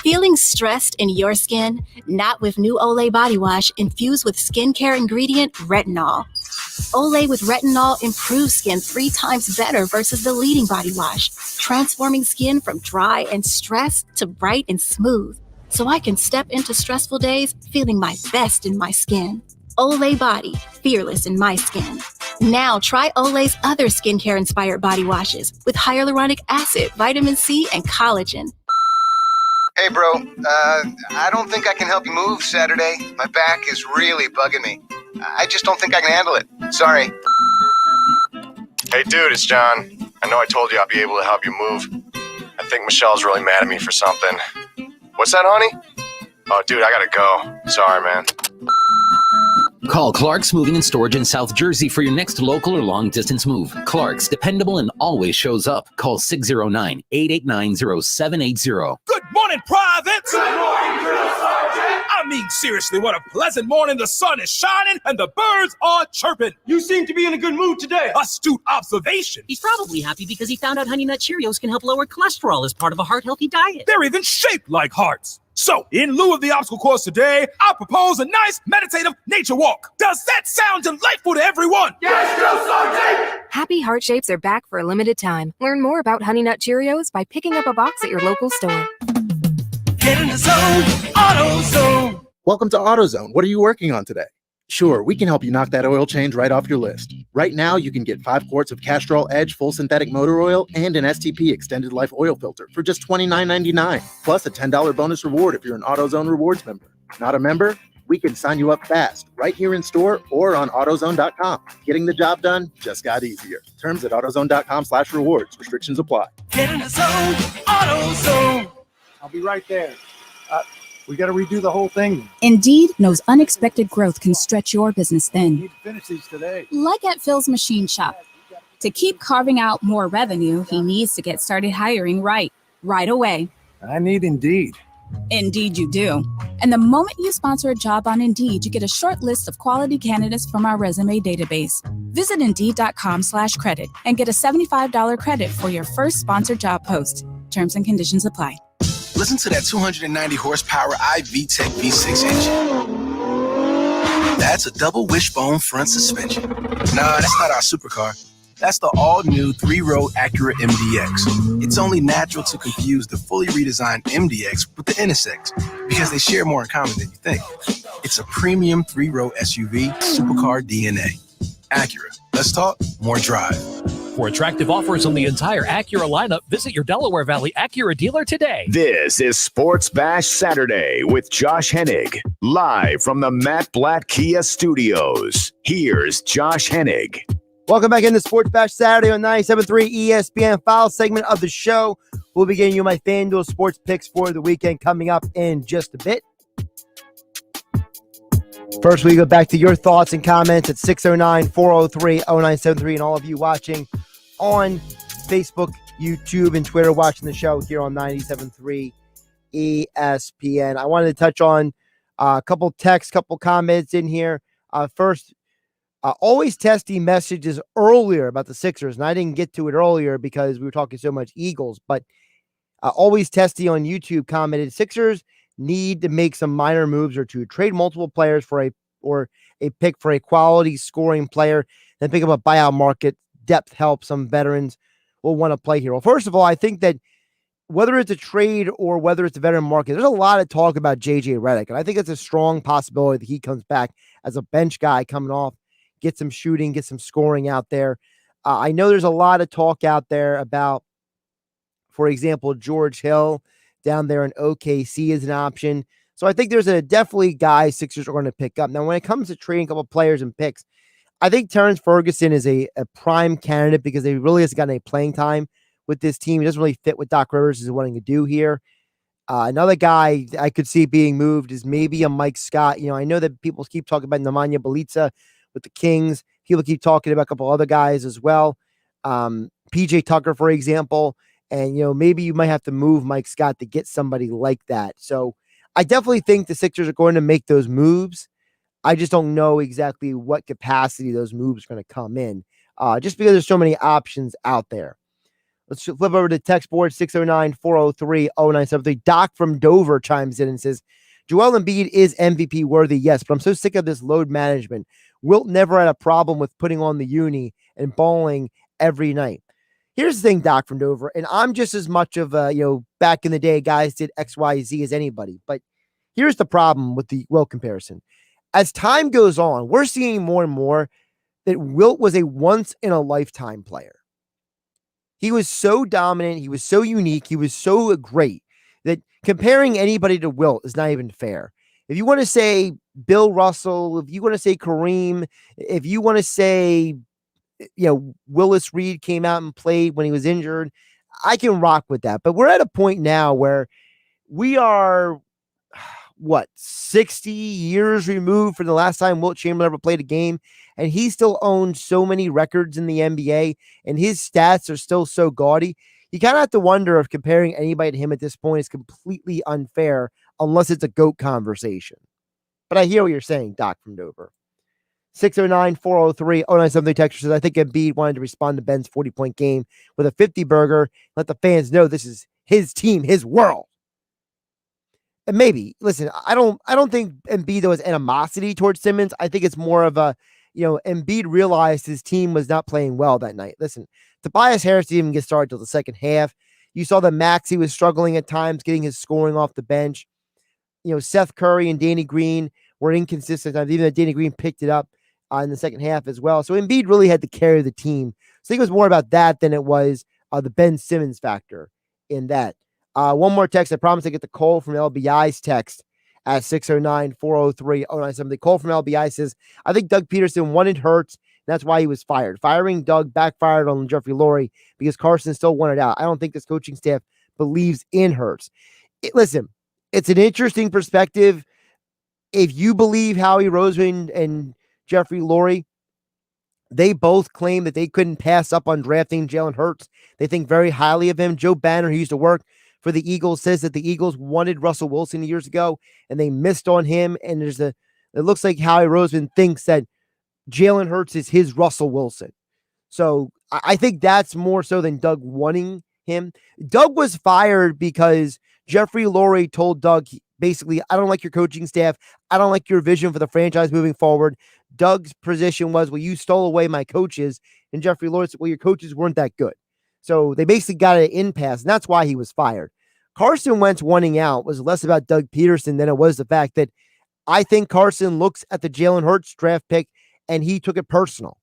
Feeling stressed in your skin? Not with new Olay body wash infused with skincare ingredient retinol. Olay with retinol improves skin 3 times better versus the leading body wash, transforming skin from dry and stressed to bright and smooth, so I can step into stressful days feeling my best in my skin. Olay Body, fearless in my skin. Now try Olay's other skincare-inspired body washes with hyaluronic acid, vitamin C, and collagen. Hey, bro, I don't think I can help you move Saturday. My back is really bugging me. I just don't think I can handle it. Sorry. Hey, dude, it's John. I know I told you I'd be able to help you move. I think Michelle's really mad at me for something. What's that, honey? Oh, dude, I gotta go. Sorry, man. Call Clark's Moving and Storage in South Jersey for your next local or long-distance move. Clark's, dependable and always shows up. Call 609-889-0780. Good morning, privates! Good morning, Drill Sergeant! I mean, seriously, what a pleasant morning. The sun is shining and the birds are chirping. You seem to be in a good mood today. Astute observation. He's probably happy because he found out Honey Nut Cheerios can help lower cholesterol as part of a heart-healthy diet. They're even shaped like hearts. So, in lieu of the obstacle course today, I propose a nice meditative nature walk. Does that sound delightful to everyone? Yes, Drill Sergeant! Happy Heart Shapes are back for a limited time. Learn more about Honey Nut Cheerios by picking up a box at your local store. Get in the zone, AutoZone. Welcome to AutoZone. What are you working on today? Sure, we can help you knock that oil change right off your list. Right now, you can get 5 quarts of Castrol Edge full synthetic motor oil and an STP extended life oil filter for just $29.99, plus a $10 bonus reward if you're an AutoZone Rewards member. Not a member? We can sign you up fast, right here in store or on AutoZone.com. Getting the job done just got easier. Terms at AutoZone.com/rewards. Restrictions apply. Get in the zone, AutoZone. I'll be right there. We got to redo the whole thing. Indeed knows unexpected growth can stretch your business thin. Need to finish these today. Like at Phil's Machine Shop. To keep carving out more revenue, he needs to get started hiring right away. I need Indeed. Indeed you do. And the moment you sponsor a job on Indeed, you get a short list of quality candidates from our resume database. Visit Indeed.com/credit and get a $75 credit for your first sponsored job post. Terms and conditions apply. Listen to that 290 horsepower iVTEC V6 engine. That's a double wishbone front suspension. Nah, that's not our supercar. That's the all-new 3-row Acura MDX. It's only natural to confuse the fully redesigned MDX with the NSX because they share more in common than you think. It's a premium 3-row SUV, supercar DNA. Acura. Let's talk more drive. For attractive offers on the entire Acura lineup, visit your Delaware Valley Acura dealer today. This is Sports Bash Saturday with Josh Hennig, live from the Matt Blatt Kia Studios. Here's Josh Hennig. Welcome back into Sports Bash Saturday on 97.3 ESPN. Final segment of the show. We'll be getting you my FanDuel sports picks for the weekend coming up in just a bit. First, we go back to your thoughts and comments at 609-403-0973, and all of you watching on Facebook, YouTube, and Twitter, watching the show here on 97.3 ESPN. I wanted to touch on a couple texts, couple comments in here. First, always testy messages earlier about the Sixers, and I didn't get to it earlier because we were talking so much Eagles, but always testy on YouTube commented, Sixers need to make some minor moves or to trade multiple players for a pick for a quality scoring player, then pick up a buyout market. Depth help. Some veterans will want to play here. Well, first of all, I think that whether it's a trade or whether it's a veteran market, there's a lot of talk about JJ Redick, and I think it's a strong possibility that he comes back as a bench guy coming off, get some shooting, get some scoring out there. I know there's a lot of talk out there about, for example, George Hill down there in OKC is an option. So I think there's definitely guys Sixers are going to pick up. Now, when it comes to trading a couple of players and picks, I think Terrence Ferguson is a prime candidate because he really hasn't gotten any playing time with this team. He doesn't really fit what Doc Rivers is wanting to do here. Another guy I could see being moved is maybe a Mike Scott. I know that people keep talking about Nemanja Bjelica with the Kings. People keep talking about a couple other guys as well. PJ Tucker, for example. And, maybe you might have to move Mike Scott to get somebody like that. So I definitely think the Sixers are going to make those moves. I just don't know exactly what capacity those moves are going to come in, just because there's so many options out there. Let's flip over to text board 609-403-0973. Doc from Dover chimes in and says, Joel Embiid is MVP worthy, yes, but I'm so sick of this load management. Wilt never had a problem with putting on the uni and bowling every night. Here's the thing, Doc from Dover, and I'm just as much of a, back in the day, guys did X, Y, Z as anybody. But here's the problem with the Wilt comparison. As time goes on, we're seeing more and more that Wilt was a once-in-a-lifetime player. He was so dominant. He was so unique. He was so great that comparing anybody to Wilt is not even fair. If you want to say Bill Russell, if you want to say Kareem, if you want to say Willis Reed came out and played when he was injured, I can rock with that. But we're at a point now where we are, 60 years removed from the last time Wilt Chamberlain ever played a game, and he still owns so many records in the NBA, and his stats are still so gaudy. You kind of have to wonder if comparing anybody to him at this point is completely unfair, unless it's a GOAT conversation. But I hear what you're saying, Doc from Dover. 609-403-0973 texture says, I think Embiid wanted to respond to Ben's 40-point game with a 50-burger. Let the fans know this is his team, his world. And maybe, listen, I don't think Embiid though has animosity towards Simmons. I think it's more of a, Embiid realized his team was not playing well that night. Listen, Tobias Harris didn't even get started till the second half. You saw that Maxey was struggling at times getting his scoring off the bench. Seth Curry and Danny Green were inconsistent times, even though Danny Green picked it up in the second half as well. So Embiid really had to carry the team. So I think it was more about that than it was the Ben Simmons factor in that. One more text. I promise I get the Cole from LBI's text at 609-403-0970. The Cole from LBI says, I think Doug Peterson wanted Hurts. And that's why he was fired. Firing Doug backfired on Jeffrey Lurie because Carson still wanted out. I don't think this coaching staff believes in Hurts. Listen, it's an interesting perspective. If you believe Howie Roseman and Jeffrey Lurie, they both claim that they couldn't pass up on drafting Jalen Hurts. They think very highly of him. Joe Banner, who used to work for the Eagles, says that the Eagles wanted Russell Wilson years ago and they missed on him. And it looks like Howie Roseman thinks that Jalen Hurts is his Russell Wilson. So I think that's more so than Doug wanting him. Doug was fired because Jeffrey Lurie told Doug, basically, I don't like your coaching staff. I don't like your vision for the franchise moving forward. Doug's position was, well, you stole away my coaches. And Jeffrey Lurie said, well, your coaches weren't that good. So they basically got an impasse, and that's why he was fired. Carson Wentz wanting out was less about Doug Peterson than it was the fact that I think Carson looks at the Jalen Hurts draft pick and he took it personal.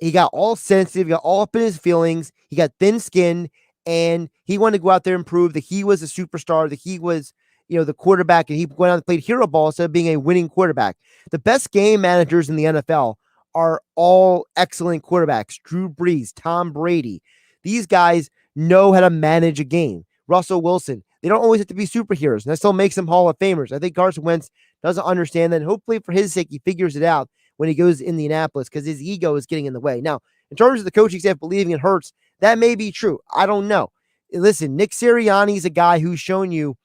He got all sensitive, he got all up in his feelings, he got thin skin, and he wanted to go out there and prove that he was a superstar, that he was, the quarterback, and he went out and played hero ball instead of being a winning quarterback. The best game managers in the NFL are all excellent quarterbacks. Drew Brees, Tom Brady. These guys know how to manage a game. Russell Wilson. They don't always have to be superheroes, and that still makes them Hall of Famers. I think Carson Wentz doesn't understand that, and hopefully for his sake, he figures it out when he goes to Indianapolis because his ego is getting in the way. Now, in terms of the coaching staff believing it hurts, that may be true. I don't know. Listen, Nick Sirianni is a guy who's shown you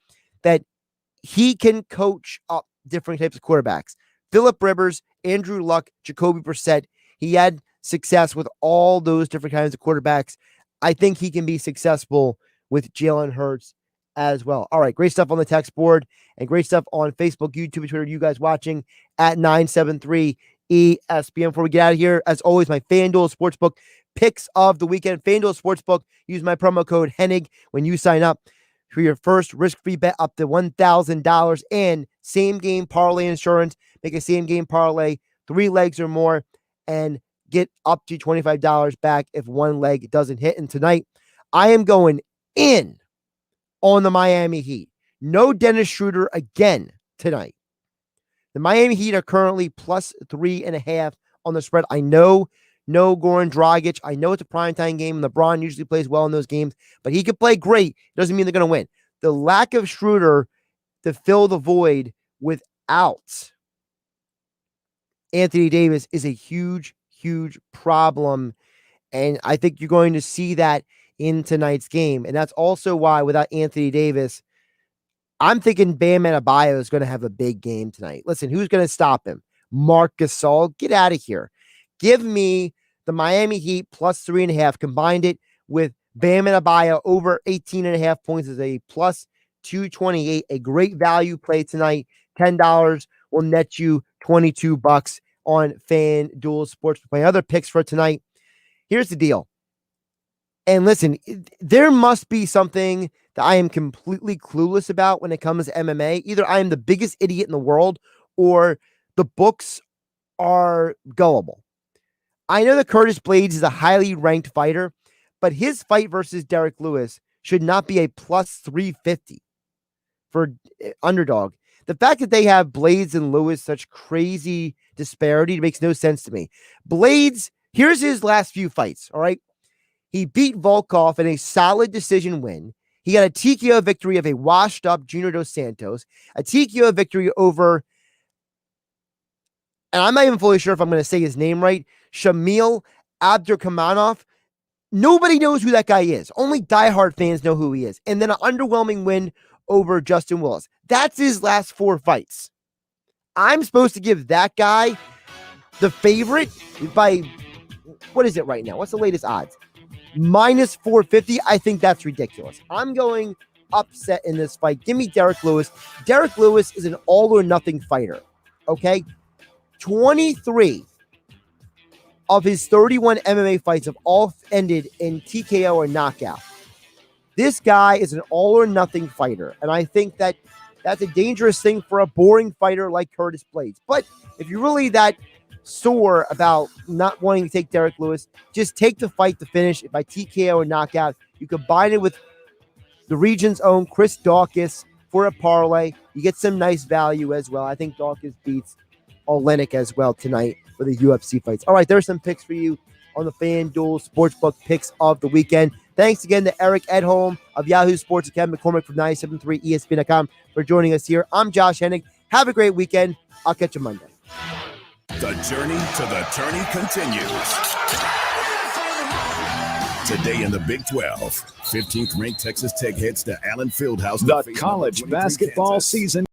that he can coach up different types of quarterbacks. Phillip Rivers, Andrew Luck, Jacoby Brissett. He had success with all those different kinds of quarterbacks. I think he can be successful with Jalen Hurts as well. All right, great stuff on the text board and great stuff on Facebook, YouTube, and Twitter. You guys watching at 973 ESPN. Before we get out of here, as always, my FanDuel Sportsbook picks of the weekend. FanDuel Sportsbook, use my promo code Hennig when you sign up for your first risk-free bet up to $1,000 and same-game parlay insurance. Make a same-game parlay, 3 legs or more, and get up to $25 back if one leg doesn't hit. And tonight, I am going in on the Miami Heat. No Dennis Schroeder again tonight. The Miami Heat are currently plus 3.5 on the spread. I know no Goran Dragic. I know it's a primetime game, and LeBron usually plays well in those games, but he could play great. Doesn't mean they're going to win. The lack of Schroeder to fill the void without Anthony Davis is a huge, huge problem, and I think you're going to see that in tonight's game, and that's also why without Anthony Davis, I'm thinking Bam Adebayo is going to have a big game tonight. Listen, who's going to stop him? Marc Gasol, get out of here. Give me the Miami Heat plus 3.5. Combined it with Bam Adebayo over 18.5 points is a plus 228. A great value play tonight. $10 will net you $22 on FanDuel Sports. My other picks for tonight. Here's the deal. And listen, there must be something that I am completely clueless about when it comes to MMA. Either I am the biggest idiot in the world or the books are gullible. I know that Curtis Blaydes is a highly ranked fighter, but his fight versus Derek Lewis should not be a plus 350 for underdog. The fact that they have Blaydes and Lewis, such crazy disparity, makes no sense to me. Blaydes, here's his last few fights, all right? He beat Volkov in a solid decision win. He got a TKO victory of a washed-up Junior Dos Santos, a TKO victory over, and I'm not even fully sure if I'm going to say his name right, Shamil Abdurkhamanov. Nobody knows who that guy is. Only diehard fans know who he is. And then an underwhelming win over Justin Willis. That's his last 4 fights. I'm supposed to give that guy the favorite by, what is it right now? What's the latest odds? Minus 450. I think that's ridiculous. I'm going upset in this fight. Give me Derek Lewis. Derek Lewis is an all-or-nothing fighter, okay? 23 of his 31 MMA fights have all ended in TKO or knockout. This guy is an all-or-nothing fighter, and I think that that's a dangerous thing for a boring fighter like Curtis Blaydes. But if you're really that sore about not wanting to take Derek Lewis, just take the fight to finish it by TKO or knockout. You combine it with the region's own Chris Daukaus for a parlay. You get some nice value as well. I think Daukaus beats Olenek as well tonight for the UFC fights. All right, there's some picks for you on the FanDuel Sportsbook picks of the weekend. Thanks again to Eric Edholm of Yahoo Sports and Kevin McCormick from 97.3 ESPN.com for joining us here. I'm Josh Hennig. Have a great weekend. I'll catch you Monday. The journey to the tourney continues. Today in the Big 12, 15th ranked Texas Tech heads to Allen Fieldhouse. The college basketball season